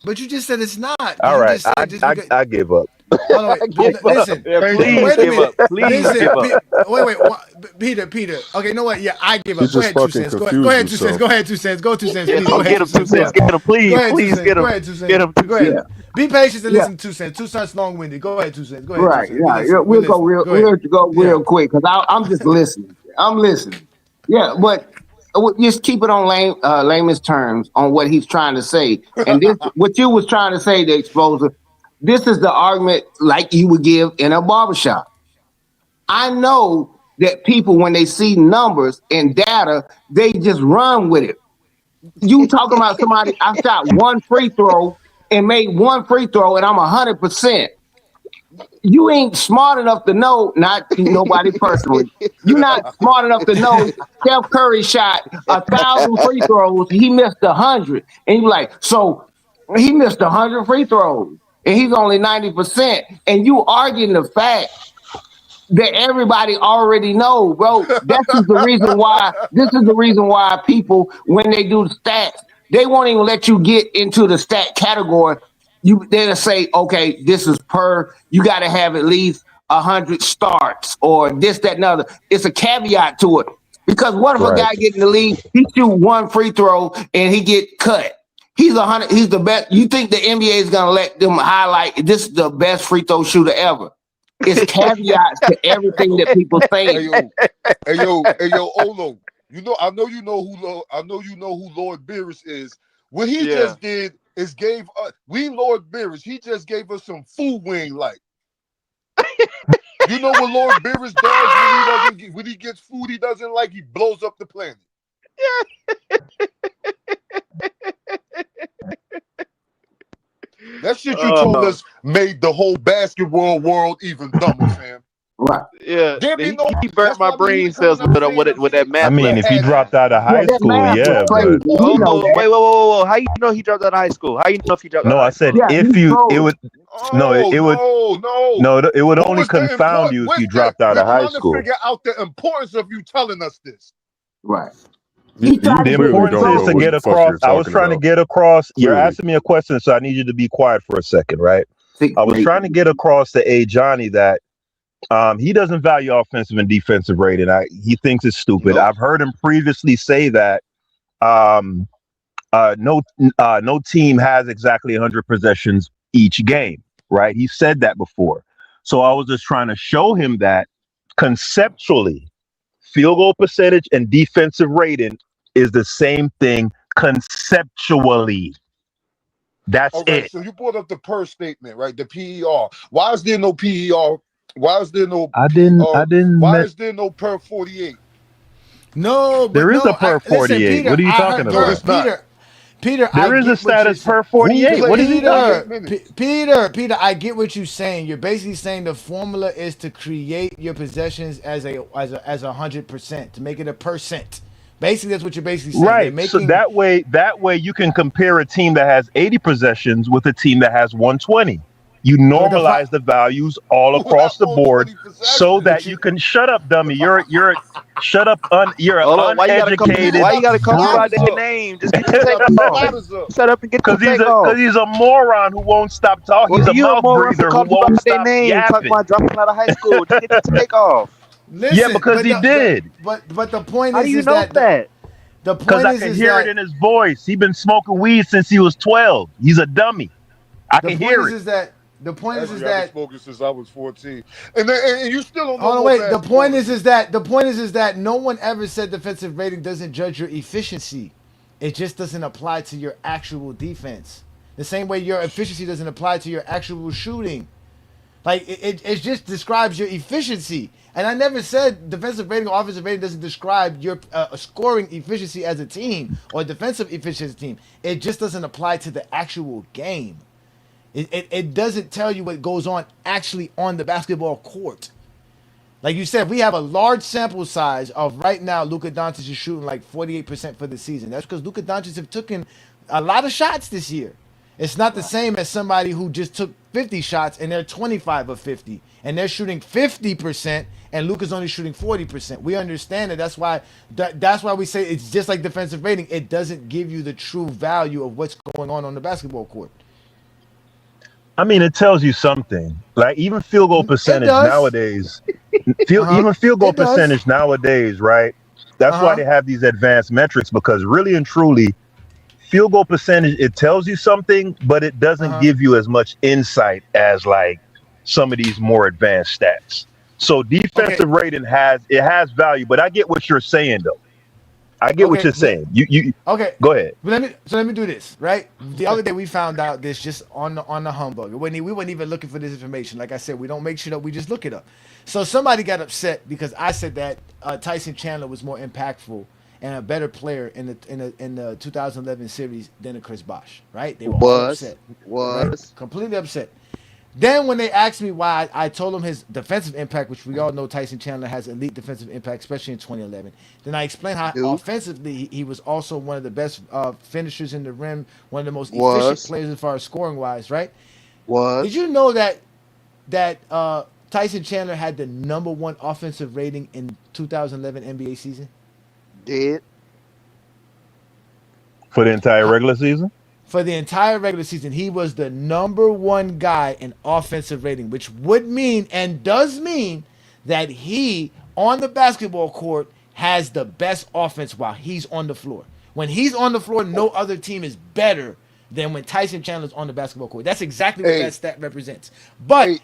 But you just said it's not. All You right, just said just because. I give up. Hold on, wait. Give up. Listen. Yeah, Thank you. please Wait a give up. minute. Please Listen. give up. Wait. Peter. Okay, you know what? Yeah, I give He up. Go just ahead, two fucking cents. Go confused ahead, 2 cents. himself. Go ahead, 2 cents. Go 2 cents, Yeah, please. Go go ahead, get two him two cents. Go cents. ahead. Get him, Go please. ahead, two Please cents. get Go him. ahead, 2 cents. Get him two Go cents. ahead. Yeah, Be patient and yeah, listen, 2 cents. 2 cents long winded. Go ahead, 2 cents. Go ahead, two right. cents. We Yeah, yeah. listening. We We'll go listening. real, Go ahead. we'll go Yeah. real quick because I'm just listening. I'm listening. Yeah, but just keep it on layman's terms on what he's trying to say. And this, what you was trying to say, the explosive. This is the argument like you would give in a barbershop. I know that people, when they see numbers and data, they just run with it. You talking about somebody? I shot one free throw and made one free throw, and I'm 100%. You ain't smart enough to know, not nobody personally. You're not smart enough to know Steph Curry shot 1,000 free throws. He missed 100, and you're like, so he missed 100 free throws, and he's only 90%. And you arguing the fact that everybody already know, bro. This is the reason why people, when they do the stats, they won't even let you get into the stat category. They'll say, okay, this is per. You got to have at least 100 starts or this, that, and other. It's a caveat to it because what if a Right. guy get in the league, he shoot one free throw and he get cut? He's 100. He's the best. You think the NBA is gonna let them highlight this is the best free throw shooter ever? It's caveats to everything that people Hey say. yo, hey yo, Olo. You know, I know you know who I know you know who Lord Beerus is. What he Yeah. just did is gave us we Lord Beerus. He just gave us some food wing like. You know what Lord Beerus does when he gets food he doesn't like, he blows up the planet. That shit you told Oh, us made the whole basketball world even dumber, fam. Right. yeah. There be no. He burnt That's my why we brain keep coming cells up with saying them with that shit. I math mean, if he lesson, And man. dropped out of Yeah, high that school, math was yeah, crazy. but You Oh, know that. wait, whoa. How you know he dropped out of high school? How you know if he dropped out no, of I high said school? Yeah, if he you it froze. would No, it, Oh it would no, no. no, it would What only was the confound important? you if you Listen, dropped out we're of high trying to school. figure out the importance of you telling us this. Right. You, He tried you to The get clearly importance don't is know to what get the fuck across. you're I was talking trying to about. get across. You're Clearly. asking me a question, so I need you to be quiet for a second, right? sixth I was grade. trying to get across to Ajani that he doesn't value offensive and defensive rating. He thinks it's stupid. Nope. I've heard him previously say that um, no no team has exactly 100 possessions each game, right? He said that before. So I was just trying to show him that conceptually, field goal percentage and defensive rating is the same thing conceptually. That's All right. it. So you brought up the PER statement, right? The PER. Why is there no PER? Why is there no I didn't. PER? I didn't. Why is there no PER 48? No, but There is a no. per Listen, 48. Peter. What are you I talking heard, No, bro. about? there's not. Peter. I There is a get what you're status saying. per Who 48. What is played he talking? 48 minutes? Peter. I get what you're saying. You're basically saying the formula is to create your possessions as a 100%, to make it a percent. Basically, that's what you're basically saying. They're Right. So making. that way you can compare a team that has 80 possessions with a team that has 120. You But the normalize the values all Who had across the board 120 so that possessions? but you you can shut up, dummy. Shut up. You're an Hold on. Shut uneducated Why you up, gotta call people out brute. slackers their up. name? Just get your Shut take up, off. slackers up. Shut up and get your Cause take off. he's a moron who won't stop talking. Well, He's a you a mouth moron for breather who calling people won't out their stop name, talking yapping. about dropping out of high school. Just get your take off. Yeah, listen, because he did. but the point How do you is know that that? the Because point I can is hear it that in his voice. He's been smoking weed since he was 12. He's a dummy. I the can point hear it. the point is Actually, I've been that smoking since I was 14. And you still don't know hold on, more wait. The basketball point than me. is that no one ever said defensive rating doesn't judge your efficiency. It just doesn't apply to your actual defense. The same way your efficiency doesn't apply to your actual shooting. Like it just describes your efficiency. And I never said defensive rating or offensive rating doesn't describe your scoring efficiency as a team or defensive efficiency as a team. It just doesn't apply to the actual game. It doesn't tell you what goes on actually on the basketball court. Like you said, we have a large sample size of right now. Luka Doncic is shooting like 48% for the season. That's because Luka Doncic have taken a lot of shots this year. It's not the same as somebody who just took 50 shots and they're 25 of 50 and they're shooting 50% and Luka's only shooting 40%. We understand that. That's why we say it's just like defensive rating. It doesn't give you the true value of what's going on the basketball court. I mean, it tells you something. Like even field goal It percentage does. nowadays, Uh huh. even field goal It does. percentage nowadays, right? That's why Uh they huh. have these advanced metrics because really and truly, field goal percentage, it tells you something, but it Uh doesn't huh. give you as much insight as like some of these more advanced stats. So Okay. defensive rating has value, but I get what you're saying though. I get what Okay. you're saying. You Okay, go ahead. but let me do this right. The other day we found out this just on the humbug. We weren't even looking for this information. Like I said, we don't make shit up. We just look it up. So somebody got upset because I said that Tyson Chandler was more impactful and a better player in the 2011 series than a Chris Bosh. Right? They were all Was upset. Right? was Completely upset. Then when they asked me why, I told them his defensive impact, which we all know Tyson Chandler has elite defensive impact, especially in 2011. Then I explained how do offensively he was also one of the best finishers in the rim, one of the most efficient was players as far as scoring wise. Right? Did was you know that Tyson Chandler had the number one offensive rating in 2011 NBA season? did For the entire regular season? For the entire regular season, he was the number one guy in offensive rating, which would mean and does mean that he on the basketball court has the best offense while he's on the floor. When he's on the floor, no other team is better than when Tyson Chandler's on the basketball court. That's exactly what that Hey, stat represents. But hey,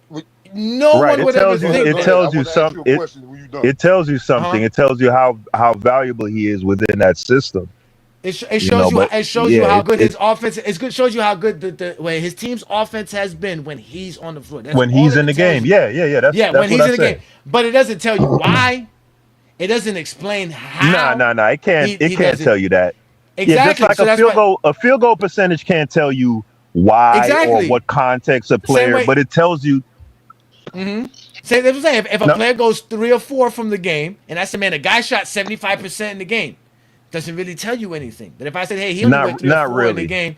wait, no Right. one It would ever tells you go ahead, think it go ahead. that. I tells you want to ask some you a it question when you're done. it tells you Huh? something. It tells you how valuable he is within that system. It You know, shows you but it shows you yeah, how it, good it his offense. It's good. Shows you how good the way his team's offense has been when he's on the floor. That's when all he's in it the tells game. you. Yeah. That's Yeah, when that's what he's I in the game, said. but it doesn't tell you why. It doesn't explain how Nah. It can't he can't does it tell you that. Yeah, just exactly. like So that's why a field goal percentage can't tell you why or exactly what context a same player, way. but it tells you Say that's what I'm saying. If a no, player goes 3 or 4 from the game, and I said, man, a guy shot 75% in the game, doesn't really tell you anything. But if I said, hey, he only went three or not four in the really. game,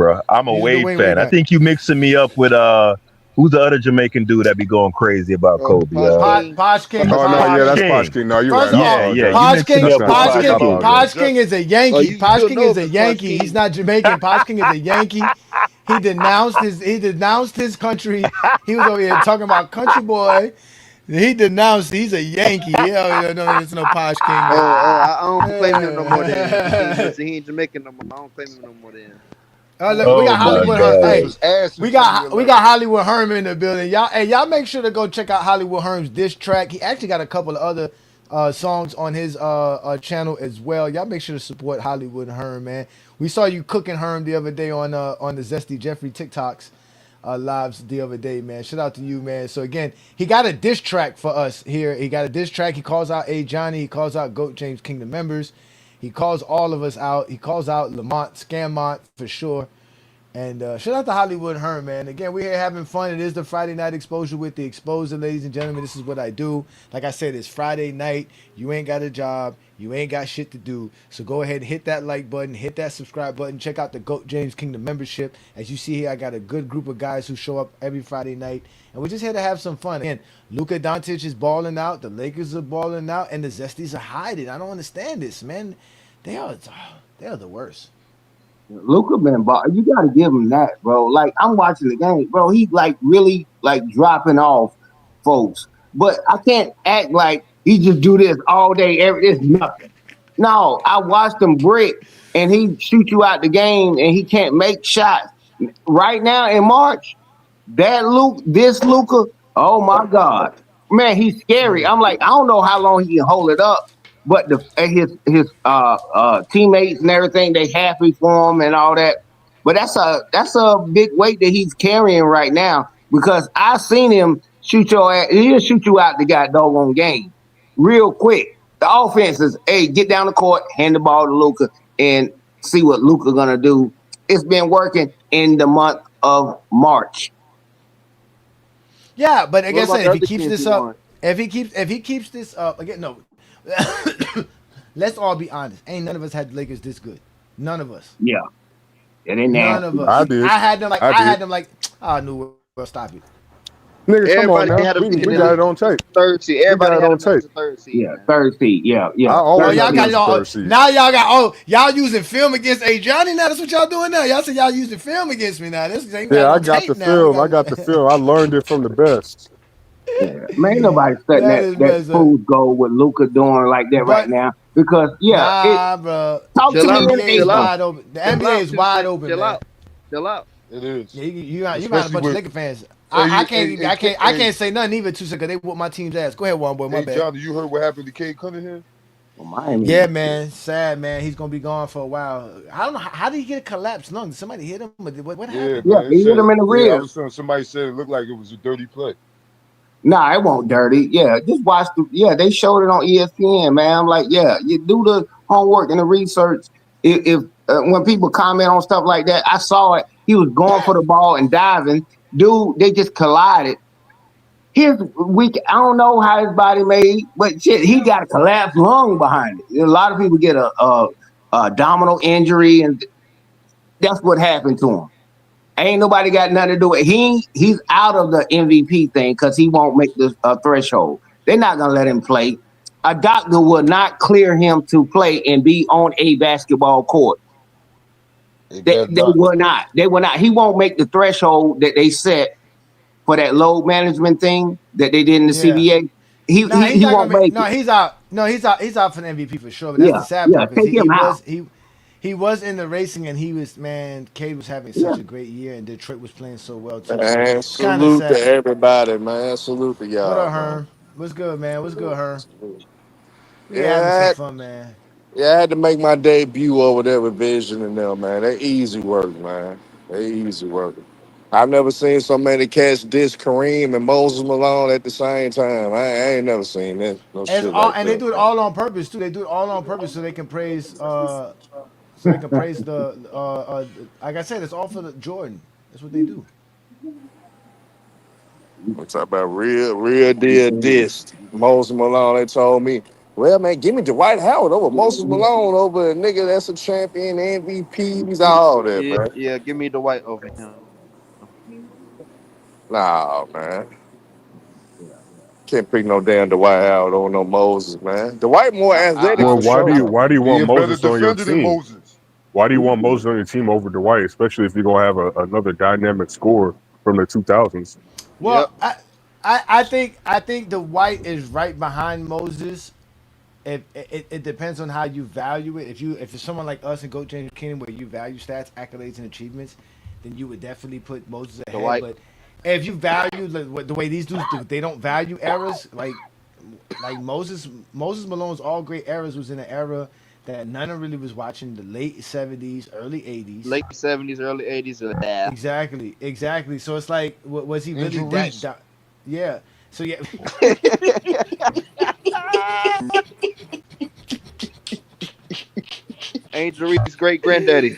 bro. I'm a He's a Wade Dwayne fan. I guy. think you mixing me up with who's the other Jamaican dude that be going crazy about Kobe? Posh King. Posh King. Oh no, yeah, Posh that's Posh King. King. No, you're right. First I of all, Yeah, apologize. you Posh mixing King, me That's up not with Posh Posh. Posh I King, King, Posh apologize. bro. King is a Oh, Yankee. you Posh should King know is a that Posh Yankee. King. He's not Jamaican. Posh King is a Yankee. He denounced his country. He was over here talking about country boy. He denounced. He's a Yankee. Yeah, no, there's no Posh King there. I don't claim him no more. Then he ain't Jamaican no more. I don't claim him no more. Then Look, we Oh got my Hollywood. This Hey, God. was ass we until you got alert. Hollywood Herm in the building. Y'all, hey, y'all make sure to go check out Hollywood Herm's diss track. He actually got a couple of other songs on his channel as well. Y'all make sure to support Hollywood Herm, man. We saw you cooking Herm the other day on the Zesty Jeffrey TikToks lives the other day, man. Shout out to you, man. So again, he got a diss track for us here. He got a diss track. He calls out Ajani. He calls out Goat James Kingdom members. He calls all of us out. He calls out Lamont, Scammont for sure. And shout out to Hollywood Hearn, man. Again, we're here having fun. It is the Friday night exposure with the exposer, ladies and gentlemen. This is what I do. Like I said, it's Friday night. You ain't got a job. You ain't got shit to do. So go ahead and hit that like button, hit that subscribe button. Check out the Goat James Kingdom membership. As you see here, I got a good group of guys who show up every Friday night. And we're just here to have some fun. Again, Luka Doncic is balling out. The Lakers are balling out. And the Zesties are hiding. I don't understand this, man. They are the worst. Luca been ball. You got to give him that, bro. Like I'm watching the game, bro. He like really like dropping off, folks. But I can't act like he just do this all day. It's nothing. No, I watched him brick, and he shoot you out the game, and he can't make shots. Right now in March, this Luca, oh my God, man, he's scary. I'm like, I don't know how long he can hold it up, but his teammates and everything, they happy for him and all that. But that's a big weight that he's carrying right now because I seen him shoot your ass. He'll shoot you out the goddamn game real quick. The offense is, hey, get down the court, hand the ball to Luca, and see what Luca gonna do. It's been working in the month of March. Yeah, but like What I about said, the if he other keeps kids this he up, won? if he keeps this up again, no. Let's all be honest. Ain't none of us had the Lakers this good. None of us. Yeah, and they None of nasty. I us. did. I had them like I I did. had them like I knew well stop it. Nigga, come on Everybody now. had them We picking we at got it least on tape. third seed. We got Everybody it had on them as tape. a third seed, Yeah, man. third seed. Yeah, I yeah, Oh, always third y'all had them got as it a seed. all. third seed. Now y'all got y'all using film against Ajani now. That's what y'all doing now. Y'all say y'all using film against me now. This ain't got Yeah, it I on got tape the now. We film. I got got the film. I learned it from the best. Yeah, man, ain't nobody setting that that is that messed up. fool's goal with Luca doing like that right But now because yeah, it nah, bro. talk to The Chill me out, in NBA is chill out, April. wide open. The chill NBA out, is two wide cent. open, Chill man. out, chill out. It Yeah, is, you got a especially bunch of with Laker fans. I hey can't hey even hey I hey, can't say nothing either too because they whoop my team's ass. Go ahead, one boy, my hey bad. Johnny, you heard what happened to Cade Cunningham? Well, Miami, Yeah, man, sad man. He's gonna be gone for a while. I don't know how did he get a collapsed lung? Did somebody hit him? Or what Yeah, happened? yeah, man. It he hit said him in the yeah. I ribs. was saying somebody said it looked like it was a dirty play. Nah, it won't dirty. Yeah, just watch the. Yeah, they showed it on ESPN, man. I'm like, yeah, you do the homework and the research. If when people comment on stuff like that, I saw it. He was going for the ball and diving. Dude, they just collided. His weak. I don't know how his body made, but shit, he got a collapsed lung behind it. A lot of people get a abdominal injury, and that's what happened to him. Ain't nobody got nothing to do with it. He's out of the MVP thing because he won't make the threshold. They're not gonna let him play. A doctor will not clear him to play and be on a basketball court. They They, better they not. will not. They will not. He won't make the threshold that they set for that load management thing that they did in the Yeah. CBA. He Nah, he, he's he not gonna won't make. make No, it. he's out. No, he's out. He's out for the MVP for sure. But that's the Yeah, sad yeah. part because Take him out. he was in the racing and he was man. Cade was having Yeah. such a great year and Detroit was playing so well too. So Man, it's kind of salute to sad. everybody, man. Salute to What y'all, up, man. Herm? What's good, man? What's good, Herm? We having some Yeah, fun, man. yeah, I had to make my debut over there with Vision and them, man. They easy work, man. They easy work. I've never seen so many cats diss Kareem and Moses Malone at the same time. I ain't never seen that. No And it's shit all like and they that, do it man. all on purpose too. They do it all on purpose so they can praise. So they can praise the. Like I said, it's all for the Jordan. That's what they do. We talk about real deal diss. Moses Malone, they told me, well, man, give me Dwight Howard over Moses Malone over a nigga that's a champion, MVPs, all that, Yeah, man. yeah. Give me the white over him. Nah, man. Can't pick no damn Dwight Howard over no Moses, man. Dwight more athletic Well, for sure, though. why do you He want a better Moses on your defender than team? Moses. Why do you want Moses on your team over Dwight, especially if you're gonna have another dynamic scorer from the 2000s? Yep. Well, I think the White is right behind Moses. It depends on how you value it. If it's someone like us and Goat James Keenan where you value stats, accolades, and achievements, then you would definitely put Moses The ahead. white. But if you value the way these dudes do, they don't value errors. like Moses Malone's all great eras was in an era that none of really was watching, the late '70s, early '80s. Late 70s, early 80s. Yeah. Exactly, exactly. So it's like, was he really Angel that? Reese. Yeah. So yeah. Angel Reese's great granddaddy.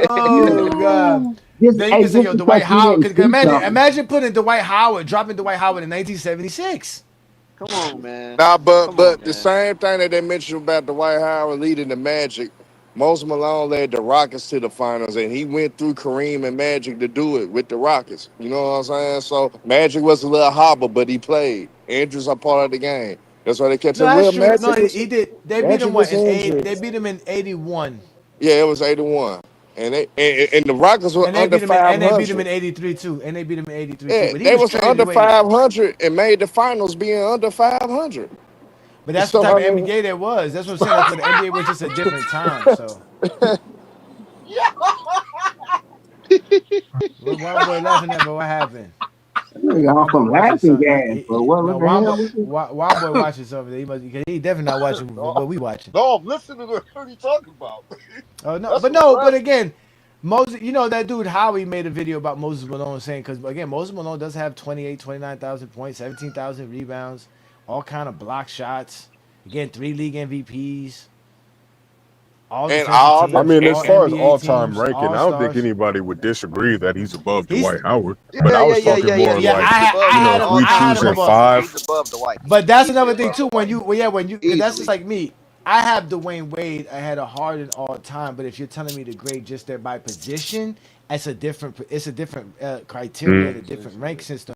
Oh God. Then you can say, Just yo, because Dwight he Howard. didn't Cause see imagine, something. imagine putting Dwight Howard, dropping Dwight Howard in 1976. Come on, man. Nah, but Come on, but the man. same thing that they mentioned about Dwight Howard leading the Magic, Moses Malone led the Rockets to the finals, and he went through Kareem and Magic to do it with the Rockets. You know what I'm saying? So Magic was a little hobble, but he played. Injuries are part of the game. That's why they kept No, saying, that's "Well, true. No, Magic was he did. They beat him Magic what was in eight? injured." They beat him in '81, Yeah, it was 81, and the Rockets were and they under beat him in and they beat him 500. in '83 too, and they beat him in '83 too. Yeah, But he they was was traded under away. 500 and made the finals being under 500. But that's the So type I of mean, NBA there was. That's what I'm saying. That's what the NBA was, just a different time. So what Wild Boy laughing at? But what happened? Y'all Wild Boy some watching laughing something. gas, but what No, the Wild Boy, hell was it? Wild Boy watching something. He must. He definitely not watching No, what we watching. no, I'm listening to what you talking about. Oh no, That's but what I'm no, but laughing again, Moses, that dude Howie made a video about Moses Malone saying, because again, Moses Malone does have 28, 29,000 points, 17,000 rebounds, all kind of block shots. Again, 3 league MVPs, all and defensive all I the teams, mean, and, as all and- far as NBA all-time teams, ranking, all I don't think stars. anybody would disagree that he's above He's Dwight Howard. But Yeah, I yeah, was yeah, talking yeah, yeah, more yeah. yeah, like, He's above. He's if all we I had time him choosing above. ranking. He's five, above Dwight. But that's Easily another thing above too. When Dwight. you, well, yeah, because that's just Easily. like me. I have Dwayne Wade ahead of Harden all time. But if you're telling me to grade just there by position, it's a different criteria and a different rank system.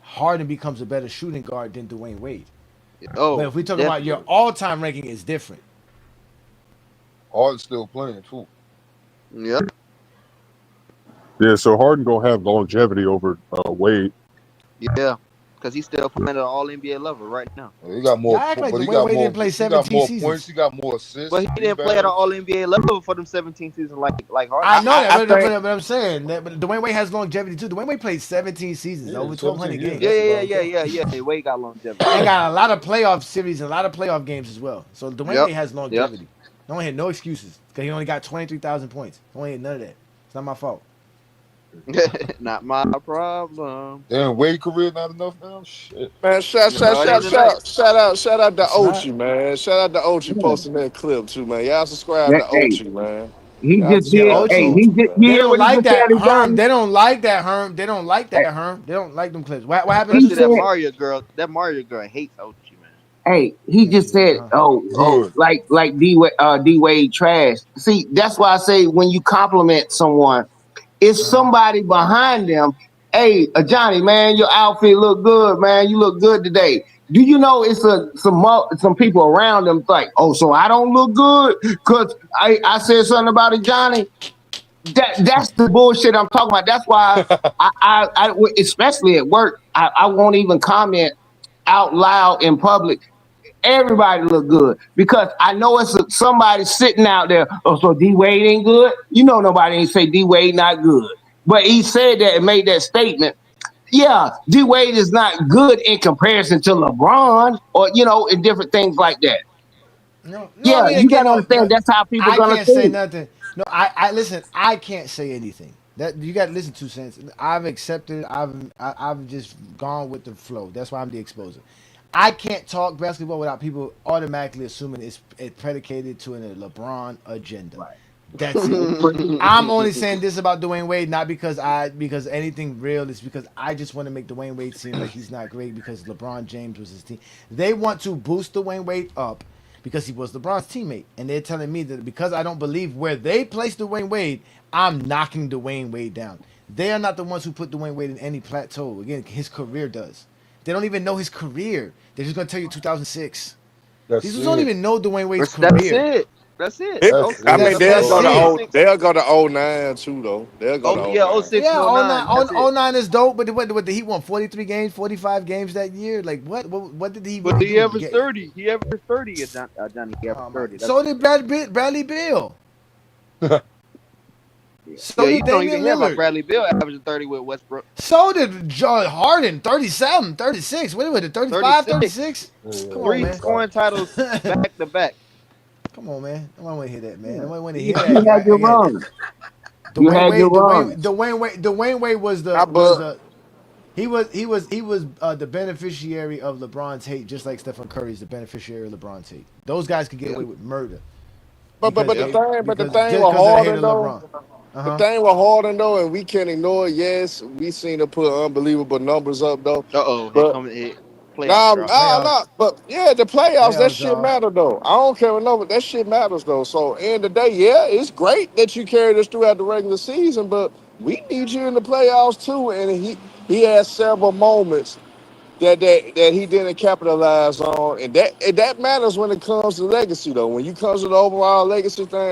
Harden becomes a better shooting guard than Dwayne Wade. But Oh, if we talk about your definitely. all-time ranking, is different. Harden's still playing too. Yep. yeah, so Harden gonna have longevity over Wade. Yeah. Because he's still playing at an all NBA level right now. He got Y'all more, act like but he Dwayne got Wade more. didn't play He got 17 more points. seasons. He got more assists, But he didn't play at an all rebounds. NBA level for them 17 seasons like Harden I I, did. know that, I, I think but I'm saying that. But Dwayne Wade has longevity too. Dwayne Wade played 17 seasons, Yeah, over 17 1,200 years. Yeah, That's games, a yeah, lot of yeah, time. yeah, yeah, yeah. Wade got longevity. and got a lot of playoff series and a lot of playoff games as well. So Dwayne Yep. Wade has Yep. longevity. No one had no excuses because he only got 23,000 points. No one had none of that. It's not my fault. Not my problem. Damn, Wade career not enough now. Shit. man, No, it ain't tonight. shout out to It's not. Ochi, man. Shout out to Ochi Yeah. posting that clip too, man. Y'all subscribe That, to hey, Ochi, man. he Y'all just Yeah, did. subscribe to Hey, Ochi. he Ochi, just. You man. They hear don't what he like just said, that Herm. Johnny? They don't like that Herm. They don't like Hey, that Herm. They don't like them clips. What happened? he Especially that said. Mario girl. That Mario girl hates Ochi, man. Hey, he Yeah, just she do, said, huh? oh, Good. like D Wade trash. See, that's why I say when you compliment someone, it's somebody behind them. Hey, Johnny, man, your outfit look good, man. You look good today. Do you know it's some people around them like, oh, so I don't look good because I said something about it, Johnny. That's the bullshit I'm talking about. That's why especially at work, I won't even comment out loud in public. Everybody look good because I know somebody sitting out there. Oh, so D Wade ain't good. You know nobody ain't say D Wade not good, but he said that and made that statement. Yeah, D Wade is not good in comparison to LeBron or and different things like that. No. I Yeah, mean, you again, gotta no. understand that's how people I gonna can't say think. nothing. No, I listen. I can't say anything. That you got to listen to sense. I've accepted. I've just gone with the flow. That's why I'm the exposer. I can't talk basketball without people automatically assuming it's predicated to a LeBron agenda. Right. That's it. I'm only saying this about Dwayne Wade, not because anything real. It's because I just want to make Dwayne Wade seem like he's not great because LeBron James was his team. They want to boost Dwayne Wade up because he was LeBron's teammate, and they're telling me that because I don't believe where they placed Dwayne Wade, I'm knocking Dwayne Wade down. They are not the ones who put Dwayne Wade in any plateau. Again, his career does. They don't even know his career. They're just gonna tell you 2006. These That's dudes don't it. even know Dwayne Wade's That's career. it. That's it. That's I it. mean, The That's it. they'll go to '09 too, though. They'll go Oh to yeah, oh '09. six and Yeah, oh all nine, nine. That's it. 09 is dope, but what the Heat won 43 games, 45 games that year. Like what did he But really he do? averaged 30. He averaged 30. Johnny. He averaged Oh my! 30. That's So did Bradley Bill. So Yeah, you did don't even Damian hear about Lillard. Bradley Beal averaging 30 with Westbrook. So did John Harden, 37, 36. What was it, 35, 36. 36? Come on, 3 man. scoring titles back to back. Come on, man. Nobody want to hear that, man. Yeah. Nobody want to You hear that. had your Again, runs. You had your runs. Dwayne Wade was I but the beneficiary of LeBron's hate, just like Stephen Curry is the beneficiary of LeBron's hate. Those guys could get Yep. away with murder but because the Yep. they thing but the because thing just with because of the hate Harden of though. LeBron. Uh The huh. thing with Harden though, and we can't ignore it. Yes, we seen to put unbelievable numbers up though, Uh-oh, here but come it. Playoffs nah, drop. nah, Playoffs, nah. But yeah, the playoffs, that playoffs, shit dog. matter though. I don't care what number, that shit matters though. So end of the day, yeah, it's great that you carried us throughout the regular season, but we need you in the playoffs too. And he had several moments that he didn't capitalize on, and that matters when it comes to legacy though. When you comes to the overall legacy thing,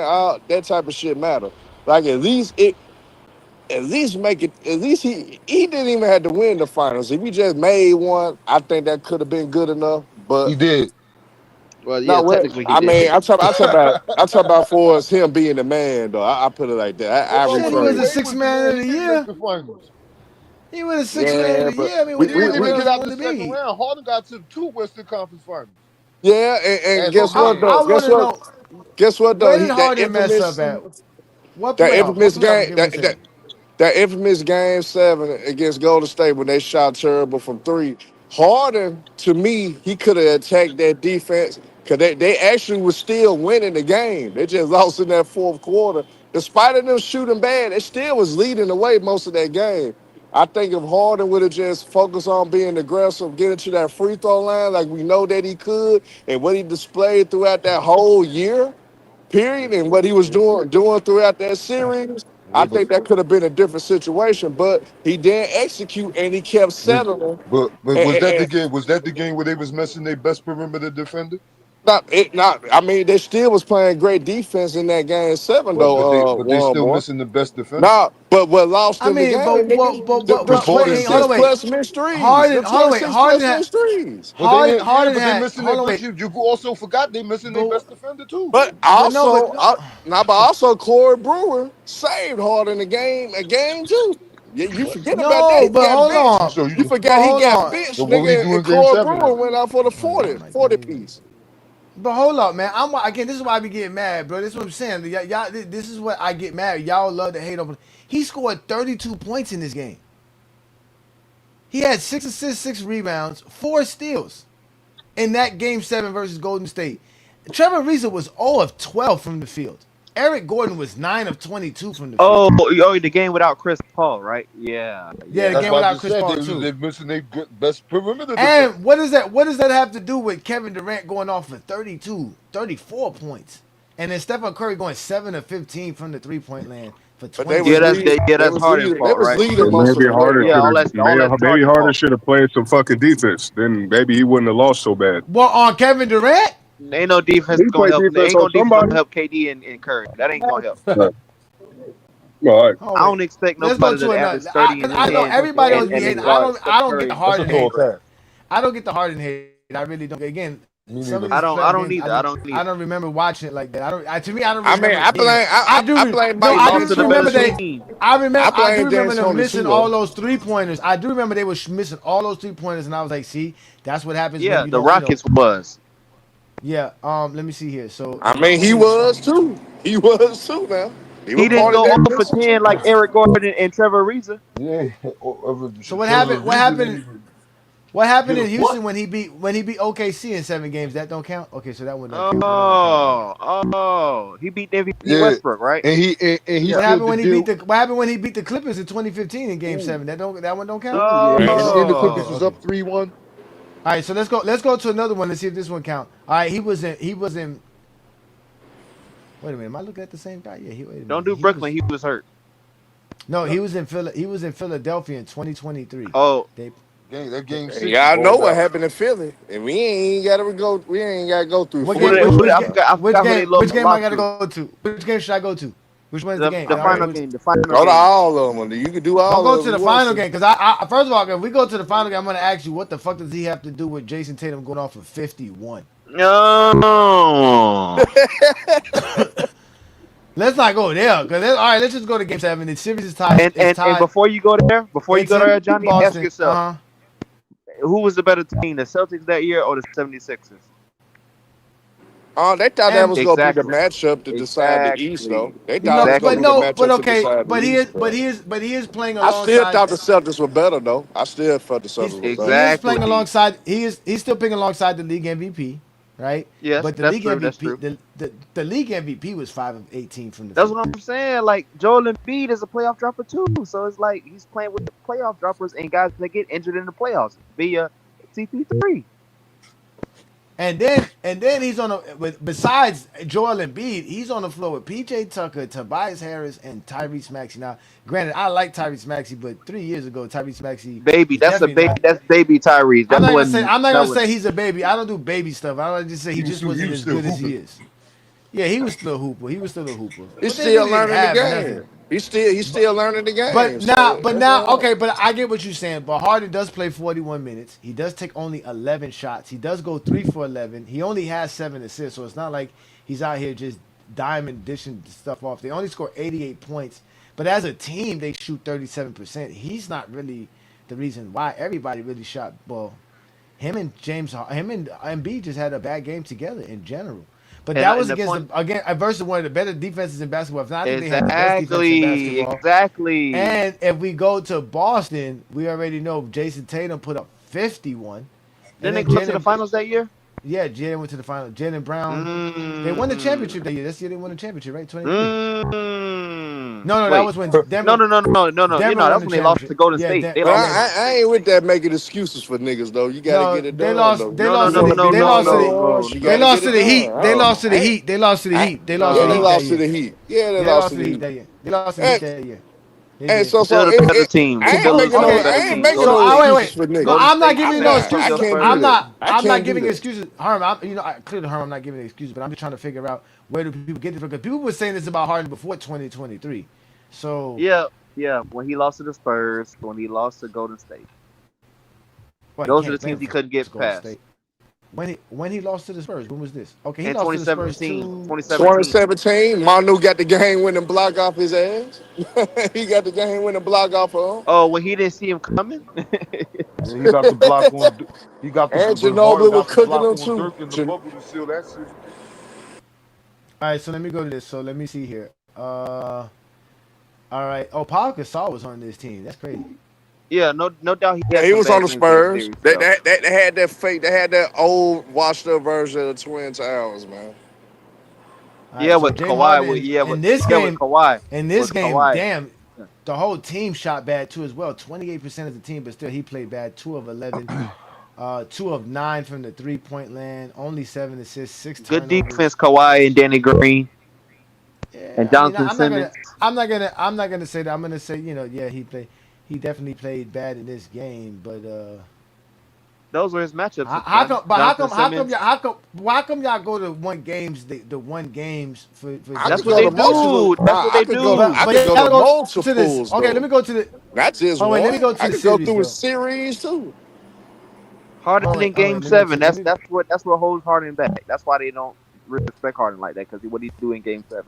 that type of shit matter. Like at least make it. At least he didn't even have to win the finals. If he just made one, I think that could have been good enough. He But did. Well, yeah, not what technically he I did. mean. I talk about for us him being the man though. I put it like that. Well, I Shit, he was Dwayne a rephrase. Wade six was the man man. of He the didn't make year. the finals. He was a six man of Yeah, the but year. I mean, He what didn't even else get you out want the to second be? round. Harden got to two Western Conference Finals yeah, and as a guess what man. though? I want to know Guess what though? where did Harden mess up at? What That playoff? What infamous playoff game game was that? that infamous game 7 against Golden State when they shot terrible from three. Harden, to me, he could have attacked that defense because they actually was still winning the game. They just lost in that fourth quarter. Despite of them shooting bad, they still was leading the way most of that game. I think if Harden would have just focused on being aggressive, getting to that free throw line like we know that he could, and what he displayed throughout that whole year, period, and what he was Yeah, doing throughout that series, yeah, I think that could have been a different situation. But he didn't execute, and he kept yeah. settling. But And, was and, that the and game? Was that the game where they was missing their best perimeter defender? not. I mean, they still was playing great defense in that game 7, though. But they One still more. missing the best defender. Nah, but what lost I them the mean, game? Because Them but 26 hold on, wait. plus missed threes. Harden, Them hold on, wait. 26 plus missed threes. But they didn't. Yeah, Harden but they had, missing hold it. on, But wait. you also forgot they missing their But best defender too. But but no, but also, no, but also Corey Brewer saved Hard in the game, a game too. You What? forget about that. no, He but got hold benched. on, So You you. but forgot he hold got on. benched, So what we nigga, do and in game Corey seven Brewer then? went out for the Hold on, 40, I'm like, 40 piece. but hold up, man. Again. This is why I be getting mad, bro. This is what I'm saying. Y'all, this is what I get mad. Y'all love to hate on. He scored 32 points in this game. He had 6 assists, 6 rebounds, 4 steals in that game 7 versus Golden State. Trevor Ariza was 0 of 12 from the field. Eric Gordon was 9 of 22 from the field. Oh, the game without Chris Paul, right? Yeah, Yeah, the yeah. That's game why I without just Chris said Paul too. they missing their best perimeter defender. And what is that? What does that have to do with Kevin Durant going off for 32, 34 points? And then Stephen Curry going 7 of 15 from the 3-point land for But they 26 was Yeah, points. leading. They that's was Harden's leading. They fault, was right? leading So most of maybe the way Harder Yeah, should though. have all that's maybe Harden's Harder fault. should have played some fucking defense. Then maybe he wouldn't have lost so bad. Well, on Kevin Durant? Ain't no defense He gonna played help. defense Ain't on gonna defense somebody. gonna help KD and Curry. That ain't gonna help. Right. All right. Oh I wait, don't expect let's go nobody to to average another. 30 Cause and I know 10 everybody else be and then hating. guard Steph I don't get Curry the and That's a Harden tall hate. task. I don't get the Harden hate. I really don't. Again, Me some of neither. these I playoff don't games, either. I don't I either. don't remember watching it like that. I don't. To me, I don't I mean, remember being. I blame No, They Mike I lost do to the D'Antoni better remember too. team. I I do blame remember them D'Antoni too missing all though. those 3-pointers. I do remember they were missing all those 3-pointers, and I was like, see, that's what happens when Yeah, you the don't. Rockets was. Yeah. Let me see here. So I let mean, me he see. was too. He was too, man. He was He didn't part of go that 0 for missing 10 like too. Eric Gordon and Trevor Ariza. Yeah. So what Trevor happened? Ariza didn't even What get happened a in Houston bucket. when he beat OKC in 7 games? That don't count. Okay, so that one don't count. That one don't count. All right. Oh, he beat MVP Yeah, Westbrook, right? and he Yeah. sealed the deal. What happened when he beat the Clippers in 2015 in Game 7? That one don't count. Yeah, and the Okay, Clippers was okay. up 3-1. All right, so let's go to another one and see if this one count. All right, he was in. Wait a minute, am I looking at the same guy? Yeah, wait a Don't minute. do Brooklyn. He was hurt. No, he was in Philadelphia in 2023. Oh, They That game And 6 y'all know balled what out. happened in Philly, and we ain't gotta go. We ain't gotta go through what who game? they, Philly. who they, Which game? I forgot who they Which game I lost gotta to. go to? Which game should I go to? Which one's the game? The final game. The final Go to game. all of them. You can do Don't all go of to them. the You want final to? game because I first of all, if we go to the final game, I'm gonna ask you what the fuck does he have to do with Jason Tatum going off for 51? No. Let's not go there, cause all right. Let's just go to Game 7. The series is tied. It's And tied. before you It's go in there, Johnny, ask Boston. yourself, who was the better team, the Celtics that year or the 76ers? Oh, they thought that And was gonna be the Exactly. matchup to decide the East, though. Exactly. They thought it no, was gonna but be the Exactly. no, but matchup to okay, decide the East, bro. but he is playing I still alongside. thought the Celtics were better, though. I still felt the Celtics were better. He is playing Exactly. alongside. He's still playing alongside the league MVP, right? Yes, But the that's league true. That's MVP, true. the league MVP was 5 of 18 from the That's field. what I'm saying. Like Joel Embiid is a playoff dropper too. So it's like he's playing with playoff droppers and guys that get injured in the playoffs via CP3. And then he's on a besides Joel Embiid, he's on the floor with PJ Tucker, Tobias Harris, and Tyrese Maxey. Now, granted, I like Tyrese Maxey, but 3 years ago, Tyrese Maxey Baby, was definitely not. that's baby Tyrese. I'm That not gonna say wasn't I'm not that gonna was say he's a baby. I don't do baby stuff. I don't just say he just wasn't He was as still good as he hooping. is. Yeah, he was still a hooper. He was still a hooper. He's But they still really didn't learning the have nothing. game. He's still learning the game. But So that's now, all right. okay, but I get what you're saying. But Harden does play 41 minutes. He does take only 11 shots. He does go 3 for 11. He only has 7 assists, so it's not like he's out here just diamond dishing stuff off. They only score 88 points, but as a team, they shoot 37%. He's not really the reason why. Everybody really shot. Well, him and Embiid just had a bad game together in general. But that was and the against point again versus one of the better defenses in basketball. If not, I think they had the best defense in exactly, basketball. exactly. And if we go to Boston, we already know Jason Tatum put up 51. And Didn't they then go to the Jalen, finals that year? yeah, Jalen went to the final. Jalen Brown, they won the Mm. championship that year. That's the year they won the championship, right? 23. Mm. No, that Wait. was when No, no, no, no, no, no. You Denver know, won that's the when they lost championship. to Golden Yeah, State. They But lost to yeah. Golden I State. ain't with that making excuses for niggas though. You gotta No, get it done though. they No, no, lost no, to You the, want to no, they be lost to no, the, victorious, no, you they gotta no. lost get to it the done. Heat. I They don't lost know. to the Heat. They lost to the Heat. They lost to Yeah, the they Heat No. that lost to year. the Heat. Yeah, they They lost lost to to the the Heat Heat. that year. They lost to the Heat And, that year. They and did. so Still the better team. I ain't Still, making still the no Okay, better I ain't team. making Golden no so State. wait, excuses wait. for So niggas. Golden I'm not State giving I'm you no smashed not. I the excuses. can't do I'm Spurs. that. not. I I'm not can't do giving that. excuses. Herm, I clearly Herm. I'm not giving excuses, but I'm just trying to figure out where do people get this from? Because people were saying this about Harden before 2023. So Yeah, yeah. When he lost to the Spurs, when he lost to Golden State, well, he those are can't the blame teams him he for couldn't get Golden past. State. When he lost to the Spurs, when was this? Okay, he In lost to the Spurs 2017, to 2017. 2017, Manu got the game winning block off his ass. He got the game winning block off of him. Oh, when he didn't see him coming. Yeah, he got the block on. He got the And when Harden Ginobili was got the cooking block them on too. Dirk in the bubble to seal that series. All right, so let me go to this. So let me see here. All right. Oh, Paul Gasol was on this team. That's crazy. Yeah, no doubt he Yeah, had he some was on bad the games that Spurs. series They, though. they, they, they had that fake. They had that old washed up version of the Twin Towers, man. All right. Yeah, So with James Kawhi. Harden Yeah, in Kawhi. this With game, Kawhi. damn, the whole team shot bad too as well. 28% of the team, but still he played bad. 2 of 11, 2 of 9 from the 3-point land. Only 7 assists, six Good turnovers. defense, Kawhi and Danny Green and Yeah, I mean, Jonathan Simmons. I'm not gonna say that. I'm gonna say, yeah, he definitely played bad in this game, but Those were his matchups how against come? But Jonathan Simmons. why come y'all go to one games the one games for I That's could what go they to multiple. do. That's what I they could go. do. I but could you go to gotta go to this. multiples Okay, let though. me go to the. Not just Oh wait, let me one. go to I the could go series through a though. series too. Harden in Oh Game wait, let me go 7. to let me. That's what holds Harden back. That's why they don't respect Harden like that because what he do in Game 7.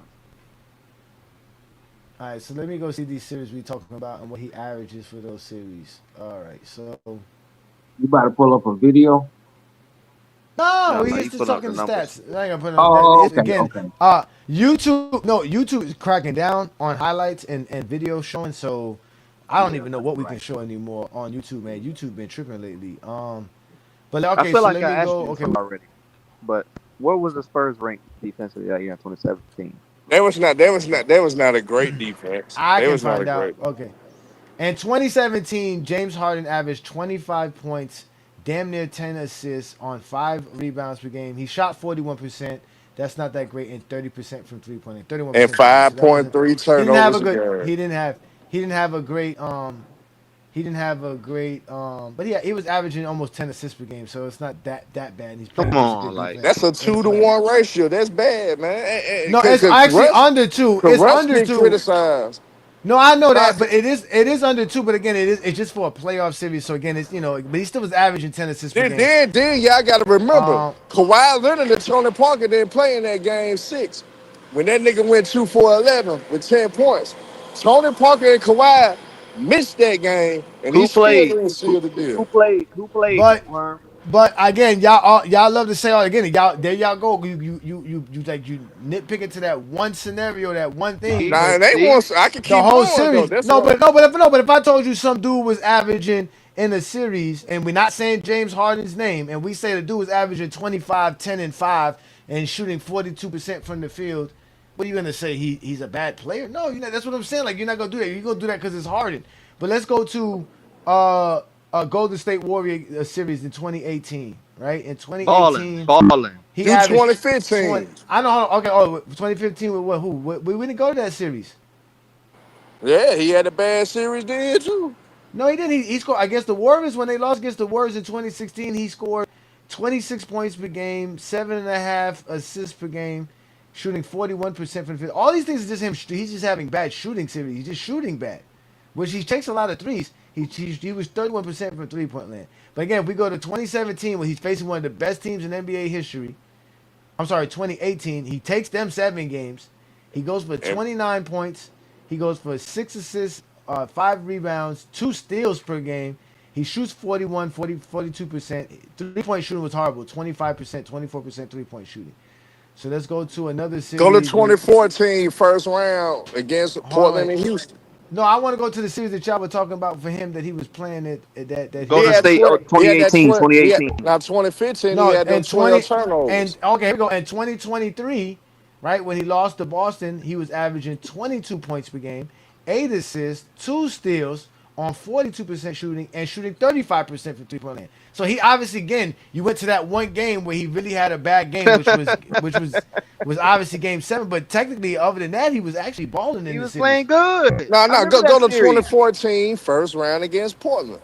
All right, so let me go see these series we talking about and what he averages for those series. All right, so You about to pull up a video? no, No, we no, just you put up the talking the numbers. stats. I ain't gonna put on that. Oh, It's, okay, again, okay. YouTube. No, YouTube is cracking down on highlights and video showing. So I don't Yeah, even know right, what we can right. show anymore on YouTube, man. YouTube been tripping lately. But I okay, feel so like let I me asked go. you this Okay, already, but where was the Spurs ranked defensively that year in 2017? That was not. That was not. That was not a great defense. I That can was not a find out. great. Okay, in 2017, James Harden averaged 25 points, damn near 10 assists on 5 rebounds per game. He shot 41%. That's not that great, and 30% from 3-point, And 31% shooting. So that wasn't. 5.3 He didn't have a turnovers a good. game. He didn't have a great. He didn't have a great. But yeah, he was averaging almost 10 assists per game. So it's not that bad. He's Come playing just on, good like defense That's a and 2-to-1 playing. ratio. That's bad, man. No, it's actually under two. Cause It's Russ under get two. criticized. No, I know Nah, that, but it is under two. But again, it's just for a playoff series. So again, it's but he still was averaging 10 assists per game. then y'all got to remember, Um, Kawhi Leonard and Tony Parker didn't play in that game 6. when that nigga went 2 for 11 with 10 points, Tony Parker and Kawhi missed that game, and he Who still played? didn't seal the deal. Who played? Who played? But Worm? but again, y'all love to say all again. Y'all there y'all go. You like you nitpicking to that one scenario, that one thing. See, Nah, But they see. want. I can the keep whole going though. series, That's no, what. but if I told you some dude was averaging in a series, and we're not saying James Harden's name, and we say the dude was averaging 25, 10, and 5, and shooting 42% from the field. What are you gonna say? He's a bad player? No, that's what I'm saying. Like you're not gonna do that. You're gonna do that because it's Harden. But let's go to Golden State Warrior series in 2018. Right in Balling, 2018, balling. he Do averaged 20. 2015. I know. Okay. Oh, 2015 with what? Who? We didn't go to that series. Yeah, he had a bad series then too. No, he didn't. He scored against the Warriors when they lost against the Warriors in 2016. He scored 26 points per game, 7.5 assists per game, shooting 41% from the field. All these things are just him. He's just having bad shooting series. He's just shooting bad, which he takes a lot of threes. He was 31% from 3-point land. But again, if we go to 2017, when he's facing one of the best teams in NBA history, I'm sorry, 2018. He takes them 7 games. He goes for And 29 points. He goes for 6 assists, 5 rebounds, 2 steals per game. He shoots 42%. 3-point shooting was horrible, 25%, 24% 3-point shooting. So let's go to another go to series with 2014 first round against Harlan. Portland and Houston. No, I want to go to the series that y'all were talking about for him that he was playing that He he Golden had State 12. He had that 2018, 12. He had 2018. now 2015. He No, had them and 12 20 and turnovers. okay, here we go. In 2023, right when he lost to Boston, he was averaging 22 points per game, 8 assists, 2 steals on 42% shooting and shooting 35% from 3-point land. So he obviously again, you went to that one game where he really had a bad game, which was obviously game 7. But technically, other than that, he was actually balling in He the was series. playing good. No, I no, remember go that to series. 2014 first round against Portland.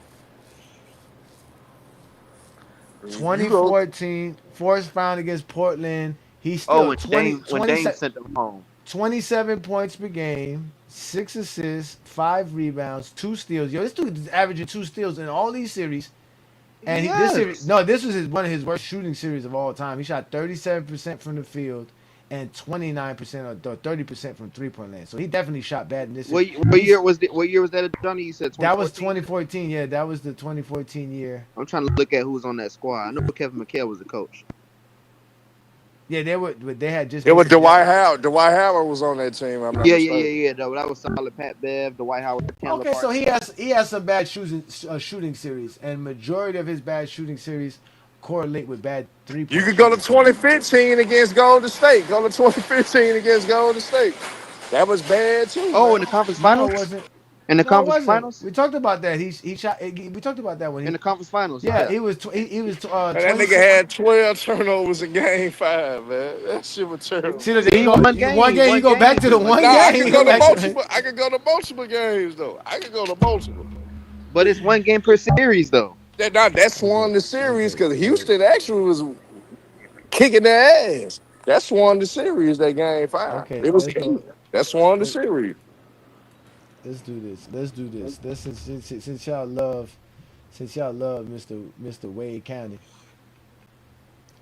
You go. 2014, forced round against Portland. He's Oh, still 20, When 20, Dame sent them home. 27 points per game, 6 assists, 5 rebounds, 2 steals. Yo, this dude is averaging 2 steals in all these series. And this series, Yes. no, this was one of his worst shooting series of all time. He shot 37% from the field and 29% or 30% from 3-point land. So he definitely shot bad in this series. What year was that, Johnny? You said That was 2014. 2014. Yeah, that was the 2014 year. I'm trying to look at who was on that squad. I know Kevin McHale was the coach. Yeah, they had just It was basically that. Dwight Howard. Dwight Howard was on that team. I'm not mistaken. Yeah. Though that was solid. Pat Bev, Dwight Howard, Chandler Okay, so Parsons. he has some bad shooting series, and majority of his bad shooting series correlate with bad three You point could go to shooting series. 2015 against Golden State. Go to 2015 against Golden State. That was bad too, Oh, man. in the conference No, it finals. wasn't. In the No, it conference wasn't. finals. We talked about that. He shot. We talked about that when In he. the conference finals. Yeah, Yeah. he was And that nigga 26. had 12 turnovers in game 5, man. That shit was terrible. See, there See, you go. one One game. game, you One go back to game. the One one Nah, game. I game. could You go go to back to the. multiple. I could go to multiple games though. I could go to multiple. But it's one game per series, though. That's Okay, won the series okay, because okay, Houston actually was kicking their ass. That's won the series. That game 5. okay. It was Let's key. go. That's won the Let, series. let's do this. Let's do this. Since y'all love Mr. Wade County,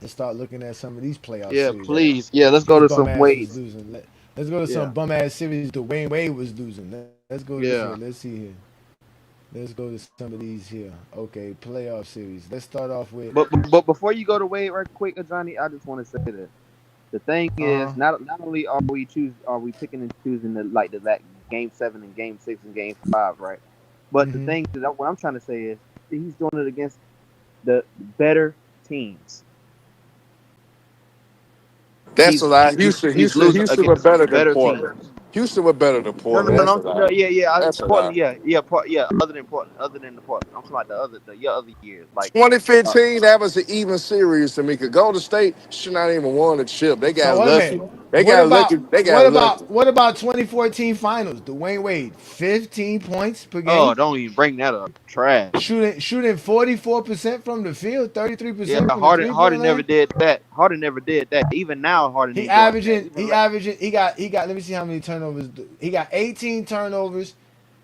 let's start looking at some of these playoff Yeah, series that please. Yeah, let's go his to bum some ass was weights. losing. Let's go to some Yeah. bum ass series Dwayne Wade was losing. Let's go this way. Yeah. Let's see here. Let's go to some of these here. Okay, playoff series. Let's start off with But before you go to Wade, right quick, Johnny, I just want to say this. The thing uh is, not only are we picking and choosing the game 7 and game 6 and game 5, right? But the mm-hmm. thing is, what I'm trying to say is, he's doing it against the better teams. That's a lie. He's losing Houston were against better than better Portland. teams. Houston were better than No, Portland. no, no, That's a no, no, lie. yeah. That's a lie. Portland, yeah. Other than the Portland, I'm talking about the other years, like. Uh, 2015, that was an even series to me. Cause Golden State should not even won the chip. They So got wait a lucky. minute. They What got lucky. about They what got lucky. about what about 2014 finals? Dwayne Wade, 15 points per oh, game, don't even bring that up. Trash. shooting 44% from the field, Yeah, 33% from the Harden 3-point never land. did that. Harden never did that. Even now, Harden He ain't doing that. averaging he averaging he got let me see how many turnovers. He got 18 turnovers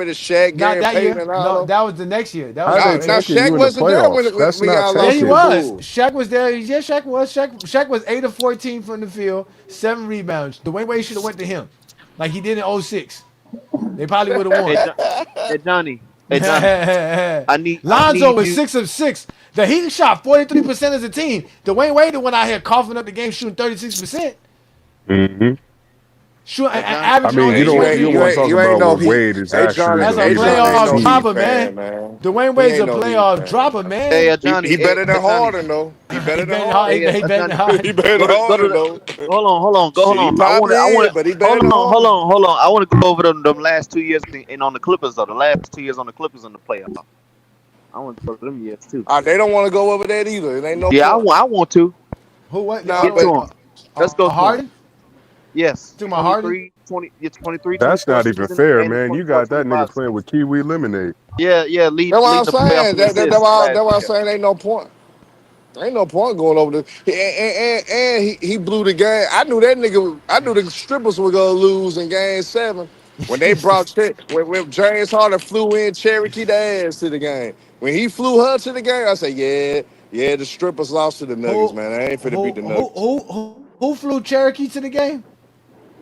rid of Shaq, Not Gary that Payton, year. and all No, them? that was the next year. That was How the they Now great. tanking Shaq you in the wasn't there when playoffs? That's we not got Yeah, lost he to tanking. the was. Bulls. Shaq was there. Yeah, Shaq was. Shaq was 8 of 14 from the field, 7 rebounds. Dwayne Wade should have went to him, like he did in '06. They probably would have Hey, won. Hey, Johnny. Hey Johnny, I Lonzo need was you. 6 of 6. The Heat shot 43% as a team. Dwayne Wade went out here coughing up the game, shooting 36%. Hmm. Johnny, I Averaging mean, only you don't you 23. don't want to talk you ain't about know what he. Wade is Hey actually Johnny, That's a hey able to Johnny ain't playoff no achieve. Heat dropper, fan, man. man. Dwayne He Wade's ain't a no Heat playoff fan. dropper, hey man. Johnny, He better than Johnny. Harden though. He better he than betting hard. Harden. Hey He betting Johnny, He hard. better than go to Harden the. though. Hold Shit, he on. probably I want is, to. but he better than Harden. Hold on. I want to go over them last 2 years and on the Clippers though. The last 2 years on the Clippers in the playoff. I want to go to them years too. They don't want to go over that either. It ain't no Yeah, point. I want to Who? What? Nah, get Hold to but on. them. Let's go to them. Harden? Yes, To my Harden? 23, 20, it's 23, That's 24 not even season fair, and the man. You 24, got that 25 nigga playing season. with Kiwi Lemonade. Yeah, that's what I'm leading the playoffs saying. in assists That's last why I'm year. saying ain't no point. Ain't no point going over the and he blew the game. I knew that nigga. I knew the strippers were gonna lose in game 7 when they brought when James Harden flew in Cherokee the ass to the game. When he flew her to the game, I said, yeah, the strippers lost to the Nuggets, Who? man. I ain't finna beat the Nuggets. Who flew Cherokee to the game?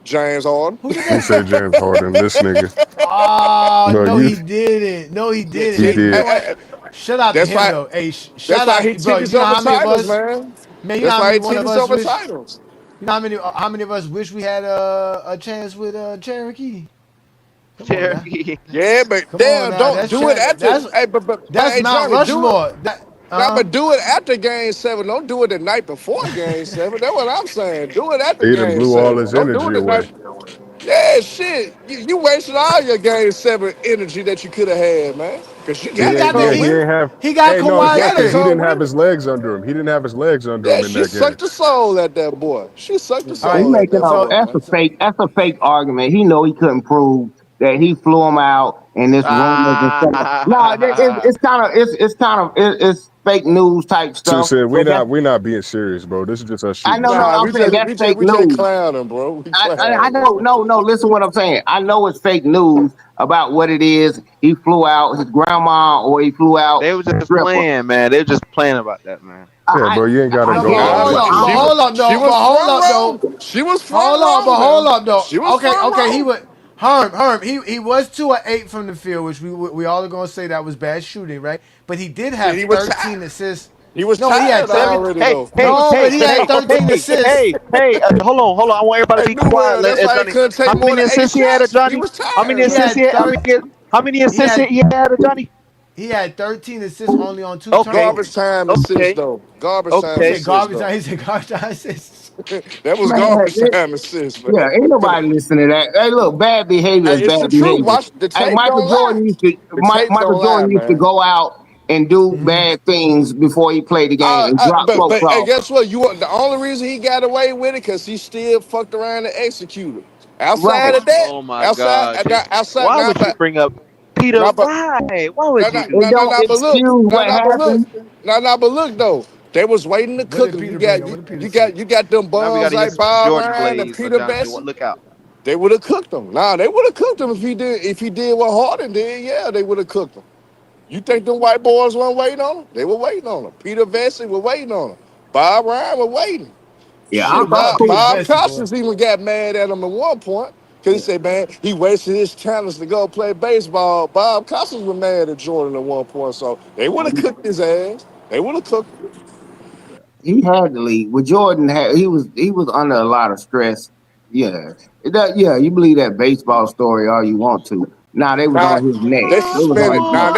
James Harden. Who did He that? said James Harden, this nigga. Oh, No, no, you he didn't. No, he didn't. he Hey, you know did. what? Shout out to That's him why. though. Hey, That's shout why he out, bro. took us You know over how many of titles, us? man. Man, you know That's how why many he one took of us us over wish? titles. You know how many of us wish we had a chance with Cherokee? Come on now. Cherokee. Yeah, but Come on damn, now. don't do it after. Hey, but That's hey, Mount Johnny, do it. Rushmore. Now, but do it after game 7. Don't do it the night before game 7. That's what I'm saying. Do it after He done game blew all seven. his Don't do it energy the away. night. Yeah, shit. You wasted all your game 7 energy that you could have had, man. Because you he got that got Yeah, the girl he with it. ain't have. he got Hey, no, You Kawhi got yeah, that because he Leonard. girl didn't have with it. his legs under him. He didn't have his legs under Yeah, him in she that game. sucked the soul at that boy. She sucked the All He right. soul at making that a boy, So that's man. a fake argument. He know he couldn't prove that he flew him out and this rumors and stuff. No, Ah, it's fake news type So, stuff. said But that's we not being serious, bro. This is just us I shooting know shit. no. Nah, I'm saying that's fake we just news. clowning, bro. We I clowning, know man. no. Listen what I'm saying. I know it's fake news about what it is. He flew out his grandma or he flew out they were a just stripper. playing, man. They were just playing about that, man. Yeah, bro, you ain't got to I no, but get go it, all Nah, hold but in. up, I'm but just hold up she though. was But hold front up though. row. She was front But row hold now. up though. She was front Okay, he row. would Herm, he was 2 of 8 from the field, which we all are gonna say that was bad shooting, right? But he did Shit, have he was 13 tired. assists. He was No, but he had tired 30. already Hey, though. No, but he had 13 assists. hold on. I want everybody Hey, to be New quiet. World. That's why he Johnny, couldn't how take more many than 8 assists he had, shots. He Johnny? was How many He tired. assists had he had? thir- How many he assists had he had, Johnny? he had 13 assists only on 2 Okay, Garbage turnovers. time assist okay, though. Garbage He time okay. said assist garbage though. time. He said garbage time assists. That was man. garbage time assist, man. Yeah, ain't nobody listening to that. Hey, look, bad behavior is Hey, it's the bad truth. behavior. Watch the Hey, tape. Don't lie. The tape Michael don't lie, Jordan used to man. go out and do bad things before he played the game and drop folks But hey, off. guess what? You want the only reason he got away with it because he still fucked around and executed. Outside Right. of that, Oh my God! outside Why now, would you bring up Peter? but Why? Why would you do It that? don't but look, excuse what happened. but look though, they was waiting to What cook did him. Peter bring up? What did Peter say? You got them Now we got bums to hear like some Bob Jordan Ryan and plays, Peter Jonathan. Bessie. Look out! They would have cooked him. Nah, they would have cooked him if he did what Harden did. Yeah, they would have cooked him. You think them white boys weren't waiting on him? They were waiting on him. Peter Vesey was waiting on him. Bob Ryan was waiting. Yeah, Shit, Not Peter Bob Bessie, boy. Costas even got mad at him at one point because he said, man, he wasted his talents to go play baseball. Bob Costas was mad at Jordan at one point, so they would have cooked his ass. They would have cooked him. he had to leave. With Jordan, he was under a lot of stress. Yeah, you believe that baseball story all you want to. Now they was Now, on his neck. they They was on suspended. his neck.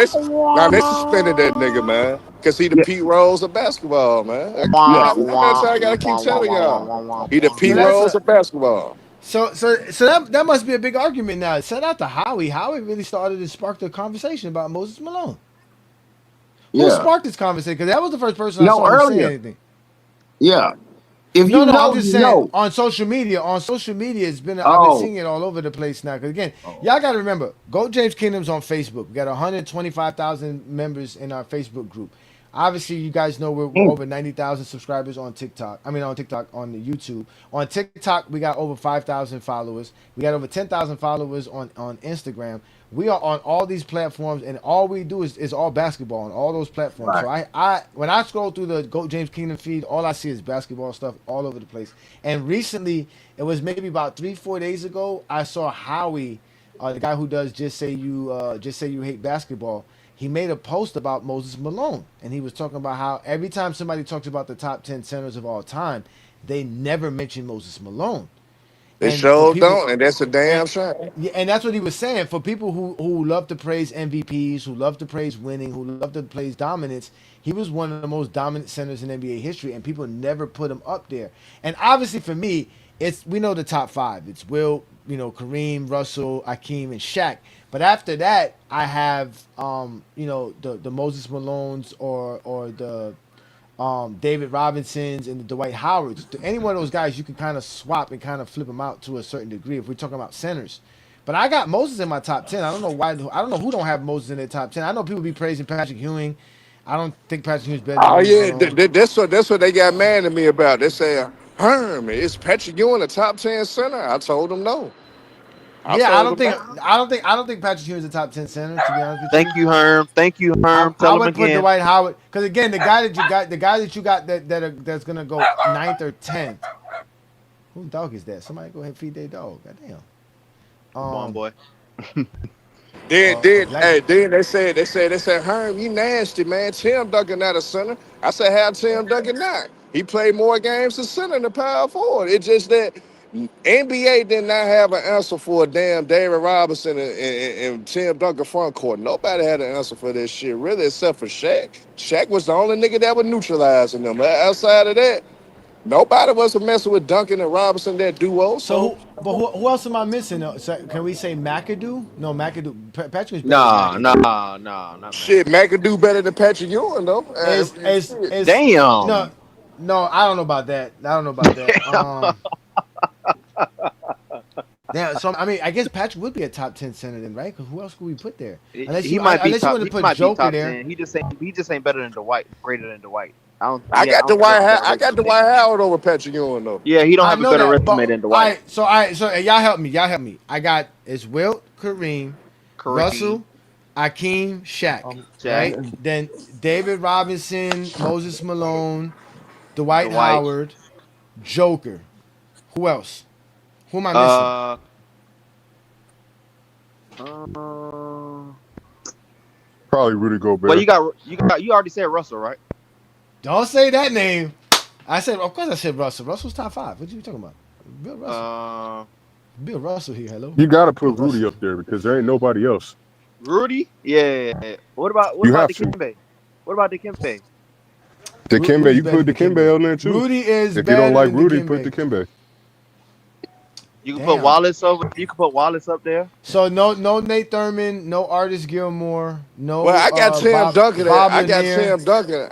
Now they suspended that nigga, man, because he the Yeah, Pete Rose of basketball, man. yeah. How many times I gotta keep telling y'all? He the So Pete that's Rose a of basketball. so that must be a big argument now. Shout out to Howie. Howie really started to spark the conversation about Moses Malone. Who Yeah. sparked this conversation? Because that was the first person I No, saw him say earlier. anything. Yeah. If No, you no, I'm know, just you saying know. on social media. On social media, it's been I've been Oh, seeing it all over the place now. Because again, oh. y'all got to remember, Go James Kingdom's on Facebook. We got 125,000 members in our Facebook group. Obviously, you guys know we're Mm, over 90,000 subscribers on TikTok. I mean, on TikTok, on the YouTube. On TikTok, we got over 5,000 followers. We got over 10,000 followers on Instagram. We are on all these platforms, and all we do is all basketball on all those platforms. right. So I when I scroll through the Go James Kingdom feed, all I see is basketball stuff all over the place. And recently, it was maybe about 3-4 days ago, I saw Howie the guy who does just say you hate basketball. He made a post about Moses Malone, and he was talking about how every time somebody talks about the top 10 centers of all time, they never mention Moses Malone. They And for sure people, don't, and that's a and damn shame. yeah, and that's what he was saying. For people who love to praise MVPs, who love to praise winning, who love to praise dominance, he was one of the most dominant centers in NBA history, and people never put him up there. And obviously, for me, it's we know the top five. It's Will, Kareem, Russell, Akeem, and Shaq. But after that, I have the Moses Malones or the David Robinsons and the Dwight Howards. Any one of those guys, you can kind of swap and kind of flip them out to a certain degree if we're talking about centers. But I got Moses in my top 10. I don't know why. I don't know who don't have Moses in their top 10. I know people be praising Patrick Ewing. I don't think Patrick Ewing's better than Oh Moses yeah, Malone. that's what they got mad at me about. They say, Herm, is Patrick Ewing a top 10 center? I told them no. I Yeah, I told don't them think no. I don't think Patrick Ewing's a top 10 center. To be honest with Thank you, you, Herm. Thank you, Herm. I Tell him would put again. Dwight Howard because again, the guy that you got that's gonna go ninth or 10th. Who dog is that? Somebody go ahead and feed their dog. Goddamn. Come on, Um, boy. a black. Then they said, Herm, you nasty, man. Tim Duncan not a center. I said, how Tim Duncan not? He played more games as center than power forward. It's just that NBA did not have an answer for a damn David Robinson and Tim Duncan front court. Nobody had an answer for this shit, really, except for Shaq. Shaq was the only nigga that was neutralizing them. Outside of that, nobody was messing with Duncan and Robinson, that duo. So So who else am I missing? So can we say McAdoo? No, McAdoo. Patrick is better than Nah, McAdoo. nah, nah, not shit, McAdoo. Mac could do better than Patrick Ewing, though. Shit. Is no, Damn. no. I don't know about that. I don't know about that. Yeah. So I mean, I guess Patrick would be a top 10 center then, right? Because who else could we put there? He might be Unless you top. want to He put might be Joker top there. 10. He just ain't better than Dwight. Greater than Dwight. I don't. I Yeah, I got don't think he has a better I got resume. Dwight Howard over Patrick Ewing, though. Yeah, he don't I have a know better that, but resume than Dwight. all right. So y'all help me. Y'all help me. I got it's Wilt, Kareem, Kareem, Russell, Akeem, Shaq, Jack, right? Then David Robinson, Moses Malone, Dwight Dwight. Howard, Joker. Who else? Who am I missing? Uh, uh, Probably Rudy well, Gobert. you already said Russell, right? Don't say that name. Of course I said Russell. Russell's top five. What you talking about? Bill Russell. Uh, Bill Russell here. Hello. You got to put Bill Rudy Russell. up there because there ain't nobody else. Rudy. Yeah. What You about have to. Dikembe? What about Dikembe? Dikembe, Rudy's you better put than Dikembe Dikembe. on there too. Rudy is If you don't better like than Rudy, put Dikembe. Dikembe. You can put Damn. Wallace over. You can put Wallace up there. So no Nate Thurman, no Artis Gilmore, Well, no I got Tim Duncan. Bob Lanier.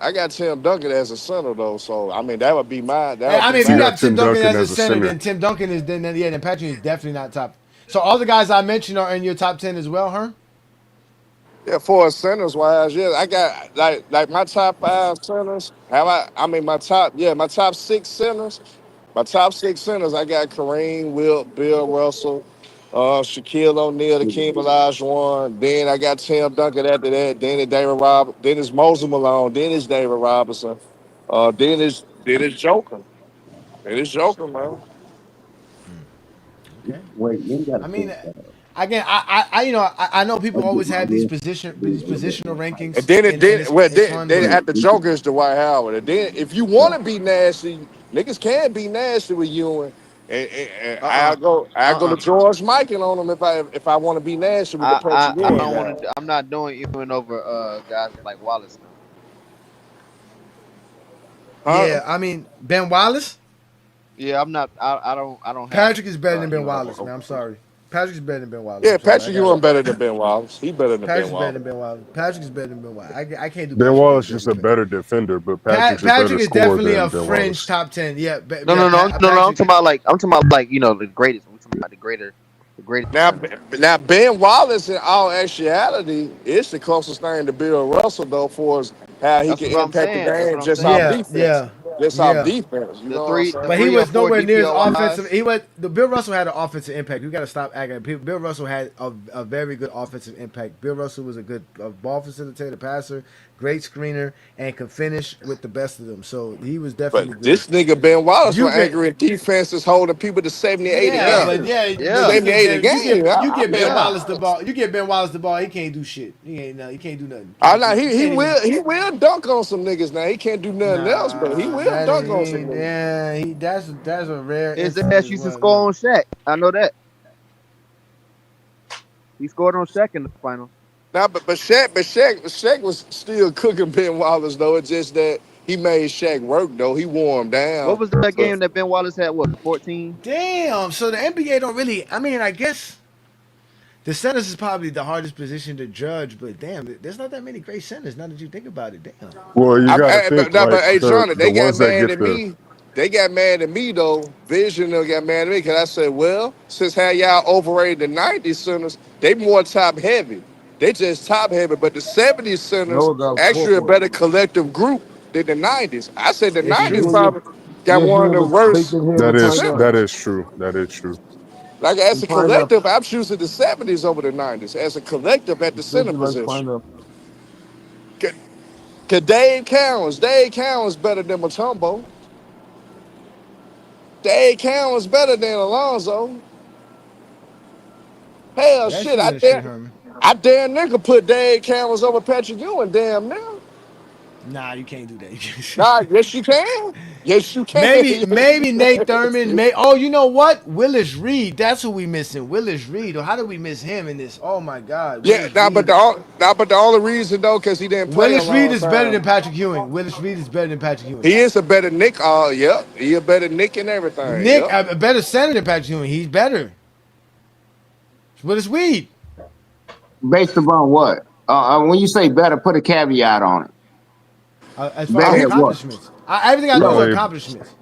I got Tim Duncan as a center, though. So I mean, that would be my. That would I be mean, if So you you my. got got Tim Tim Duncan Duncan as a as a center, center. then Tim Duncan is then Patrick is definitely not top. So all the guys I mentioned are in your top 10 as well, huh? Yeah, for centers wise, yeah, I got like my top five centers. My top six centers. My top six centers, I got Kareem, Wilt, Bill Russell, Shaquille O'Neal, the King Olajuwon. Then I got Tim Duncan after that. Then it's Moses Malone. Then it's David Robinson. Then it's Joker. Then it's Joker, man. Okay. Wait, you I gotta mean, finish that. again, I know people I'll get always my have list. these A little bit positional more tight. And rankings, then it and did well. it's fun, Then but at the Joker is Dwight Howard. And then if you want to be nasty, niggas can be nasty with you. And Uh I go to uh. George Michael on them if I want to be nasty with the I Patrick Ewing don't guy. want to. I'm not doing even over guys like Wallace now. Huh? yeah, I mean Ben Wallace. Yeah, I'm not. I don't have Patrick is better than Ben even over. Wallace, man. I'm sorry. Patrick is better than Ben Wallace. Yeah, I'm sorry. I Patrick got Ewing better than Ben Wallace. He better than Patrick Ben is better than Wallace. Ben Wallace. Patrick is better than Ben Wallace. I can't do Ben Patrick better Wallace than just a Ben. better defender, but Patrick's a better Patrick is scorer definitely a than Ben fringe Wallace. top 10. Yeah, No, no, no, no, no. I'm Patrick. talking about like the greatest. We're talking about the greatest Now, center. now Ben Wallace, in all actuality, is the closest thing to Bill Russell, though, for as how he That's can what I'm impact the saying. That's game what I'm just off saying. Yeah, defense. yeah, Just off yeah. defense. You The know what I'm three, the saying? But he three or was four nowhere near his offensive. DPOIs. Bill Russell had an offensive impact. We got to stop acting. Bill Russell had a very good offensive impact. Bill Russell was a good ball facilitator, passer, great screener, and can finish with the best of them. So he was definitely But good. this nigga Ben Wallace You with could, angry defenses holding people to 70, 80 yeah, Yeah, but games. yeah, but yeah, you 70, get 80 Ben, games. you I get Ben mean, yeah. Wallace the ball. You get Ben Wallace the ball. He can't do shit. He can't do nothing. I Can't know do. He he can't even. will he will dunk on some niggas now. He can't do nothing else, but he Nah, will dunk on some niggas. yeah, that's a rare His ass instance. used to Well, score on Shaq. I know that. He scored on Shaq in the finals. Now, but Shaq was still cooking Ben Wallace though. It's just that he made Shaq work though. He wore him What down. was that So game that Ben Wallace had? What, 14? damn. So the NBA don't really. I mean, I guess the centers is probably the hardest position to judge. But damn, there's not that many great centers. Now that you think about it, damn. Well, you got to but, think no, like but hey, Johnny, the they got ones that mad get at the me. They got mad at me though. Vision they got mad at me because I said, well, since how y'all overrated the '90s centers, they more top heavy. They just top heavy, but the '70s centers No, the actually a four. better collective group than the '90s. I said the It's '90s true. Junior, probably got yeah, one of Junior, the but worst bacon him and turn up. that centers. is true. That is true. Like as You a find up, collective, I'm choosing the '70s over the '90s. As a collective at the center especially like position, find up. cause Dave Cowens better than Matumbo. Dave Cowens better than Alonzo. Hell, That's shit, true and shit, Herman. I damn nigga put Dave Cameron over Patrick Ewing, damn now. Nah, you can't do that. Nah, yes you can. Yes you can. Maybe Nate Thurman. Oh, you know what? Willis Reed. That's who we missing. Willis Reed. Or how did we miss him in this? Oh my God, Yeah, Willis nah, but Reed. the only reason though, cause he didn't play a Willis Reed long is better time. than Patrick Ewing. Willis Reed is better than Patrick Ewing. He is a better Nick. Yep. He a better Nick and everything. Nick, Yep. a better center than Patrick Ewing. He's better. Willis Reed. Based upon what? When you say better, put a caveat on it. As far as Better at what? accomplishments, everything I know is No. probably accomplishments.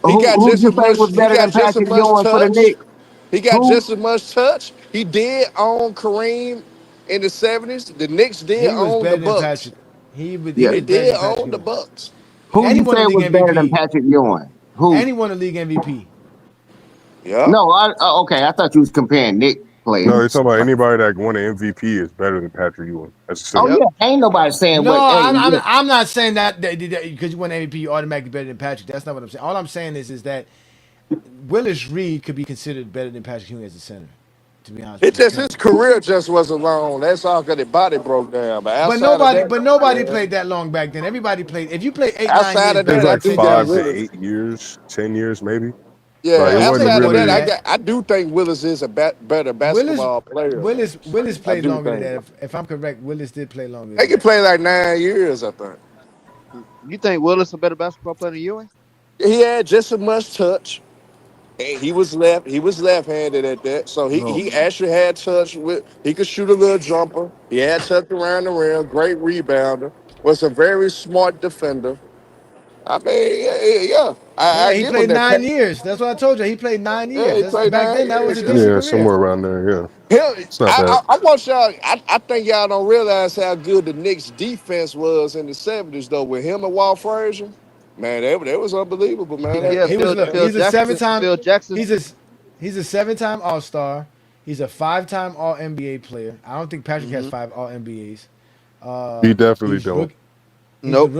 He got Who'd just you as say much. was He better got than just as Patrick much Ewing for the touch. Knicks? He got Who? just as much touch. He did own Kareem in the '70s. The Knicks did He was own the better than Bucks. Patrick. He Yeah. They was better did than Patrick own the Ewing. Bucks. Who And he you won a say league was better than MVP. Patrick Ewing? And Who? he won a league MVP. Yeah. No, okay. I thought you was comparing Nick no. You're players. talking about anybody that won an MVP is better than Patrick Ewing as a Oh center. Yep. yeah, ain't nobody saying No, what. Hey, yeah. I'm not saying that because you won MVP, you automatically better than Patrick. That's not what I'm saying. All I'm saying is that Willis Reed could be considered better than Patrick Ewing as a center. To be honest It with you, just his career just wasn't long. That's all because his body broke down. But outside of that, but nobody yeah. played that long back then. Everybody played. If you played 8 9 Outside years of It was back, that, I you like do played better think than 5 to Willis. 8 years, 10 years maybe. Like it Yeah, he wasn't played outside of more than that, really. that. I do think Willis is a better Willis basketball player. Though. Willis I played do longer than think that. If I'm correct, Willis did play longer they than can that. play like 9 years. I think You think Willis a better basketball player than Ewing? he had just as much touch. And he was left. He was left-handed at that, so No. he actually had touch with. He could shoot a little jumper. He had touch around the rim. Great rebounder. Was a very smart defender. I mean, yeah. Yeah, I he give him played that. 9 years. That's what I told you. He played nine Yeah, years. he That's played back then. That was 9 years. a Yeah. decent Yeah, career. somewhere around there. Yeah, Hell, it's not bad. I want y'all. I think y'all don't realize how good the Knicks defense was in the '70s, though. With him and Walt Frazier, man, that was unbelievable, man. Yeah, He was look. Phil He's a seven Jackson. time. Phil Jackson. He's a he's a 7 time All Star. He's a 5 time All NBA player. I don't think Patrick has Hmm. 5 All NBAs. He definitely He's don't. rook. Nope.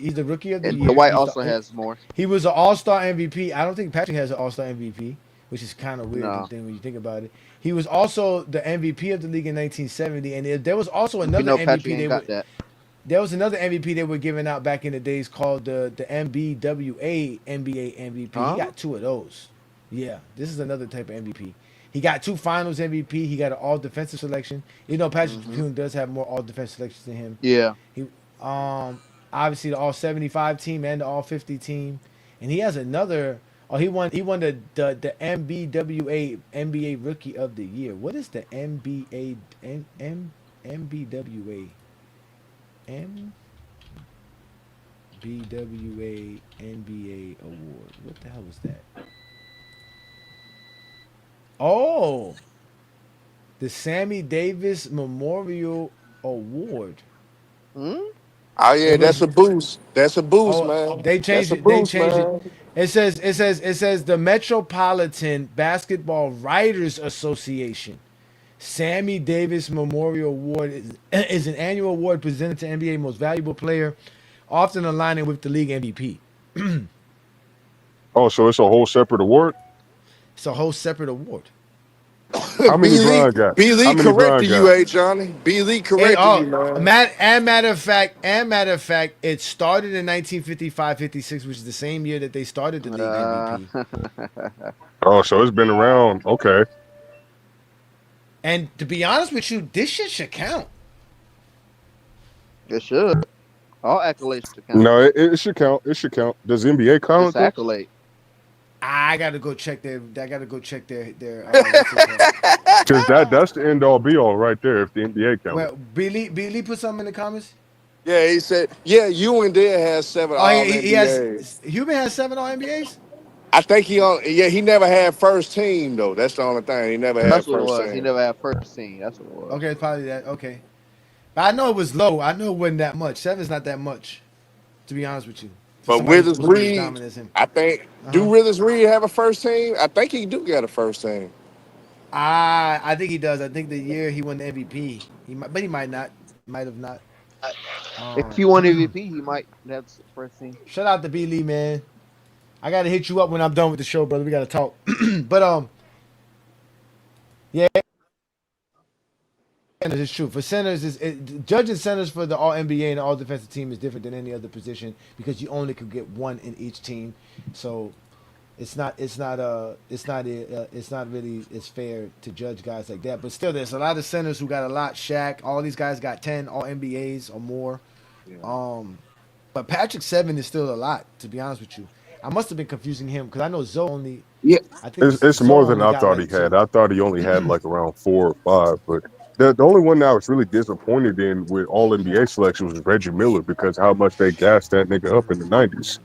He's the rookie of the And year. Dwight also has more. He was an All Star MVP. I don't think Patrick has an All Star MVP, which is kind of weird to No. think when you think about it. He was also the MVP of the league in 1970, and there was also We another know Patrick MVP ain't got that. there was another MVP they were giving out back in the days called the MBWA NBA MVP. He Huh? got 2 of those. Yeah, this is another type of MVP. He got 2 Finals MVP. He got an All Defensive selection. You know, Patrick Hmm. Ewing does have more All Defensive selections than him. Yeah. He obviously the All 75 team and the All 50 team, and he has another. Oh, he won the MBWA NBA Rookie of the Year. What is the MBA MBWA MBWA NBA Award? What the hell was that? Oh, the Sammy Davis Memorial Award. Hmm? Oh yeah, It that's was a boost. That's a boost, Oh, man. they That's changed a it. They boost, changed it. man. It says the Metropolitan Basketball Writers Association. Sammy Davis Memorial Award is an annual award presented to NBA Most Valuable Player, often aligning with the league MVP. Oh, so it's a whole separate award. It's a whole separate award. How many Brian got? B Lee How many Brian corrected you, got? Johnny. B Lee Hey, corrected you, oh, man. matter of fact, it started in 1955-56, which is the same year that they started the league MVP. Oh, so it's been around. Okay. And to be honest with you, this shit should count. It should. All accolades should count. No, it should count. It should count. Does the NBA It's count an this? accolade. I gotta go check their. I gotta go check their. What's it called? Because that's the end all be all right there. If the NBA counted. Well, Billy put something in the comments. Yeah, he said, yeah, Ewing did have 7 Oh, All he NBAs. has. Human has 7 All NBAs. I think he never had first team though. That's the only thing. He never had That's what it first was. He team. never had first team. That's what it was. Okay, it's probably that. Okay, but I know it was low. I know it wasn't that much. 7's not that much, to be honest with you. For But somebody who's Withers supposed to be as Reed, dominant as him. I think, do Withers Reed have a first team? I think he do get a first team. I think he does. I think the year he won the MVP, but he might not. Might have not. If he won MVP, he might have the first team. Shout out to B Lee, man. I gotta hit you up when I'm done with the show, brother. We gotta talk. But yeah, it's true. For centers, judging centers for the All NBA and the All Defensive Team is different than any other position because you only could get one in each team. So it's not really as fair to judge guys like that. But still, there's a lot of centers who got a lot. Shaq, all these guys got 10 All NBAs or more. But Patrick 7 is still a lot, to be honest with you. I must have been confusing him because I know Zoe only. Yeah, I think It's Zoe more than only I got thought like he had. 2. I thought he only had like around 4 or 5. But the only one that I was really disappointed in with All NBA selection was Reggie Miller because how much they gassed that nigga up in the '90s.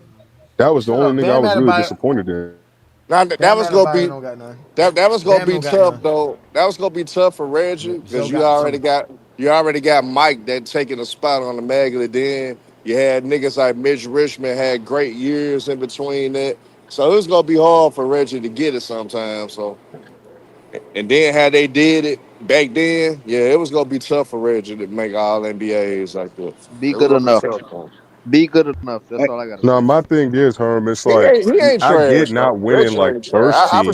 That was the Shut only up, nigga I Bam was really Adebayo. disappointed in. Now that Bam was gonna Adebayo be don't got none. that was gonna Bam be don't got tough none. though. That was gonna be tough for Reggie Zoe because got some. you already got Mike that taking a spot on the Magley. Then you had niggas like Mitch Richmond had great years in between that. So it was gonna be hard for Reggie to get it sometimes. So and then how they did it back then, yeah, it was gonna be tough for Reggie to make all NBAs like that. Be It was good gonna be enough. tough for him. Be good enough. That's all I gotta Now say. my thing is, Herm, it's like He ain't I get trash not though. winning Reggie like ain't trash. first team, I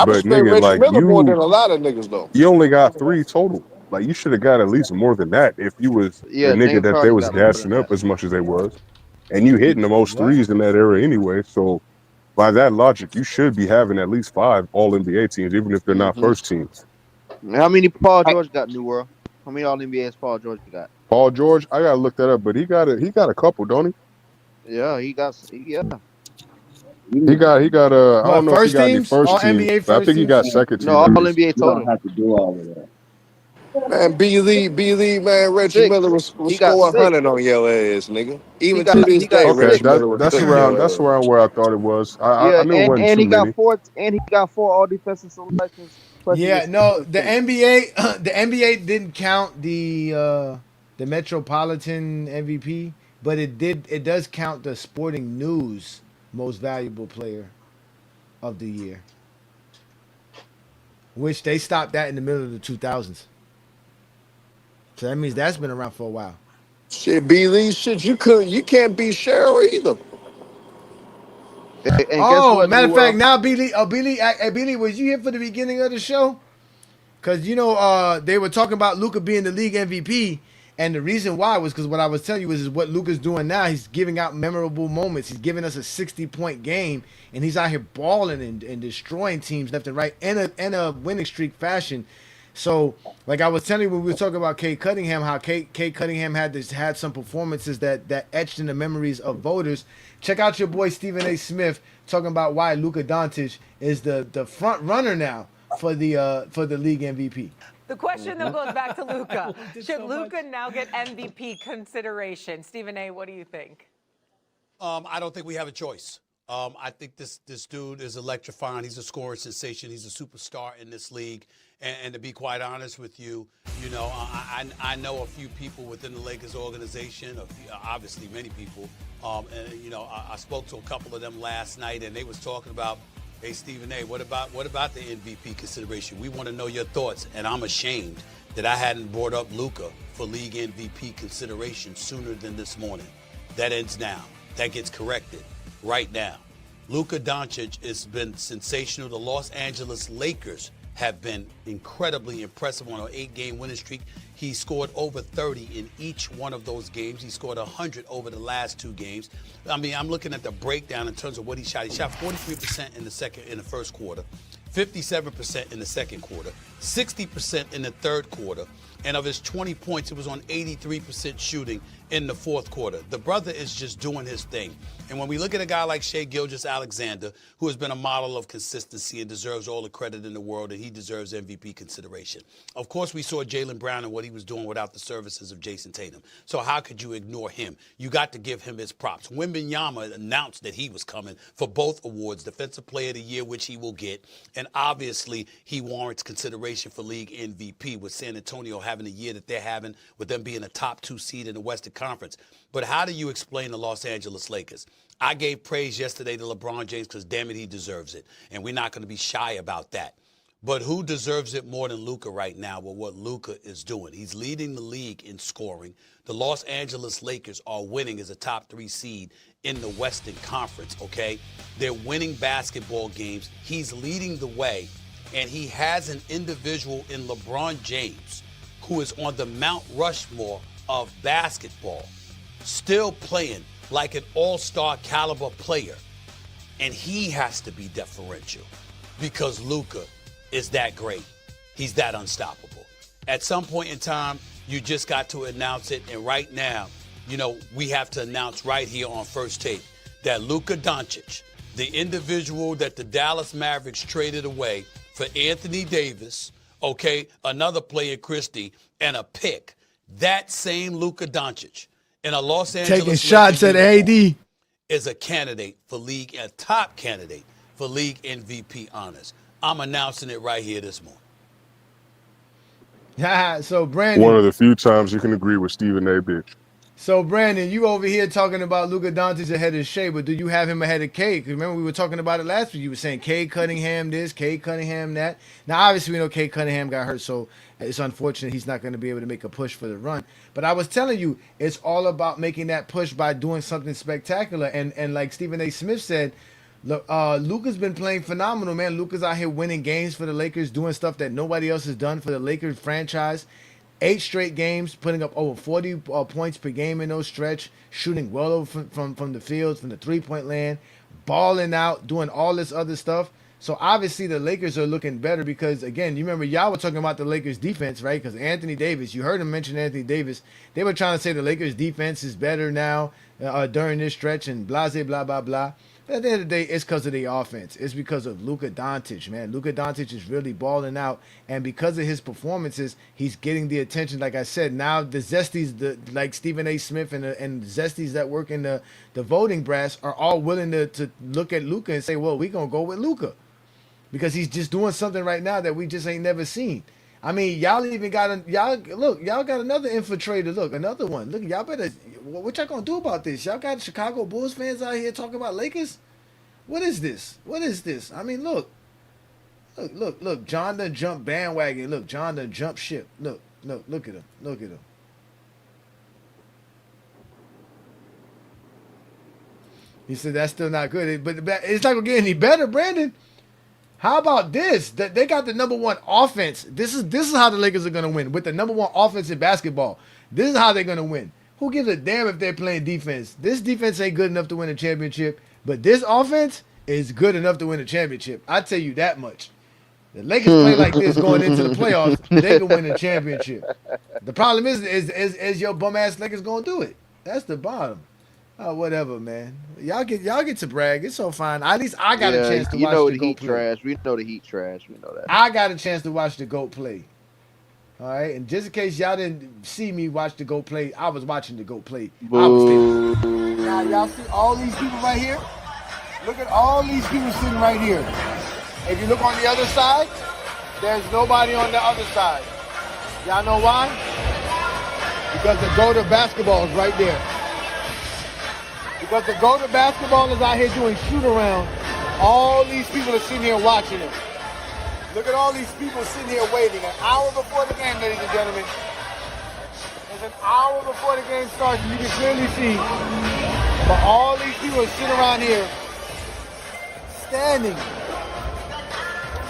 but respect nigga, Reggie like Miller more than a lot of niggas though. you only got 3 total. Like you should have got at least more than that if you was the Yeah, nigga James that they Harden was got more than gassing that. up as much as they was, and you hitting the most What? threes in that era anyway. So by that logic, you should be having at least 5 All NBA teams, even if they're not Hmm. first teams. How many Paul George got, New World? How many All NBAs Paul George got? Paul George, I gotta look that up, but he got a couple, don't he? Yeah, he got. Yeah, He got I don't What, know if he first got any teams? All first teams, NBA but I first think he teams? got second no, team at All least. NBA total. Man, B Lee, man, Reggie Miller 6. was He got scoring 6. 100 on your ass, nigga. He Even got. to this He got day, Okay, Reggie 6. Miller was cooking that's your ass. around where I thought it was. I Yeah, knew it wasn't and too he got many. 4. And he got 4 All Defensive selections. Plus he Yeah, was no, first the team. NBA, the NBA didn't count the Metropolitan MVP, but it did. It does count the Sporting News Most Valuable Player of the Year, which they stopped that in the middle of the 2000s. So that means that's been around for a while. Shit, B Lee, shit, you can't beat Cheryl either. And guess Oh, what, matter New of fact, World? now Billy, was you here for the beginning of the show? Because they were talking about Luka being the league MVP, and the reason why was because what I was telling you is what Luka's doing now. He's giving out memorable moments. He's giving us a 60-point game, and he's out here balling and destroying teams left and right in a winning streak fashion. So, like I was telling you when we were talking about Kate Cunningham, how Kate Cunningham had some performances that etched in the memories of voters. Check out your boy Stephen A. Smith talking about why Luka Doncic is the front runner now for the league MVP. The question, though, goes back to Luka. Should Luka now get MVP consideration? Stephen A., what do you think? I don't think we have a choice. I think this dude is electrifying. He's a scoring sensation. He's a superstar in this league. And to be quite honest with you, I know a few people within the Lakers organization, obviously many people. I spoke to a couple of them last night, and they was talking about Hey, Stephen A., what about the MVP consideration? We want to know your thoughts, and I'm ashamed that I hadn't brought up Luka for league MVP consideration sooner than this morning. That ends now. That gets corrected right now. Luka Doncic has been sensational. The Los Angeles Lakers have been incredibly impressive on an 8-game winning streak. He scored over 30 in each one of those games. He scored 100 over the last 2 games. I mean, I'm looking at the breakdown in terms of what he shot. He shot 43% in the first quarter, 57% in the second quarter, 60% in the third quarter, and of his 20 points, it was on 83% shooting in the fourth quarter. The brother is just doing his thing. And when we look at a guy like Shai Gilgeous-Alexander, who has been a model of consistency and deserves all the credit in the world, and he deserves MVP consideration. Of course, we saw Jaylen Brown and what he was doing without the services of Jason Tatum. So how could you ignore him? You got to give him his props. Wembanyama announced that he was coming for both awards, Defensive Player of the Year, which he will get, and obviously he warrants consideration for league MVP with San Antonio having the year that they're having, with them being a top 2 seed in the Western Conference. But how do you explain the Los Angeles Lakers? I gave praise yesterday to LeBron James because, damn it, he deserves it. And we're not going to be shy about that. But who deserves it more than Luka right now with what Luka is doing? He's leading the league in scoring. The Los Angeles Lakers are winning as a top 3 seed in the Western Conference, okay? They're winning basketball games. He's leading the way. And he has an individual in LeBron James who is on the Mount Rushmore of basketball, still playing like an all-star caliber player. And he has to be deferential because Luka is that great. He's that unstoppable. At some point in time, you just got to announce it. And right now, you know, we have to announce right here on First Take that Luka Doncic, the individual that the Dallas Mavericks traded away for Anthony Davis, okay, another player, Christie, and a pick, that same Luka Doncic in a Los Angeles taking shots at AD is a candidate for league, a top candidate for league MVP honors. I'm announcing it right here this morning. So, Brandon. One of the few times you can agree with Stephen A. Bitch. So, Brandon, you over here talking about Luka Doncic ahead of Shai, but do you have him ahead of Cade? Because remember, we were talking about it last week. You were saying Cade Cunningham this, Cade Cunningham that. Now, obviously, we know Cade Cunningham got hurt, so it's unfortunate he's not going to be able to make a push for the run. But I was telling you, it's all about making that push by doing something spectacular. And like Stephen A. Smith said, Luka's been playing phenomenal, man. Luka's out here winning games for the Lakers, doing stuff that nobody else has done for the Lakers franchise. 8 straight games, putting up over 40 points per game in those stretch, shooting well over from the field, from the three-point land, balling out, doing all this other stuff. So obviously the Lakers are looking better because, again, you remember y'all were talking about the Lakers defense, right? Because Anthony Davis, you heard him mention Anthony Davis. They were trying to say the Lakers defense is better now during this stretch and blah, blah, blah, blah. But at the end of the day, it's because of the offense. It's because of Luka Doncic, man. Luka Doncic is really balling out. And because of his performances, he's getting the attention. Like I said, now the Zesties, like Stephen A. Smith and the Zesties that work in the voting brass are all willing to look at Luka and say, well, we're going to go with Luka. Because he's just doing something right now that we just ain't never seen. I mean, y'all even got y'all got another infiltrator. Look, another one. Look, y'all better. What y'all gonna do about this? Y'all got Chicago Bulls fans out here talking about Lakers. What is this? What is this? I mean, look. John done jump bandwagon. Look, John done jump ship. Look at him. Look at him. He said that's still not good, but it's not gonna get any better, Brandon. How about this? That they got the number 1 offense. This is how the Lakers are gonna win with the number 1 offense in basketball. This is how they're gonna win. Who gives a damn if they're playing defense? This defense ain't good enough to win a championship, but this offense is good enough to win a championship. I tell you that much. The Lakers play like this going into the playoffs, they can win a championship. The problem is your bum ass Lakers gonna do it. That's the bottom. Oh, whatever, man. Y'all get to brag. It's so fine. At least I got a chance to watch the GOAT play. Trash. We know the Heat trash. We know that. I got a chance to watch the GOAT play. All right, and just in case y'all didn't see me watch the GOAT play, I was watching the GOAT play. I was there. Now y'all see all these people right here. Look at all these people sitting right here. If you look on the other side, there's nobody on the other side. Y'all know why? Because the GOAT of basketball is right there. Because the GOAT of basketball is out here doing shoot-around All these people are sitting here watching it. Look at all these people sitting here waiting. An hour before the game, ladies and gentlemen. It's an hour before the game starts, and you can clearly see. But all these people are sitting around here, standing,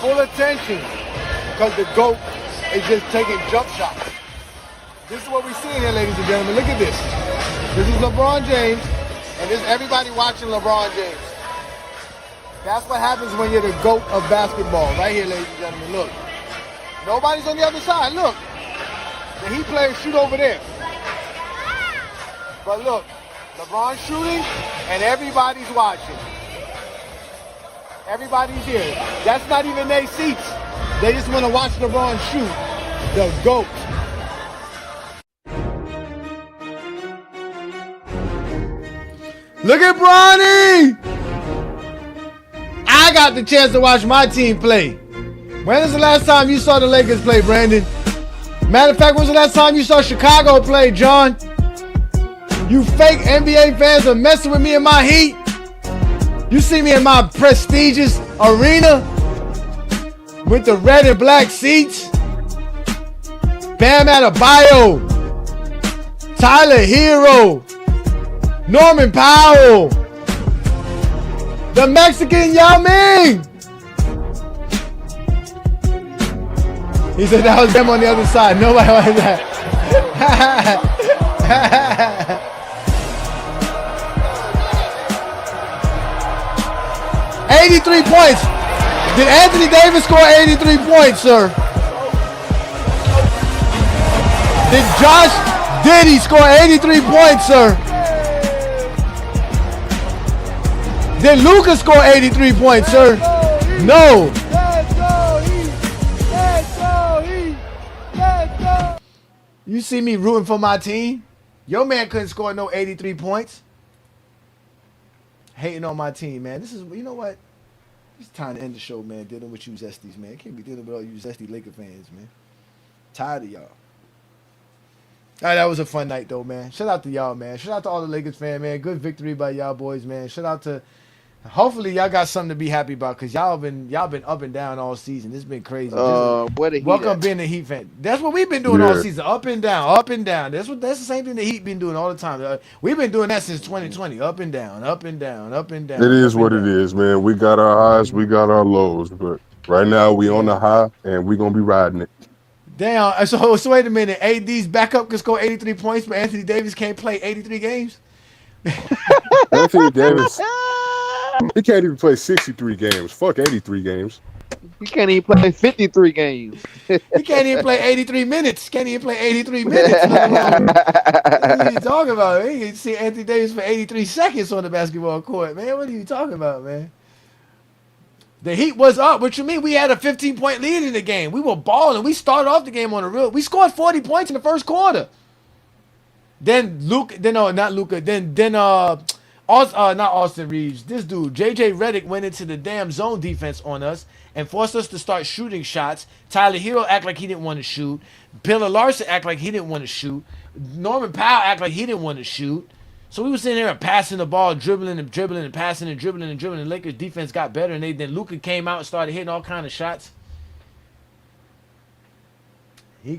full attention, because the GOAT is just taking jump shots. This is what we're seeing here, ladies and gentlemen. Look at this. This is LeBron James, and this is everybody watching LeBron James. That's what happens when you're the GOAT of basketball. Right here, ladies and gentlemen, look. Nobody's on the other side, look. The Heat players shoot over there. But look, LeBron's shooting, and everybody's watching. Everybody's here. That's not even their seats. They just want to watch LeBron shoot. The GOAT. Look at Bronny! I got the chance to watch my team play. When is the last time you saw the Lakers play, Brandon? Matter of fact, when was the last time you saw Chicago play, John? You fake NBA fans are messing with me in my Heat. You see me in my prestigious arena with the red and black seats. Bam Adebayo, Tyler Hero, Norman Powell, the Mexican Yao Ming. He said that was them on the other side. Nobody wanted that. 83 points. Did Anthony Davis score 83 points, sir? Did Josh Diddy score 83 points, sir? Did Luka score 83 points, sir? No. You see me rooting for my team? Your man couldn't score no 83 points. Hating on my team, man. This is, you know what? It's time to end the show, man. Dealing with you Zesties, man. Can't be dealing with all you Zesty Laker fans, man. Tired of y'all. All right, that was a fun night, though, man. Shout out to y'all, man. Shout out to all the Lakers fans, man. Good victory by y'all boys, man. Shout out to... Hopefully, y'all got something to be happy about, because y'all been up and down all season. It's been crazy. Where the Heat Welcome at? being a Heat fan. That's what we've been doing all season. Up and down, up and down. That's the same thing the Heat been doing all the time. We've been doing that since 2020. Up and down, up and down, up and down. It is what it is, man. We got our highs, we got our lows, but right now we on the high, and we gonna be riding it. Damn. So wait a minute. AD's backup can score 83 points, but Anthony Davis can't play 83 games? Anthony Davis, he can't even play 63 games. Fuck 83 games. He can't even play 53 games. He can't even play 83 minutes. Can't even play 83 minutes. What are you talking about? You can see Anthony Davis for 83 seconds on the basketball court, man. What are you talking about, man? The Heat was up. What you mean? We had a 15-point lead in the game. We were balling. We started off the game on a real. We scored 40 points in the first quarter. Then Luke. Then not Luka. Not Austin Reeves. This dude, JJ Redick, went into the damn zone defense on us and forced us to start shooting shots. Tyler Hero act like he didn't want to shoot. Bill Larson act like he didn't want to shoot. Norman Powell act like he didn't want to shoot. So we were sitting there and passing the ball, dribbling and dribbling and passing and dribbling and dribbling. The Lakers defense got better, and then Luka came out and started hitting all kind of shots. He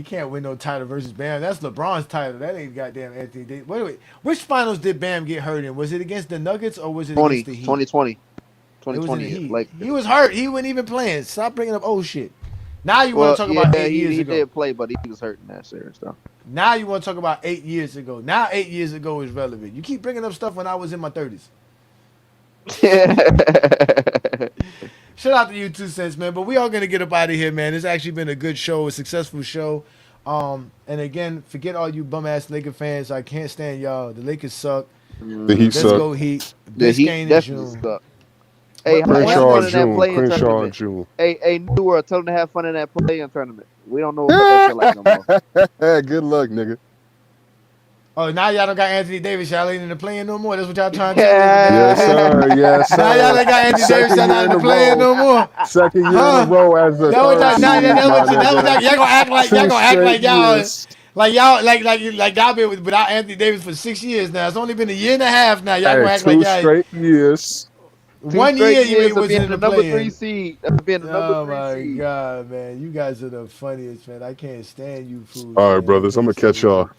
can't win no title versus Bam. That's LeBron's title. That ain't goddamn Anthony Davis. Wait. Which finals did Bam get hurt in? Was it against the Nuggets or was it against the Heat? 2020. It was in the 2020. Heat. Like, he was hurt. He wasn't even playing. Stop bringing up old shit. Now you want to talk about 8 years ago. He did play, but he was hurt in that series, though. Now you want to talk about 8 years ago. Now 8 years ago is relevant. You keep bringing up stuff when I was in my 30s. Shout out to you, 2 cents, man. But we are gonna get up out of here, man. It's actually been a good show, a successful show. And again, forget all you bum ass Laker fans. I can't stand y'all. The Lakers suck. The Heat Let's suck. go Heat. The Heat Biscayne in definitely June. suck. Hey, Crenshaw in June. Hey, New World, tell them to have fun in that play-in tournament. We don't know what that shit like no more. Good luck, nigga. Oh, now y'all don't got Anthony Davis. Y'all ain't in the playing no more. That's what y'all trying to tell me. Yes, sir. Yes, sir. Now y'all ain't got Anthony Davis. Y'all not in the playing no more. Second year in a row as a y'all gonna act like y'all. Like y'all been without Anthony Davis for 6 years now. It's only been a year and a half now. Y'all gonna act like y'all. 2 straight years. 2 1 straight year you years of wasn't being in the the number 3 play-in. seed. Of being the number Oh 3 my seed. God, man. You guys are the funniest, man. I can't stand you fools, All right, man. I brothers. I'm can't gonna catch stand y'all.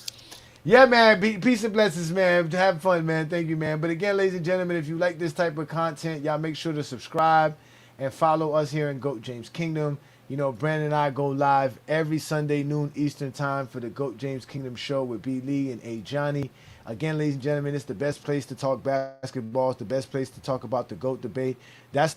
you. Yeah, man. Peace and blessings, man. Have fun, man. Thank you, man. But again, ladies and gentlemen, if you like this type of content, y'all make sure to subscribe and follow us here in GOAT James Kingdom. You know, Brandon and I go live every Sunday noon Eastern time for the GOAT James Kingdom show with B. Lee and Ajani. Again, ladies and gentlemen, it's the best place to talk basketball. It's the best place to talk about the GOAT debate. That's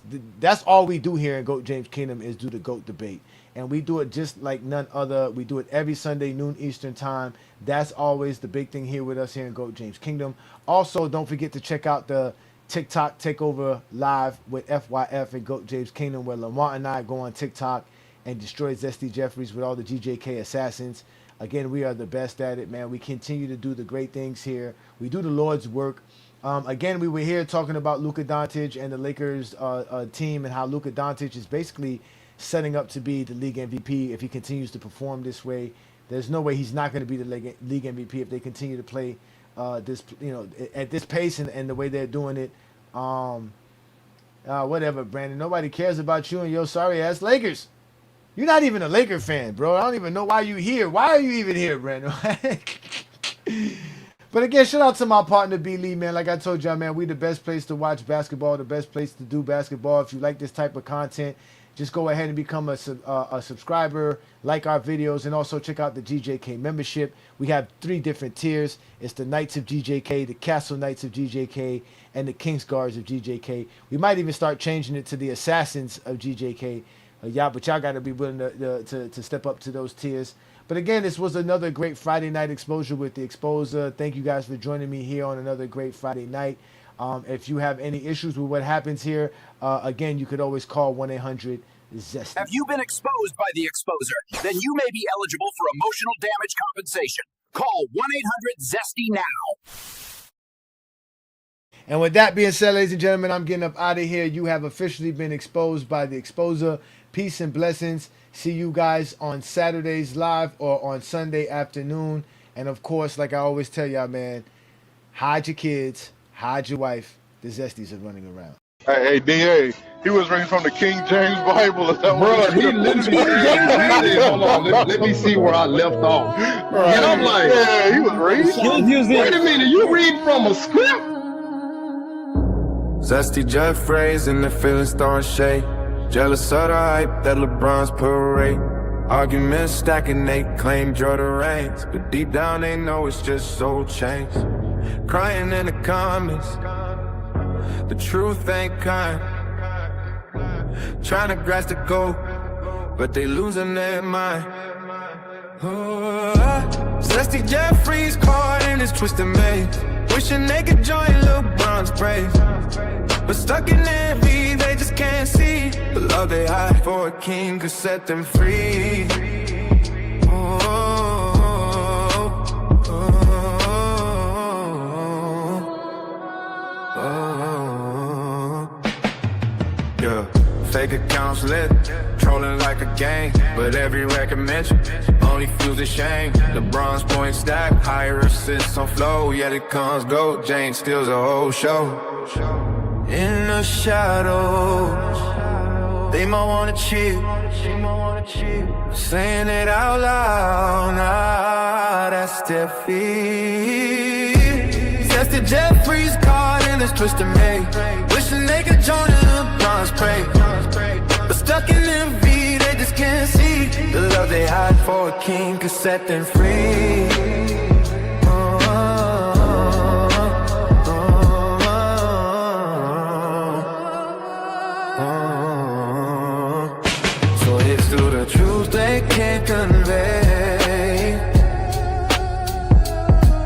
all we do here in GOAT James Kingdom is do the GOAT debate. And we do it just like none other. We do it every Sunday, noon Eastern time. That's always the big thing here with us here in GOAT James Kingdom. Also, don't forget to check out the TikTok Takeover Live with FYF and GOAT James Kingdom, where Lamar and I go on TikTok and destroy Zesty Jeffries with all the GJK assassins. Again, we are the best at it, man. We continue to do the great things here. We do the Lord's work. Again, we were here talking about Luka Doncic and the Lakers team and how Luka Doncic is basically setting up to be the league MVP if he continues to perform this way. There's no way he's not going to be the league MVP if they continue to play this, at this pace and the way they're doing it. Whatever, Brandon. Nobody cares about you and your sorry ass Lakers. You're not even a Laker fan, bro. I don't even know why you here. Why are you even here, Brandon? But again, shout out to my partner B. Lee, man. Like I told y'all, man, we the best place to watch basketball, the best place to do basketball. If you like this type of content, just go ahead and become a subscriber, like our videos, and also check out the GJK membership. We have 3 different tiers. It's the Knights of GJK, the Castle Knights of GJK, and the Kings Guards of GJK. We might even start changing it to the Assassins of GJK. But y'all got to be willing to step up to those tiers. But again, this was another great Friday night exposure with the Exposer. Thank you guys for joining me here on another great Friday night. If you have any issues with what happens here, again, you could always call 1-800-ZESTY. Have you been exposed by the Exposer? Then you may be eligible for emotional damage compensation. Call 1-800-ZESTY now. And with that being said, ladies and gentlemen, I'm getting up out of here. You have officially been exposed by the Exposer. Peace and blessings. See you guys on Saturdays live or on Sunday afternoon. And of course, like I always tell y'all, man, hide your kids, hide your wife. The Zesties are running around. Hey, DA, he was reading from the King James Bible. Bro, he literally hold on, let me see where I left off. Right. And I'm like, yeah, he was reading. Wait a minute, you read from a script? Zesty Jeffries and the feelings throwing shade. Jealous of the hype that LeBron's parade. Arguments stacking, they claim Jordan reigns, but deep down they know it's just soul change. Crying in the comments, the truth ain't kind. Trying to grasp the goal, but they losing their mind. Zesty Jeffries caught in this twisted maze, wishing they could join LeBron's praise, but stuck in envy, they just can't see the love they hide for a king could set them free. Yeah, fake accounts lit, trolling like a gang, but every record mention only fuels the shame. The bronze point stack, higher assists on flow, yet it comes gold. Jane steals the whole show. In the shadows, they might wanna cheat, saying it out loud, nah, that's their feet. Zesty Jeffries caught in this twisted maze, wishing they could join the bronze praise, but stuck in envy, they just can't see the love they hide for a king could set them free. They can't convey.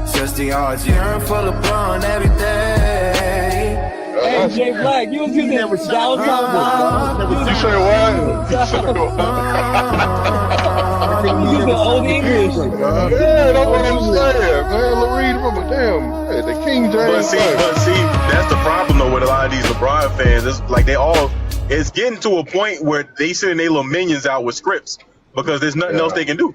Zesty hearts yearn for LeBron every day. Hey, Jay Black, you was using that was You say what? You was using old English. Yeah, that's what I'm saying, man. Read from damn. Hey, the King James. But see, that's the problem though with a lot of these LeBron fans. It's like it's getting to a point where they sending their little minions out with scripts because there's nothing else they can do.